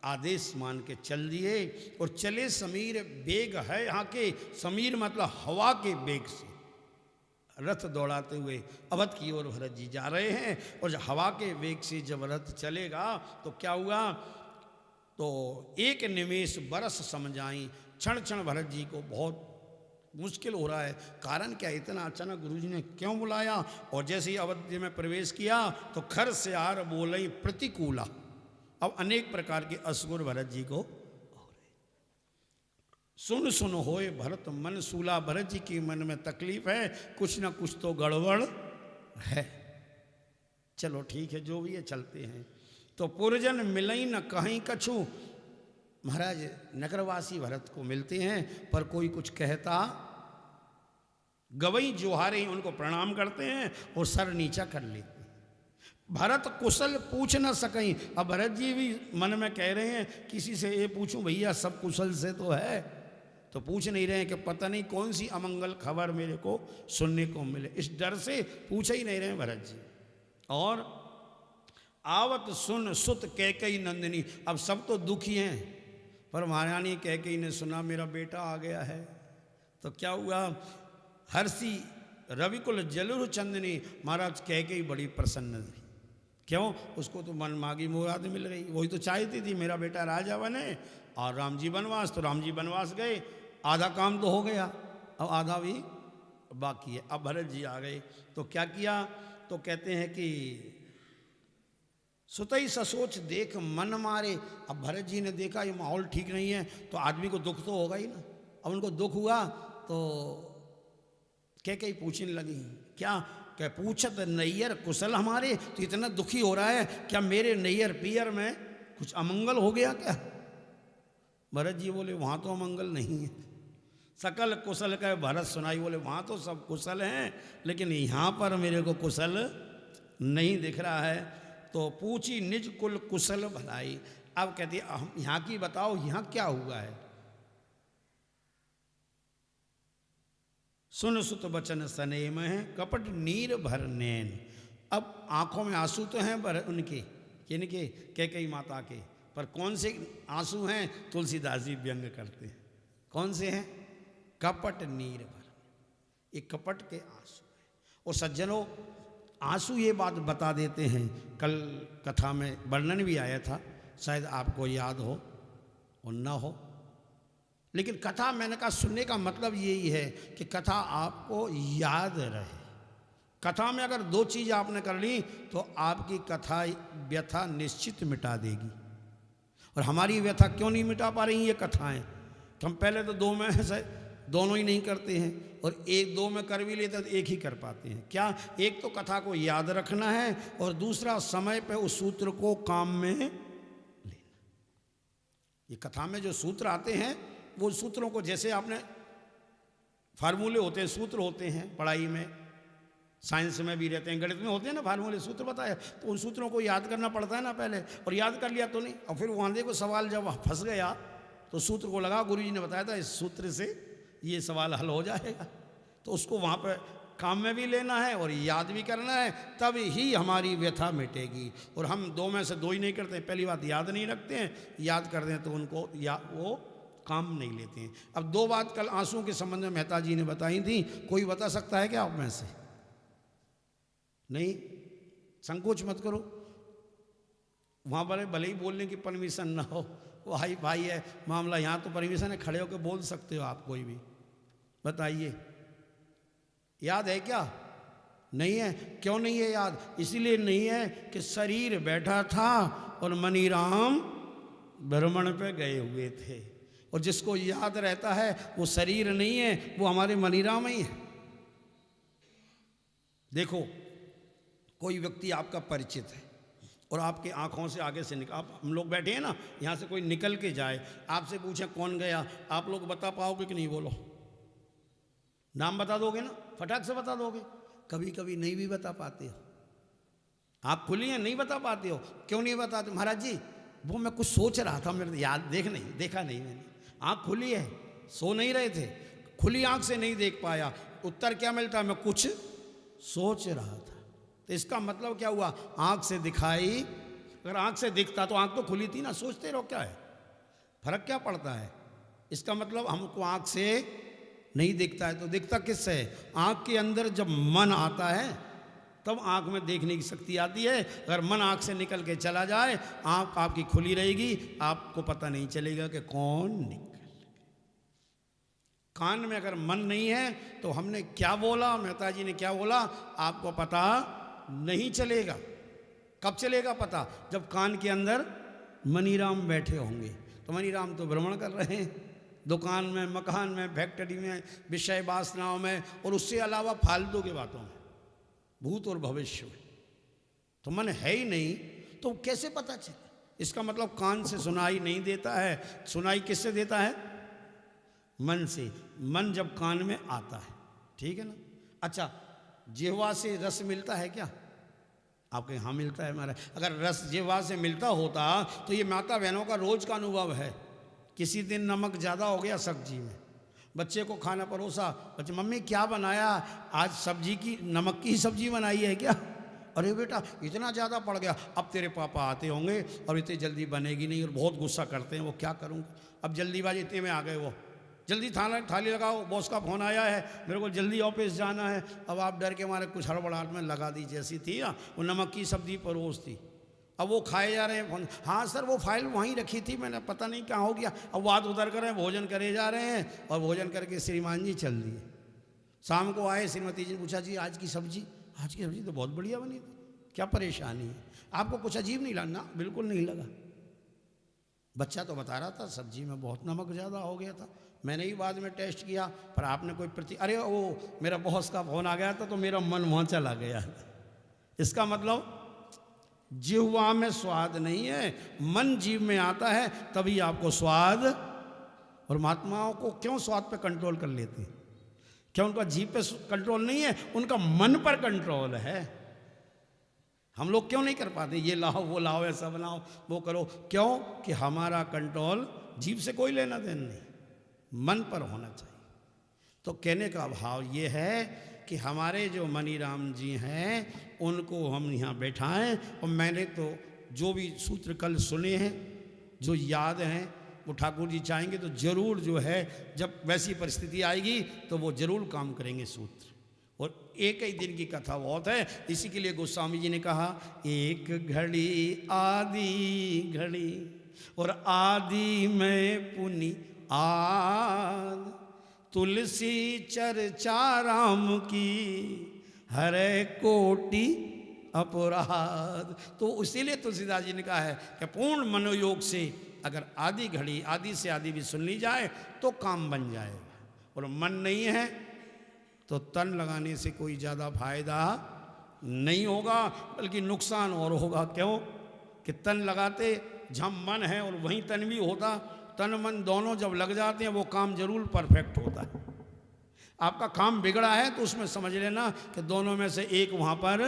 आदेश मान के चल दिए और चले समीर बेग है। यहाँ के समीर मतलब हवा के बेग से रथ दौड़ाते हुए अवध की ओर भरत जी जा रहे हैं। और जब हवा के वेग से जब रथ चलेगा तो क्या हुआ, तो एक निमेष बरस समझाई। क्षण क्षण भरत जी को बहुत मुश्किल हो रहा है। कारण क्या, इतना अचानक गुरु जी ने क्यों बुलाया। और जैसे ही अवध जी में प्रवेश किया तो खर से आर बोलई प्रतिकूला। अब अनेक प्रकार के असुर भरत जी को सुन सुन होए भरत मन सूला। भरत जी के मन में तकलीफ है, कुछ ना कुछ तो गड़बड़ है। चलो ठीक है, जो भी है चलते हैं। तो पुरजन मिलई न कहीं कछु। महाराज नगरवासी भरत को मिलते हैं पर कोई कुछ कहता, गवई जोहारे उनको प्रणाम करते हैं और सर नीचा कर लेते हैं। भरत कुशल पूछ न सकें। अब भरत जी भी मन में कह रहे हैं किसी से ये पूछूं भैया, सब कुशल से तो है, तो पूछ नहीं रहे हैं कि पता नहीं कौन सी अमंगल खबर मेरे को सुनने को मिले, इस डर से पूछ ही नहीं रहे हैं भरत जी। और आवत सुन सुत कैकेयी नंदिनी। अब सब तो दुखी हैं, पर महारानी कैकेयी ने सुना मेरा बेटा आ गया है। तो क्या हुआ, हर्षी रविकुल जलुर चंदनी। महाराज कैकेयी बड़ी प्रसन्न थी। क्यों, उसको तो मन मांगी मुराद मिल गई। वही तो चाहती थी मेरा बेटा राजा बने और राम जी बनवास। तो राम जी बनवास गए, आधा काम तो हो गया, अब आधा भी बाकी है। अब भरत जी आ गए तो क्या किया, तो कहते हैं कि सुतई ससोच देख मन मारे। अब भरत जी ने देखा ये माहौल ठीक नहीं है तो आदमी को दुख तो होगा ही ना। अब उनको दुख हुआ तो कैकेयी पूछने लगी, क्या क्या पूछत नैयर कुशल हमारे। तो इतना दुखी हो रहा है, क्या मेरे नैयर पियर में कुछ अमंगल हो गया क्या। भरत जी बोले वहाँ तो अमंगल नहीं है। सकल कुशल का भरत सुनाई, बोले वहाँ तो सब कुशल हैं लेकिन यहाँ पर मेरे को कुशल नहीं दिख रहा है। तो पूछी निज कुल कुशल भलाई। अब कहती है हम यहाँ की बताओ, यहाँ क्या हुआ है। सुन सुत बचन सनेम है कपट नीर भर नैन। अब आंखों में आंसू तो हैं उनके, किनके, कैकेयी माता के, पर कौन से आंसू हैं, तुलसीदास जी व्यंग करते हैं कौन से हैं, कपट नीर भर। ये कपट के आंसू हैं। और सज्जनों आंसू ये बात बता देते हैं, कल कथा में वर्णन भी आया था, शायद आपको याद हो और ना हो, लेकिन कथा मैंने कहा सुनने का मतलब यही है कि कथा आपको याद रहे। कथा में अगर दो चीज़ आपने कर ली तो आपकी कथा व्यथा निश्चित मिटा देगी। और हमारी व्यथा क्यों नहीं मिटा पा रही ये कथाएं, कि हम पहले तो 2 में से दोनों ही नहीं करते हैं, और एक दो में कर भी लेते तो एक ही कर पाते हैं। क्या? एक तो कथा को याद रखना है और दूसरा समय पे उस सूत्र को काम में लेना। ये कथा में जो सूत्र आते हैं वो सूत्रों को, जैसे आपने फार्मूले होते हैं, सूत्र होते हैं, पढ़ाई में साइंस में भी रहते हैं, गणित में होते हैं ना फार्मूले, सूत्र बताया, तो उन सूत्रों को याद करना पड़ता है ना पहले, और याद कर लिया तो नहीं, और फिर वहाँ देखो सवाल जब फंस गया तो सूत्र को लगा, गुरुजी ने बताया था इस सूत्र से ये सवाल हल हो जाएगा, तो उसको वहाँ पर काम में भी लेना है और याद भी करना है, तब ही हमारी व्यथा मिटेगी। और हम दो में से दो ही नहीं करते। पहली बात याद नहीं रखते हैं, याद करते हैं तो उनको वो काम नहीं लेते हैं। अब दो बात कल आंसुओं के संबंध में मेहता जी ने बताई थी, कोई बता सकता है क्या आप में से? नहीं, संकोच मत करो, वहाँ पर भले ही बोलने की परमिशन ना हो, भाई भाई है मामला, यहाँ तो परमिशन है, खड़े होकर बोल सकते हो आप कोई भी। बताइए, याद है क्या? नहीं है। क्यों नहीं है याद? इसीलिए नहीं है कि शरीर बैठा था और मनीराम भ्रमण पे गए हुए थे, और जिसको याद रहता है वो शरीर नहीं है, वो हमारे मनीराम ही है। देखो, कोई व्यक्ति आपका परिचित है और आपके आंखों से आगे से आप हम लोग बैठे हैं ना, यहाँ से कोई निकल के जाए, आपसे पूछे कौन गया, आप लोग बता पाओगे कि नहीं? बोलो, नाम बता दोगे ना, फटाक से बता दोगे? कभी कभी नहीं भी बता पाते हो। आप खुली हैं, नहीं बता पाते हो। क्यों नहीं बताते? महाराज जी वो मैं कुछ सोच रहा था, मेरे याद देखा नहीं मैंने। आँख खुली है, सो नहीं रहे थे, खुली आँख से नहीं देख पाया। उत्तर क्या मिलता? मैं कुछ सोच रहा था। तो इसका मतलब क्या हुआ? आँख से दिखाई, अगर आँख से दिखता तो आँख तो खुली थी ना, सोचते रहो, क्या है फर्क, क्या पड़ता है? इसका मतलब हमको आँख से नहीं दिखता है, तो दिखता किससे है? आँख के अंदर जब मन आता है तब आँख में देखने की शक्ति आती है। अगर मन आँख से निकल के चला जाए, आँख आपकी खुली रहेगी, आपको पता नहीं चलेगा कि कौन निकल। कान में अगर मन नहीं है तो हमने क्या बोला, मेहता जी ने क्या बोला, आपको पता नहीं चलेगा। कब चलेगा पता? जब कान के अंदर मनीराम बैठे होंगे। तो मनीराम तो भ्रमण कर रहे हैं, दुकान में, मकान में, फैक्ट्री में, विषय वासनाओं में, और उससे अलावा फालतू की बातों में, भूत और भविष्य में। तो मन है ही नहीं, तो कैसे पता चले? इसका मतलब कान से सुनाई नहीं देता है। सुनाई किससे देता है? मन से। मन जब कान में आता है, ठीक है ना। अच्छा, जिह्वा से रस मिलता है क्या? आपके यहाँ मिलता है हमारा। अगर रस जिह्वा से मिलता होता तो ये माता बहनों का रोज का अनुभव है। किसी दिन नमक ज़्यादा हो गया सब्जी में, बच्चे को खाना परोसा, बच्चे मम्मी क्या बनाया आज? सब्जी की, नमक की सब्जी बनाई है क्या? अरे बेटा इतना ज़्यादा पड़ गया। अब तेरे पापा आते होंगे और इतनी जल्दी बनेगी नहीं, और बहुत गुस्सा करते हैं, वो क्या करूँ? अब जल्दीबाजी इतने में आ गए, वो जल्दी थाली लगाओ, बॉस का फ़ोन आया है, मेरे को जल्दी ऑफिस जाना है। अब आप डर के हमारे कुछ हड़बड़ाहट में लगा दी, जैसी थी ना वो नमक की सब्जी परोस थी। अब वो खाए जा रहे हैं, हाँ सर वो फाइल वहीं रखी थी, मैंने पता नहीं कहाँ हो गया। अब बात उधर कर रहे हैं, भोजन करे जा रहे हैं, और भोजन करके श्रीमान जी चल दिए। शाम को आए, श्रीमती जी ने पूछा जी आज की सब्जी तो बहुत बढ़िया बनी थी, क्या परेशानी है? आपको कुछ अजीब नहीं लगा? बिल्कुल नहीं लगा। बच्चा तो बता रहा था सब्जी में बहुत नमक ज़्यादा हो गया था, मैंने ही बाद में टेस्ट किया, पर आपने कोई अरे वो मेरा बॉस का फोन आ गया था तो मेरा मन वहाँ चला गया। इसका मतलब जिह्वा में स्वाद नहीं है, मन जीव में आता है तभी आपको स्वाद। और महात्माओं को क्यों स्वाद पे कंट्रोल कर लेते हैं? क्या उनका जीभ पे कंट्रोल नहीं है? उनका मन पर कंट्रोल है। हम लोग क्यों नहीं कर पाते? ये लाओ, वो लाओ, ऐसा बनाओ, वो करो। क्यों? कि हमारा कंट्रोल जीभ से कोई लेना देना नहीं, मन पर होना चाहिए। तो कहने का भाव ये है कि हमारे जो मनीराम जी हैं उनको हम यहाँ बैठाएं। और मैंने तो जो भी सूत्र कल सुने हैं, जो याद हैं, वो ठाकुर जी चाहेंगे तो जरूर जो है, जब वैसी परिस्थिति आएगी तो वो जरूर काम करेंगे सूत्र। और एक ही दिन की कथा बहुत है, इसी के लिए गोस्वामी जी ने कहा, एक घड़ी आदि घड़ी और आदि में पुनि आद, तुलसी चर्चा राम की हरे कोटि अपराध। तो इसीलिए तुलसीदास जी ने कहा है कि पूर्ण मनोयोग से अगर आदि घड़ी, आदि से आदि भी सुन ली जाए तो काम बन जाएगा। और मन नहीं है तो तन लगाने से कोई ज़्यादा फायदा नहीं होगा, बल्कि नुकसान और होगा। क्यों कि तन लगाते जहाँ मन है और वहीं तन भी होता, तन मन दोनों जब लग जाते हैं वो काम जरूर परफेक्ट होता है। आपका काम बिगड़ा है तो उसमें समझ लेना कि दोनों में से एक वहाँ पर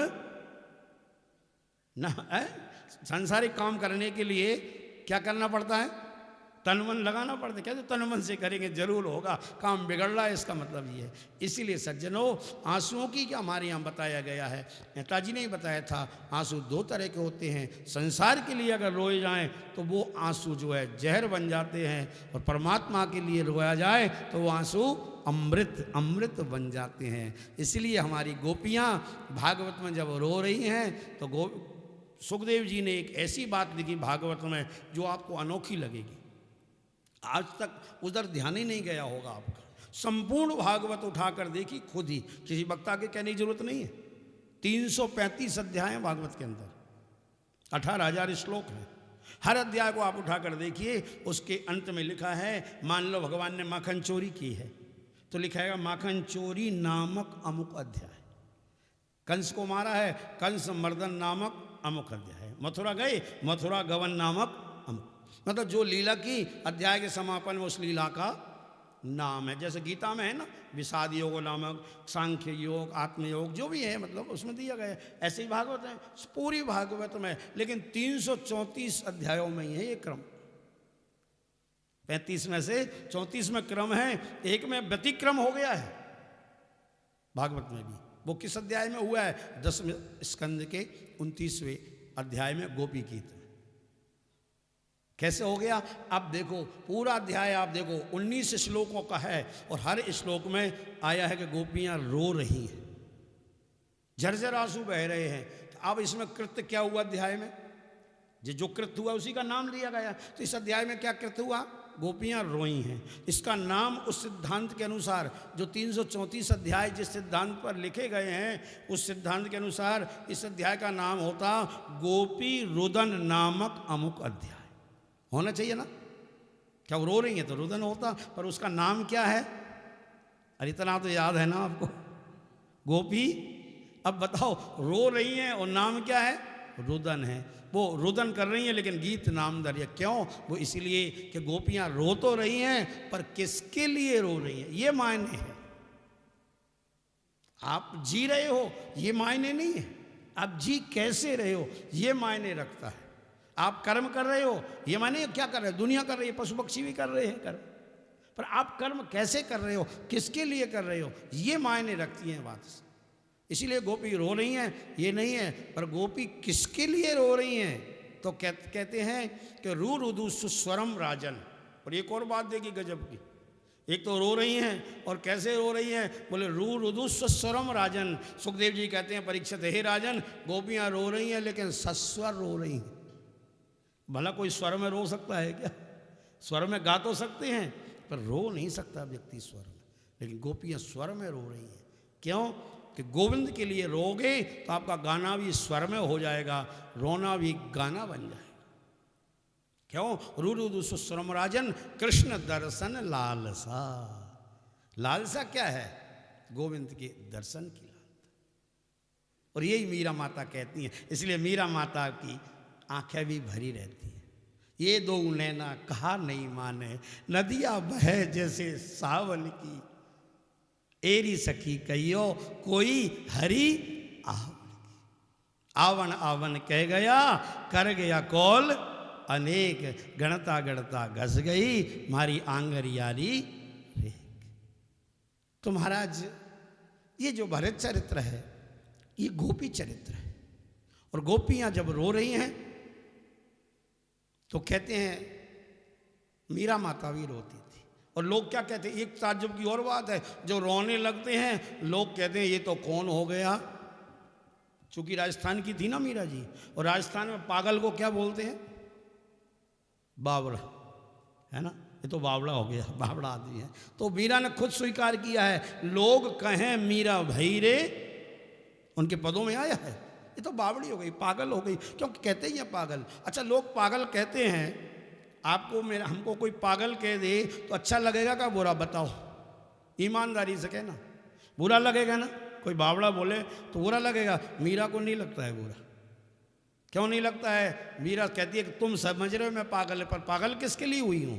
ना है। सांसारिक काम करने के लिए क्या करना पड़ता है? तन मन लगाना पड़ता है। कहते तन मन से करेंगे जरूर होगा, काम बिगड़ रहा है इसका मतलब ये है। इसीलिए सज्जनों, आंसुओं की क्या हमारे यहाँ बताया गया है, नेताजी ने ही बताया था, आंसू दो तरह के होते हैं। संसार के लिए अगर रोए जाएं तो वो आंसू जो है जहर बन जाते हैं, और परमात्मा के लिए रोया जाए तो वो आंसू अमृत बन जाते हैं। इसलिए हमारी गोपियाँ भागवत में जब रो रही हैं तो सुखदेव जी ने एक ऐसी बात लिखी भागवत में जो आपको अनोखी लगेगी। आज तक उधर ध्यान ही नहीं गया होगा आपका। संपूर्ण भागवत उठाकर देखी खुद ही, किसी वक्ता के कहने की जरूरत नहीं है। 335 अध्याय हैं भागवत के अंदर, 18,000 श्लोक हैं। हर अध्याय को आप उठाकर देखिए, उसके अंत में लिखा है, मान लो भगवान ने माखन चोरी की है तो लिखा है माखन चोरी नामक अमुक अध्याय। कंस को मारा है, कंस मर्दन नामक अमुक अध्याय। मथुरा गए, मथुरा गवन नामक अमुक। मतलब जो लीला की अध्याय के समापन में उस लीला का नाम है। जैसे गीता में है ना, विषाद योग नामक, सांख्य योग, आत्मयोग, जो भी है मतलब उसमें दिया गया है। ऐसे ही भागवत है, पूरी भागवत में, लेकिन 334 अध्यायों में ही है ये क्रम। 35 में से 34 में क्रम है, एक में व्यतिक्रम हो गया है भागवत में भी। वो किस अध्याय में हुआ है? 10वें स्कंद के 29वें अध्याय में गोपी गीत। कैसे हो गया? अब देखो पूरा अध्याय, आप देखो 19 श्लोकों का है और हर श्लोक में आया है कि गोपियां रो रही हैं, झरझर आंसू बह रहे हैं। तो अब इसमें कृत्य क्या हुआ अध्याय में? जो कृत्य हुआ उसी का नाम लिया गया। तो इस अध्याय में क्या कृत्य हुआ? गोपियां रोई हैं। इसका नाम उस सिद्धांत के अनुसार, जो 334 अध्याय जिस सिद्धांत पर लिखे गए हैं, उस सिद्धांत के अनुसार इस अध्याय का नाम होता गोपी रुदन नामक अमुक अध्याय। होना चाहिए ना? क्या वो रो रही है तो रुदन होता, पर उसका नाम क्या है? अरे इतना तो याद है ना आपको, गोपी। अब बताओ, रो रही हैं और नाम क्या है? रुदन है। वो रुदन कर रही हैं लेकिन गीत नाम दरिया। क्यों? वो इसलिए कि गोपियां रो तो रही हैं, पर किसके लिए रो रही हैं ये मायने है। आप जी रहे हो ये मायने नहीं है, आप जी कैसे रहे हो ये मायने रखता है। आप कर्म कर रहे हो ये माने क्या कर रहे हो? दुनिया कर रही है, पशु पक्षी भी कर रहे हैं कर्म, पर आप कर्म कैसे कर रहे हो, किसके लिए कर रहे हो, ये मायने रखती हैं बात। इसीलिए गोपी रो रही हैं ये नहीं है, पर गोपी किसके लिए रो रही हैं तो कहते हैं कि रू रुदु सुस्वरम राजन। और एक और बात देखी गजब की, एक तो रो रही हैं और कैसे रो रही हैं, बोले रू रुदु सुस्वरम राजन। सुखदेव जी कहते हैं परीक्षित, हे राजन, गोपियाँ रो रही हैं लेकिन सस्वर रो रही हैं। भला कोई स्वर में रो सकता है क्या? स्वर में गा तो सकते हैं पर रो नहीं सकता व्यक्ति स्वर में, लेकिन गोपियाँ स्वर में रो रही हैं। क्यों? कि गोविंद के लिए रोगे तो आपका गाना भी स्वर में हो जाएगा, रोना भी गाना बन जाएगा। क्यों? रुरुदु सुस्वरम राजन, कृष्ण दर्शन लालसा। लालसा क्या है? गोविंद के दर्शन की लालसा। और यही मीरा माता कहती हैं, इसलिए मीरा माता की आंखें भी भरी रहती हैं। ये दो नैना कहा नहीं माने, नदिया बहे जैसे सावन की, एरी सखी कहियो कोई हरी आवन आवन कह गया, कर गया कौल अनेक, गणता गणता घस गई मारी आंगर यारी रेख। तो महाराज ये जो भरत चरित्र है ये गोपी चरित्र है। और गोपियां जब रो रही हैं तो कहते हैं मीरा माता भी रोती थी। और लोग क्या कहते हैं, एक ताज्जुब की और बात है, जो रोने लगते हैं लोग कहते हैं ये तो कौन हो गया। चूंकि राजस्थान की थी ना मीरा जी, और राजस्थान में पागल को क्या बोलते हैं? बावड़ा, है ना? ये तो बावड़ा हो गया, बावड़ा आदमी है। तो मीरा ने खुद स्वीकार किया है, लोग कहें मीरा भई रे, उनके पदों में आया है। ये तो बावड़ी हो गई, पागल हो गई, क्योंकि कहते ही हैं पागल। अच्छा, लोग पागल कहते हैं, आपको हमको कोई पागल कह दे तो अच्छा लगेगा का बुरा? बताओ। ईमानदारी से कहना, बुरा लगेगा ना, कोई बावड़ा बोले तो बुरा लगेगा। मीरा को नहीं लगता है बुरा। क्यों नहीं लगता है? मीरा कहती है कि तुम समझ रहे हो मैं पागल है, पर पागल किसके लिए हुई हूं?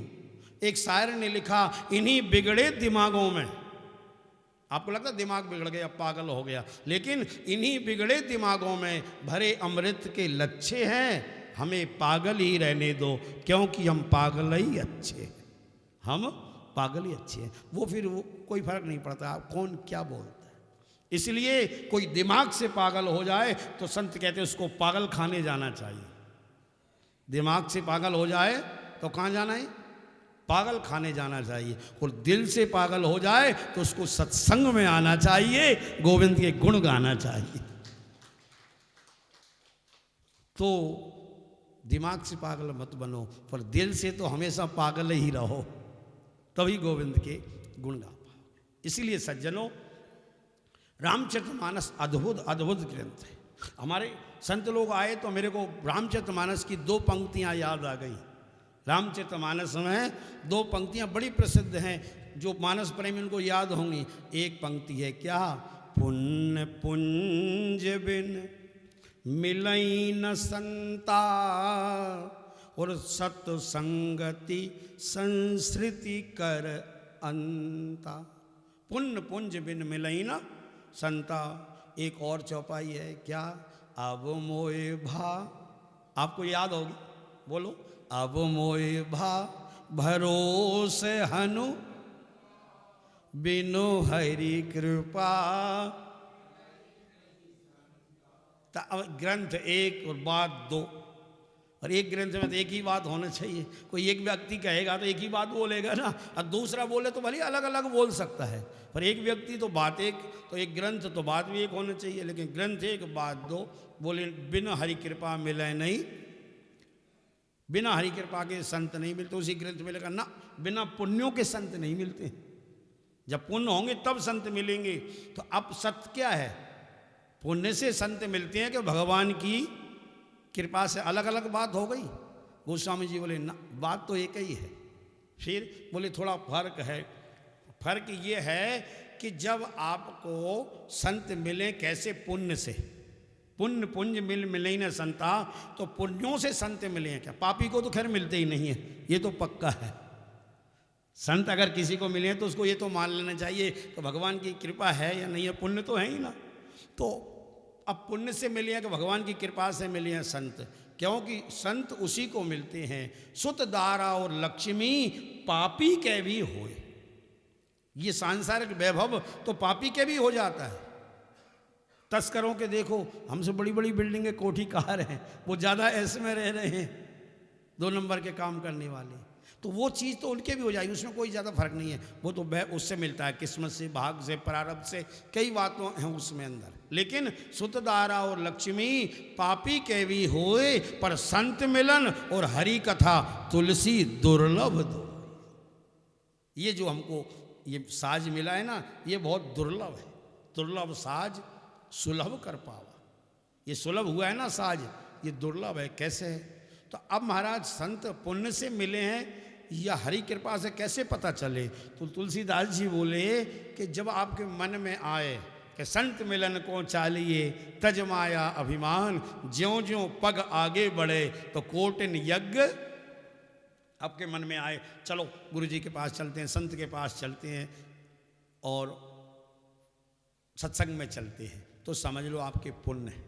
एक शायर ने लिखा, इन्हीं बिगड़े दिमागों में, आपको लगता है दिमाग बिगड़ गया, पागल हो गया, लेकिन इन्हीं बिगड़े दिमागों में भरे अमृत के लच्छे हैं। हमें पागल ही रहने दो, क्योंकि हम पागल ही अच्छे हैं, हम पागल ही अच्छे हैं। वो फिर वो कोई फर्क नहीं पड़ता आप कौन क्या बोलता है। इसलिए कोई दिमाग से पागल हो जाए तो संत कहते हैं उसको पागल खाने जाना चाहिए। दिमाग से पागल हो जाए तो कहाँ जाना है? पागल खाने जाना चाहिए। और दिल से पागल हो जाए तो उसको सत्संग में आना चाहिए, गोविंद के गुण गाना चाहिए। तो दिमाग से पागल मत बनो, पर दिल से तो हमेशा पागल ही रहो, तभी गोविंद के गुण गा पाओगे। इसीलिए सज्जनों, रामचरितमानस अद्भुत अद्भुत ग्रंथ है। हमारे संत लोग आए तो मेरे को रामचरितमानस की 2 पंक्तियां याद आ गई। रामचरितमानस में 2 पंक्तियां बड़ी प्रसिद्ध हैं, जो मानस प्रेमी उनको याद होंगी। एक पंक्ति है क्या, पुण्य पुंज बिन मिलई न संता, और सत्संगति संस्कृति कर अंता। पुण्य पुंज बिन मिलई न संता। एक और चौपाई है क्या, अब मोए भा, आपको याद होगी, बोलो, अब मोए भा भरोसे हनु बिनु हरि कृपा। ग्रंथ एक और बात 2, और एक ग्रंथ में तो एक ही बात होना चाहिए। कोई एक व्यक्ति कहेगा तो एक ही बात बोलेगा ना, और दूसरा बोले तो भले अलग अलग बोल सकता है, पर एक व्यक्ति तो बात एक, तो एक ग्रंथ तो बात भी एक होना चाहिए। लेकिन ग्रंथ एक बात 2, बोले बिना हरि कृपा मिले नहीं, बिना हरि कृपा के संत नहीं मिलते। उसी ग्रंथ में लिखा ना, बिना पुण्यों के संत नहीं मिलते, जब पुण्य होंगे तब संत मिलेंगे। तो अब सत्य क्या है, पुण्य से संत मिलते हैं कि भगवान की कृपा से? अलग अलग बात हो गई। गोस्वामी जी बोले ना, बात तो एक ही है। फिर बोले थोड़ा फर्क है। फर्क ये है कि जब आपको संत मिले कैसे, पुण्य से, पुण्य पुंज मिले ही ना संता, तो पुण्यों से संत मिले हैं क्या? पापी को तो खैर मिलते ही नहीं है, ये तो पक्का है। संत अगर किसी को मिले हैं तो उसको ये तो मान लेना चाहिए कि भगवान की कृपा है या नहीं है, पुण्य तो है ही ना। तो अब पुण्य से मिले हैं कि भगवान की कृपा से मिले हैं संत, क्योंकि संत उसी को मिलते हैं सुत दारा और लक्ष्मी पापी के भी होए। ये सांसारिक वैभव तो पापी के भी हो जाता है। तस्करों के देखो, हमसे बड़ी बड़ी बिल्डिंगें, कोठी कार हैं, वो ज़्यादा ऐसे में रह रहे हैं, 2 नंबर के काम करने वाले, तो वो चीज़ तो उनके भी हो जाएगी, उसमें कोई ज़्यादा फर्क नहीं है। वो तो उससे मिलता है, किस्मत से, भाग से, प्रारब्ध से, कई बातों हैं उसमें अंदर। लेकिन सुतदारा और लक्ष्मी पापी के भी होए, पर संत मिलन और हरि कथा तुलसी दुर्लभ दो। ये जो हमको ये साज मिला है ना, ये बहुत दुर्लभ है। दुर्लभ साज सुलभ कर पावा, ये सुलभ हुआ है ना साज, ये दुर्लभ है। कैसे है? तो अब महाराज संत पुण्य से मिले हैं या हरि कृपा से कैसे पता चले? तो तुलसीदास जी बोले कि जब आपके मन में आए कि संत मिलन को चालिए तज माया अभिमान, ज्यों ज्यों पग आगे बढ़े तो कोटिन यज्ञ। आपके मन में आए चलो गुरु जी के पास चलते हैं, संत के पास चलते हैं और सत्संग में चलते हैं, तो समझ लो आपके पुण्य है।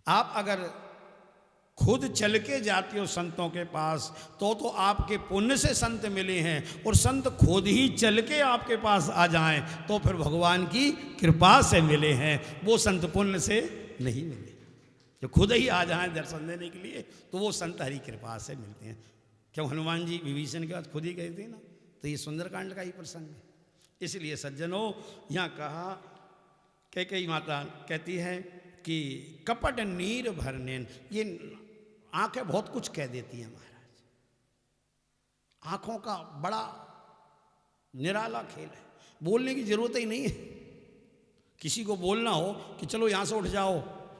आप अगर खुद चल के जाते हो संतों के पास तो आपके पुण्य से संत मिले हैं, और संत खुद ही चल के आपके पास आ जाएं तो फिर भगवान की कृपा से मिले हैं। वो संत पुण्य से नहीं मिले, जो खुद ही आ जाएं दर्शन देने के लिए, तो वो संत हरि कृपा से मिलते हैं। क्यों हनुमान जी विभीषण के बाद खुद ही गए थे ना, तो ये सुंदरकांड का ही प्रसंग है। इसलिए सज्जनों, यहाँ कहा कैकेयी माता कहती है कि कपट नीर भरनेन, ये आंखें बहुत कुछ कह देती हैं महाराज। आंखों का बड़ा निराला खेल है, बोलने की जरूरत ही नहीं है। किसी को बोलना हो कि चलो यहाँ से उठ जाओ,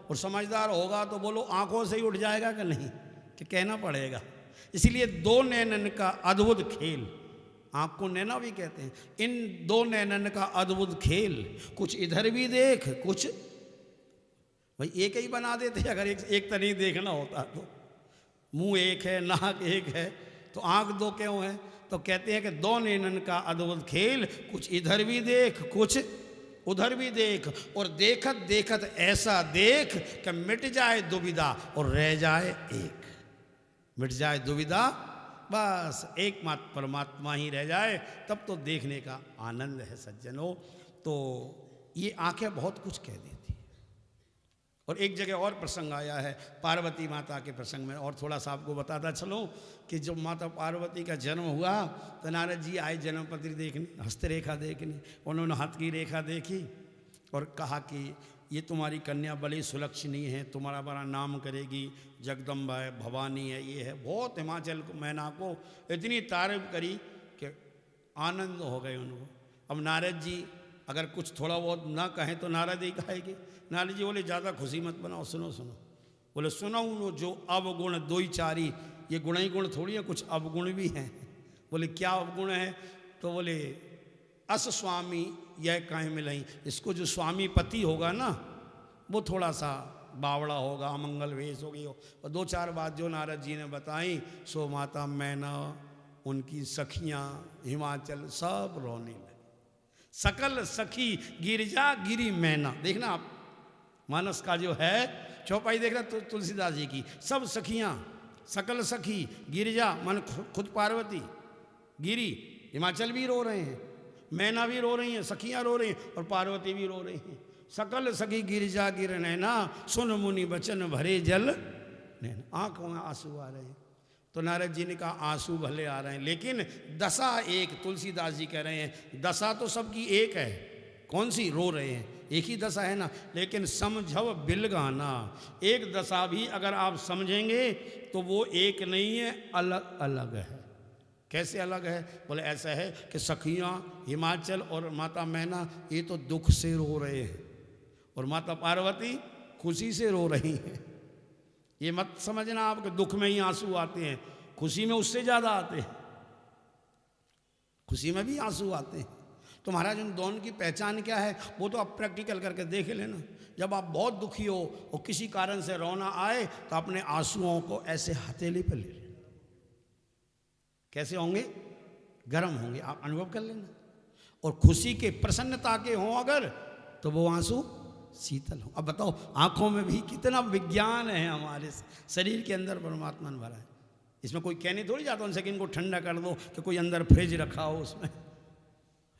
और समझदार होगा तो बोलो आंखों से ही उठ जाएगा कि नहीं, कि कहना पड़ेगा। इसीलिए 2 नैनन का अद्भुत खेल, आँख को नैना भी कहते हैं। इन दो नैनन का अद्भुत खेल, कुछ इधर भी देख, कुछ भाई एक ही बना देते अगर एक तो नहीं देखना होता तो। मुंह एक है, नाक एक है, तो आँख दो क्यों है? तो कहते हैं कि दो नैनन का अद्भुत खेल, कुछ इधर भी देख, कुछ उधर भी देख, और देखत देखत ऐसा देख कि मिट जाए दुविधा और रह जाए एक। मिट जाए दुविधा, बस एकमात्र परमात्मा ही रह जाए, तब तो देखने का आनंद है सज्जनों। तो ये आंखें बहुत कुछ कह देती। और एक जगह और प्रसंग आया है पार्वती माता के प्रसंग में, और थोड़ा सा आपको बताता चलो कि जब माता पार्वती का जन्म हुआ तो नारद जी आए जन्मपत्री देखने, हस्तरेखा देखने। उन्होंने हाथ की रेखा देखी और कहा कि ये तुम्हारी कन्या बड़ी सुलक्षणी है, तुम्हारा बड़ा नाम करेगी, जगदम्बा है, भवानी है, ये है। बहुत हिमाचल मैना को इतनी तारीफ करी कि आनंद हो गए उनको। अब नारद जी अगर कुछ थोड़ा बहुत ना कहें तो नारद ही कहेंगे। नारद जी बोले ज़्यादा खुशी मत बनाओ, सुनो सुनो। बोले सुनो उनो जो अवगुण दो ही चारी, ये गुण ही गुण थोड़ी है, कुछ अवगुण भी हैं। बोले क्या अवगुण है? तो बोले अस स्वामी यह कहीं मिलई, इसको जो स्वामी पति होगा ना वो थोड़ा सा बावड़ा होगा, अमंगल वेश होगी। और दो चार बात जो नारद जी ने बताई, सो माता मैना, उनकी सखियाँ हिमाचल सब रोने लगे। सकल सखी गिरजा गिरी मैना, देखना आप मानस का जो है चौपाई देखना तो तुलसीदास जी की, सब सखियाँ, सकल सखी गिरजा मन खुद पार्वती, गिरी हिमाचल भी रो रहे हैं, मैना भी रो रही हैं, सखियाँ रो रही हैं और पार्वती भी रो रही हैं। सकल सखी गिरजा गिर नैना, सुन मुनि बचन भरे जल नैना, आंखों में आंसू आ रहे हैं। तो नारद जी ने कहा आंसू भले आ रहे हैं लेकिन दशा एक, तुलसीदास जी कह रहे हैं दशा तो सबकी एक है। कौन सी? रो रहे हैं, एक ही दशा है ना। लेकिन समझव बिलगाना, एक दशा भी अगर आप समझेंगे तो वो एक नहीं है, अलग अलग है। कैसे अलग है? बोले ऐसा है कि सखियाँ हिमाचल और माता मैना ये तो दुख से रो रहे हैं और माता पार्वती खुशी से रो रही हैं। ये मत समझना आप कि दुख में ही आंसू आते हैं, खुशी में उससे ज़्यादा आते हैं, खुशी में भी आंसू आते हैं। तो महाराज उन दोनों की पहचान क्या है वो तो आप प्रैक्टिकल करके देख लेना। जब आप बहुत दुखी हो और किसी कारण से रोना आए तो अपने आंसुओं को ऐसे हथेली पर ले लेना। कैसे होंगे? गर्म होंगे, आप अनुभव कर लेना। और खुशी के प्रसन्नता के हों अगर तो वो आंसू शीतल हो। अब बताओ आंखों में भी कितना विज्ञान है, हमारे शरीर के अंदर परमात्मा ने भरा है। इसमें कोई कहने थोड़ी जाता उनसे कि इनको ठंडा कर दो, कि कोई अंदर फ्रिज रखा हो उसमें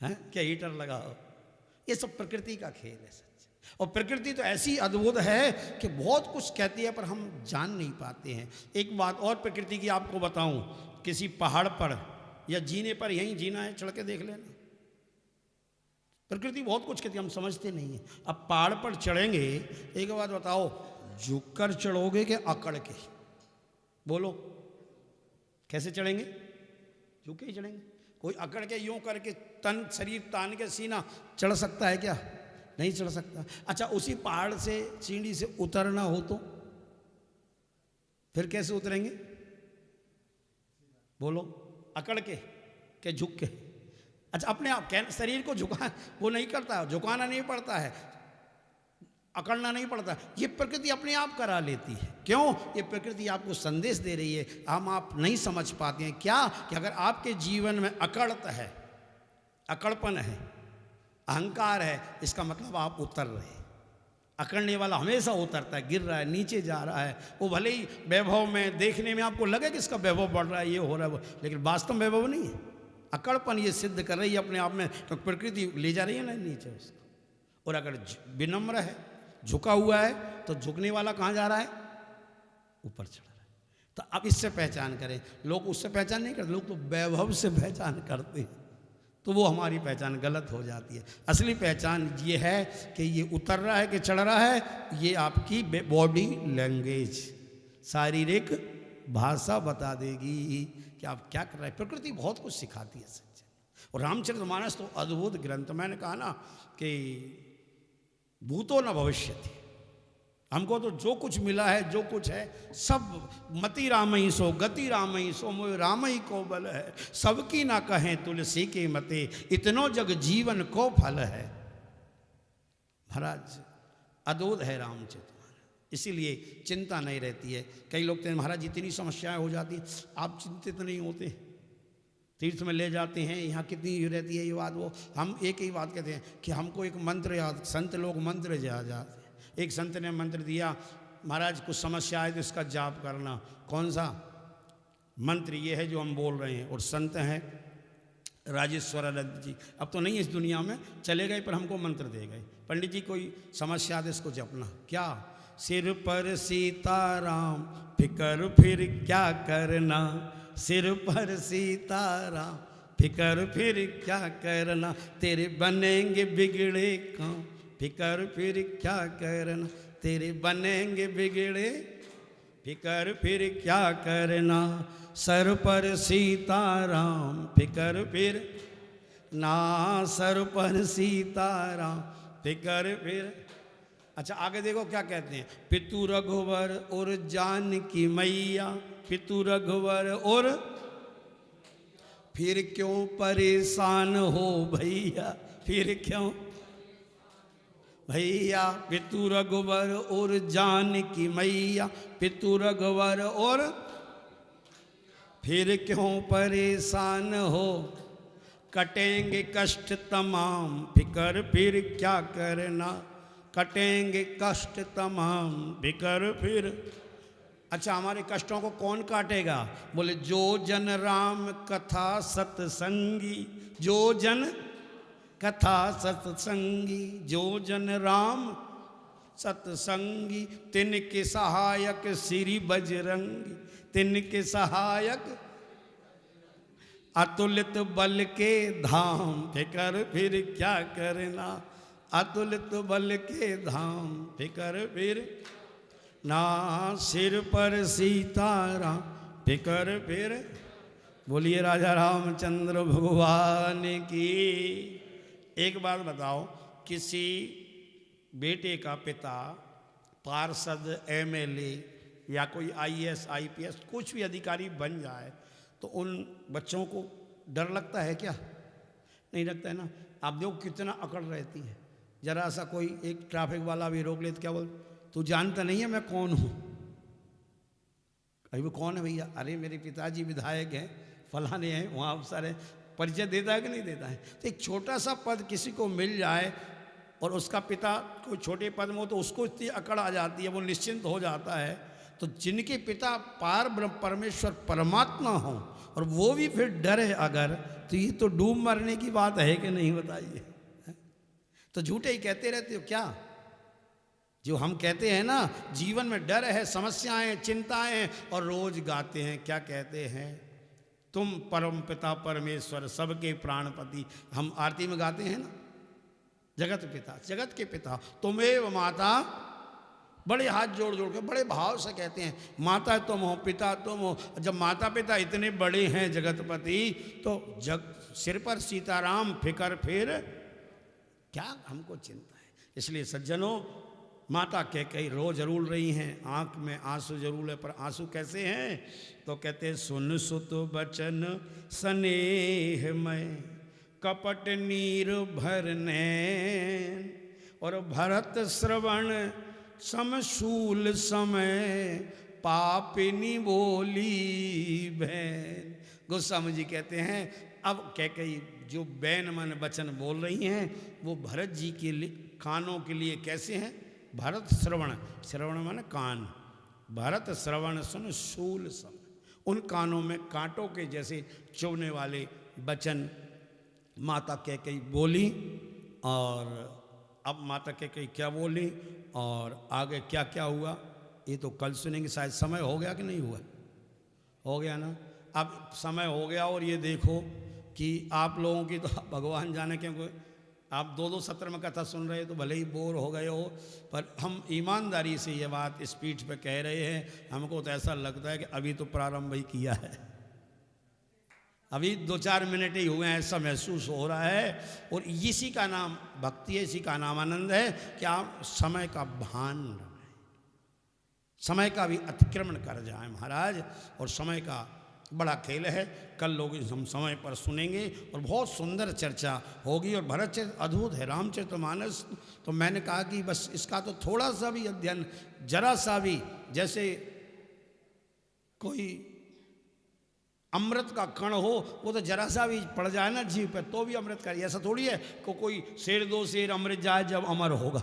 है क्या हीटर लगा हो। ये सब प्रकृति का खेल है सच। और प्रकृति तो ऐसी अद्भुत है कि बहुत कुछ कहती है पर हम जान नहीं पाते हैं। एक बात और प्रकृति की आपको बताऊं, किसी पहाड़ पर या जीने पर, यहीं जीना है चढ़ के देख लेना, प्रकृति बहुत कुछ कहती है, हम समझते नहीं है। अब पहाड़ पर चढ़ेंगे, एक बात बताओ, झुककर चढ़ोगे कि अकड़ के? बोलो कैसे चढ़ेंगे? झुक के ही चढ़ेंगे। कोई अकड़ के यूं करके तन शरीर तान के सीना चढ़ सकता है क्या? नहीं चढ़ सकता। अच्छा उसी पहाड़ से सीढ़ी से उतरना हो तो फिर कैसे उतरेंगे? बोलो अकड़ के झुक के? अच्छा अपने आप शरीर को झुका वो नहीं करता, झुकाना नहीं पड़ता है, अकड़ना नहीं पड़ता, ये प्रकृति अपने आप करा लेती है। क्यों? ये प्रकृति आपको संदेश दे रही है, हम आप नहीं समझ पाते हैं। क्या? कि अगर आपके जीवन में अकड़ता है, अकड़पन है, अहंकार है, इसका मतलब आप उतर रहे हैं। अकड़ने वाला हमेशा उतरता है, गिर रहा है, नीचे जा रहा है। वो भले ही वैभव में देखने में आपको लगे कि इसका वैभव बढ़ रहा है, ये हो रहा है वो, लेकिन वास्तव में वैभव नहीं है। अकड़पन ये सिद्ध कर रही है अपने आप में, तो प्रकृति ले जा रही है ना नीचे उसको। और अगर विनम्र है, झुका हुआ है, तो झुकने वाला कहाँ जा रहा है? ऊपर चढ़ रहा है। तो अब इससे पहचान करें। लोग उससे पहचान नहीं करते, लोग तो वैभव से पहचान करते हैं, तो वो हमारी पहचान गलत हो जाती है। असली पहचान ये है कि ये उतर रहा है कि चढ़ रहा है, ये आपकी बॉडी लैंग्वेज, शारीरिक भाषा बता देगी कि आप क्या कर रहे हैं। प्रकृति बहुत कुछ सिखाती है सच। और रामचरितमानस तो अद्भुत ग्रंथ। मैंने कहा ना कि भूतो न भविष्यति, हमको तो जो कुछ मिला है, जो कुछ है, सब मति रामई सो गति रामई सो मोय रामई को बल है, सबकी ना कहें तुलसी के मते, इतनो जग जीवन को फल है। महाराज अदोद है रामचरित, इसीलिए चिंता नहीं रहती है। कई लोग कहते हैं महाराज इतनी समस्याएं हो जाती, आप चिंतित नहीं होते, तीर्थ में ले जाते हैं, यहाँ कितनी रहती है ये बात वो। हम एक ही बात कहते हैं कि हमको एक मंत्र याद, संत लोग मंत्र याद जाते। एक संत ने मंत्र दिया, महाराज कुछ समस्या है तो इसका जाप करना। कौन सा मंत्र? ये है जो हम बोल रहे हैं। और संत हैं राजेश्वरानंद जी, अब तो नहीं इस दुनिया में, चले गए, पर हमको मंत्र दे गए। पंडित जी कोई समस्या है इसको जपना। क्या? सिर पर सीताराम फिकर फिर क्या करना, सिर पर सीताराम फिकर फिर क्या करना, तेरे बनेंगे बिगड़े काम, फिकर फिर क्या करना, तेरे बनेंगे बिगड़े, फिकर फिर क्या करना, सर पर सीताराम फिकर फिर ना, सर पर सीताराम फिकर फिर। अच्छा आगे देखो क्या कहते हैं, पितु रघुवर और जानकी मैया, पितु रघुवर और, फिर क्यों परेशान हो भैया, फिर क्यों भैया, पितु रघुवर और जानकी मैया, पितु रघुवर और, फिर क्यों परेशान हो, कटेंगे कष्ट तमाम, फिकर फिर क्या करना, कटेंगे कष्ट तमाम, फिकर फिर। अच्छा हमारे कष्टों को कौन काटेगा? बोले जो जन राम कथा सत्संगी, जो जन कथा सत्संगी, जो जन राम सत्संगी, तिनके सहायक श्री बजरंगी, तिनके सहायक अतुलित बल के धाम, फिकर फिर क्या करना, अतुलित बल के धाम, फिकर फिर ना, सिर पर सीताराम फिकर फिर। बोलिए राजा रामचंद्र भगवान की। एक बात बताओ, किसी बेटे का पिता पार्षद, एमएलए या कोई आईएएस आईपीएस कुछ भी अधिकारी बन जाए तो उन बच्चों को डर लगता है क्या? नहीं लगता है ना। आप देखो कितना अकड़ रहती है। जरा सा कोई एक ट्रैफिक वाला भी रोक ले तो क्या बोल, तू जानता नहीं है मैं कौन हूँ? अरे वो कौन है भैया? अरे मेरे पिताजी विधायक हैं, फलाने हैं, वहाँ अफसर है। परिचय देता है कि नहीं देता है? तो एक छोटा सा पद किसी को मिल जाए और उसका पिता कोई छोटे पद में हो तो उसको इतनी अकड़ आ जाती है, वो निश्चिंत हो जाता है। तो जिनके पिता पार ब्रह्म परमेश्वर परमात्मा हो और वो भी फिर डरे अगर, तो ये तो डूब मरने की बात है कि नहीं बताइए? तो झूठे ही कहते रहते हो क्या? जो हम कहते हैं ना जीवन में डर है, समस्याएं, चिंताएं, और रोज गाते हैं क्या कहते हैं, तुम परम पिता परमेश्वर सबके प्राणपति। हम आरती में गाते हैं ना, जगत पिता, जगत के पिता तुमेव माता, बड़े हाथ जोड़ जोड़ के बड़े भाव से कहते हैं माता तुम हो, पिता तुम हो। जब माता पिता इतने बड़े हैं जगतपति, तो सिर पर सीताराम फिकर फिर क्या हमको चिंता है? इसलिए सज्जनों, माता कैकेयी रो जरूर रही हैं, आंख में आंसू जरूर है, पर आंसू कैसे हैं? तो कहते हैं सुन सुत बचन स्नेह में, कपट नीर भरने, और भरत श्रवण समशूल समय, पापिनी बोली बहन। गोस्वामी जी कहते हैं अब कैकेयी जो बैन मन वचन बोल रही हैं वो भरत जी के लिए, कानों के लिए कैसे हैं? भरत श्रवण, श्रवण माने कान, भरत श्रवण सुन शूल सम, उन कानों में कांटों के जैसे चुभने वाले वचन माता कैकेयी बोली। और अब माता कैकेयी क्या बोली और आगे क्या क्या हुआ ये तो कल सुनेंगे। शायद समय हो गया कि नहीं हुआ? हो गया ना। अब समय हो गया और ये देखो कि आप लोगों की तो भगवान जाने, क्योंकि आप दो दो सत्र में कथा सुन रहे हो तो भले ही बोर हो गए हो, पर हम ईमानदारी से ये बात इस पीठ पे कह रहे हैं। हमको तो ऐसा लगता है कि अभी तो प्रारंभ ही किया है, अभी 2-4 मिनट ही हुए हैं, ऐसा महसूस हो रहा है। और इसी का नाम भक्ति है, इसी का नाम आनंद है कि आप समय का भान रखें। समय का भी अतिक्रमण कर जाए महाराज। और समय का बड़ा खेल है। कल लोग हम समय पर सुनेंगे और बहुत सुंदर चर्चा होगी। और भरतचरित अद्भुत है, रामचरितमानस। तो मैंने कहा कि बस इसका तो थोड़ा सा भी अध्ययन, जरा सा भी, जैसे कोई अमृत का कण हो, वो तो जरा सा भी पड़ जाए ना जीव पे तो भी अमृत का। ऐसा थोड़ी है को कोई शेर दो शेर अमृत जाए जब अमर होगा,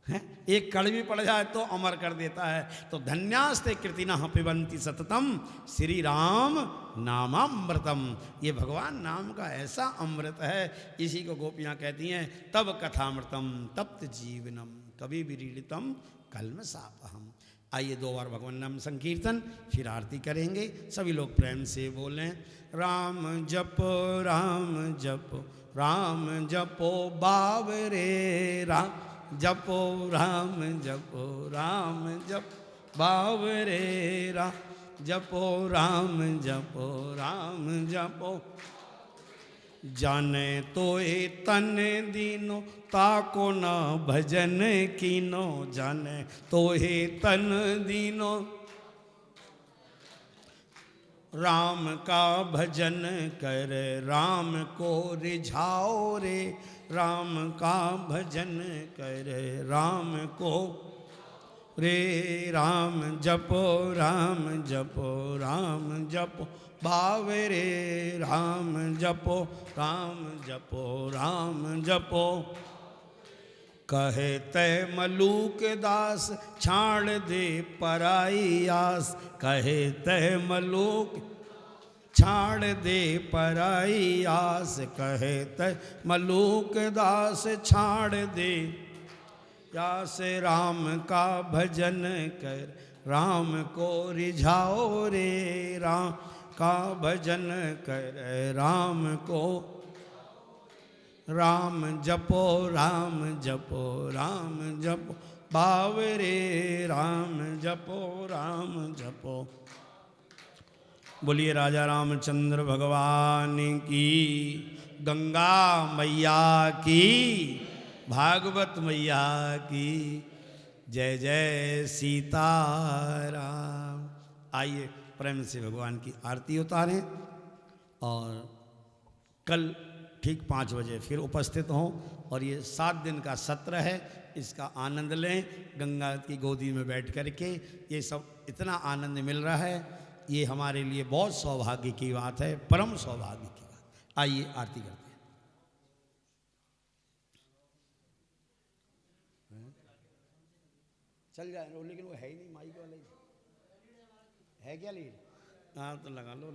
है? एक कण भी पड़ जाए तो अमर कर देता है। तो धन्यास्ते कृतिना पिबंती सततम श्री राम नामामृतम। ये भगवान नाम का ऐसा अमृत है, इसी को गोपियाँ कहती हैं तब कथामृतम तप्त जीवनम कभी विरीडितम कल्मषापहम। आइए 2 बार भगवान नाम संकीर्तन, फिर आरती करेंगे। सभी लोग प्रेम से बोलें राम जपो राम जपो राम जपो बावरे राम जपो राम जपो राम जप बावरे राम जपो राम जपो राम जपो। जाने तो ए तन दीनो ताको न भजन कीनो। जाने तो हे तन दीनो राम का भजन कर राम को रिझाओ रे। राम का भजन कर राम को रे। राम जपो राम जपो राम जपो भाव रे। राम जपो राम जपो राम जपो। कहे तय मलूक दास छाड़ दे पराई आस। कहे तय मलूक छाड़ दे पराई आस। कहे तय मलूक दास छाड़ दे यास। राम का भजन कर राम को रिझाओ रे। राम का भजन कर राम को। राम जपो राम जपो राम जपो बावरे। राम जपो राम जपो। बोलिए राजा रामचंद्र भगवान की, गंगा मैया की, भागवत मैया की जय जय सीताराम। आइए प्रेम से भगवान की आरती उतारें और कल ठीक 5 बजे फिर उपस्थित हों। और ये 7 दिन का सत्र है, इसका आनंद लें गंगा की गोदी में बैठ करके। ये सब इतना आनंद मिल रहा है, ये हमारे लिए बहुत सौभाग्य की बात है, परम सौभाग्य की बात। आइए आरती करते हैं। चल जाए लेकिन वो है ही नहीं, माइक वाला ही है क्या लीड? हाँ तो लगा लो।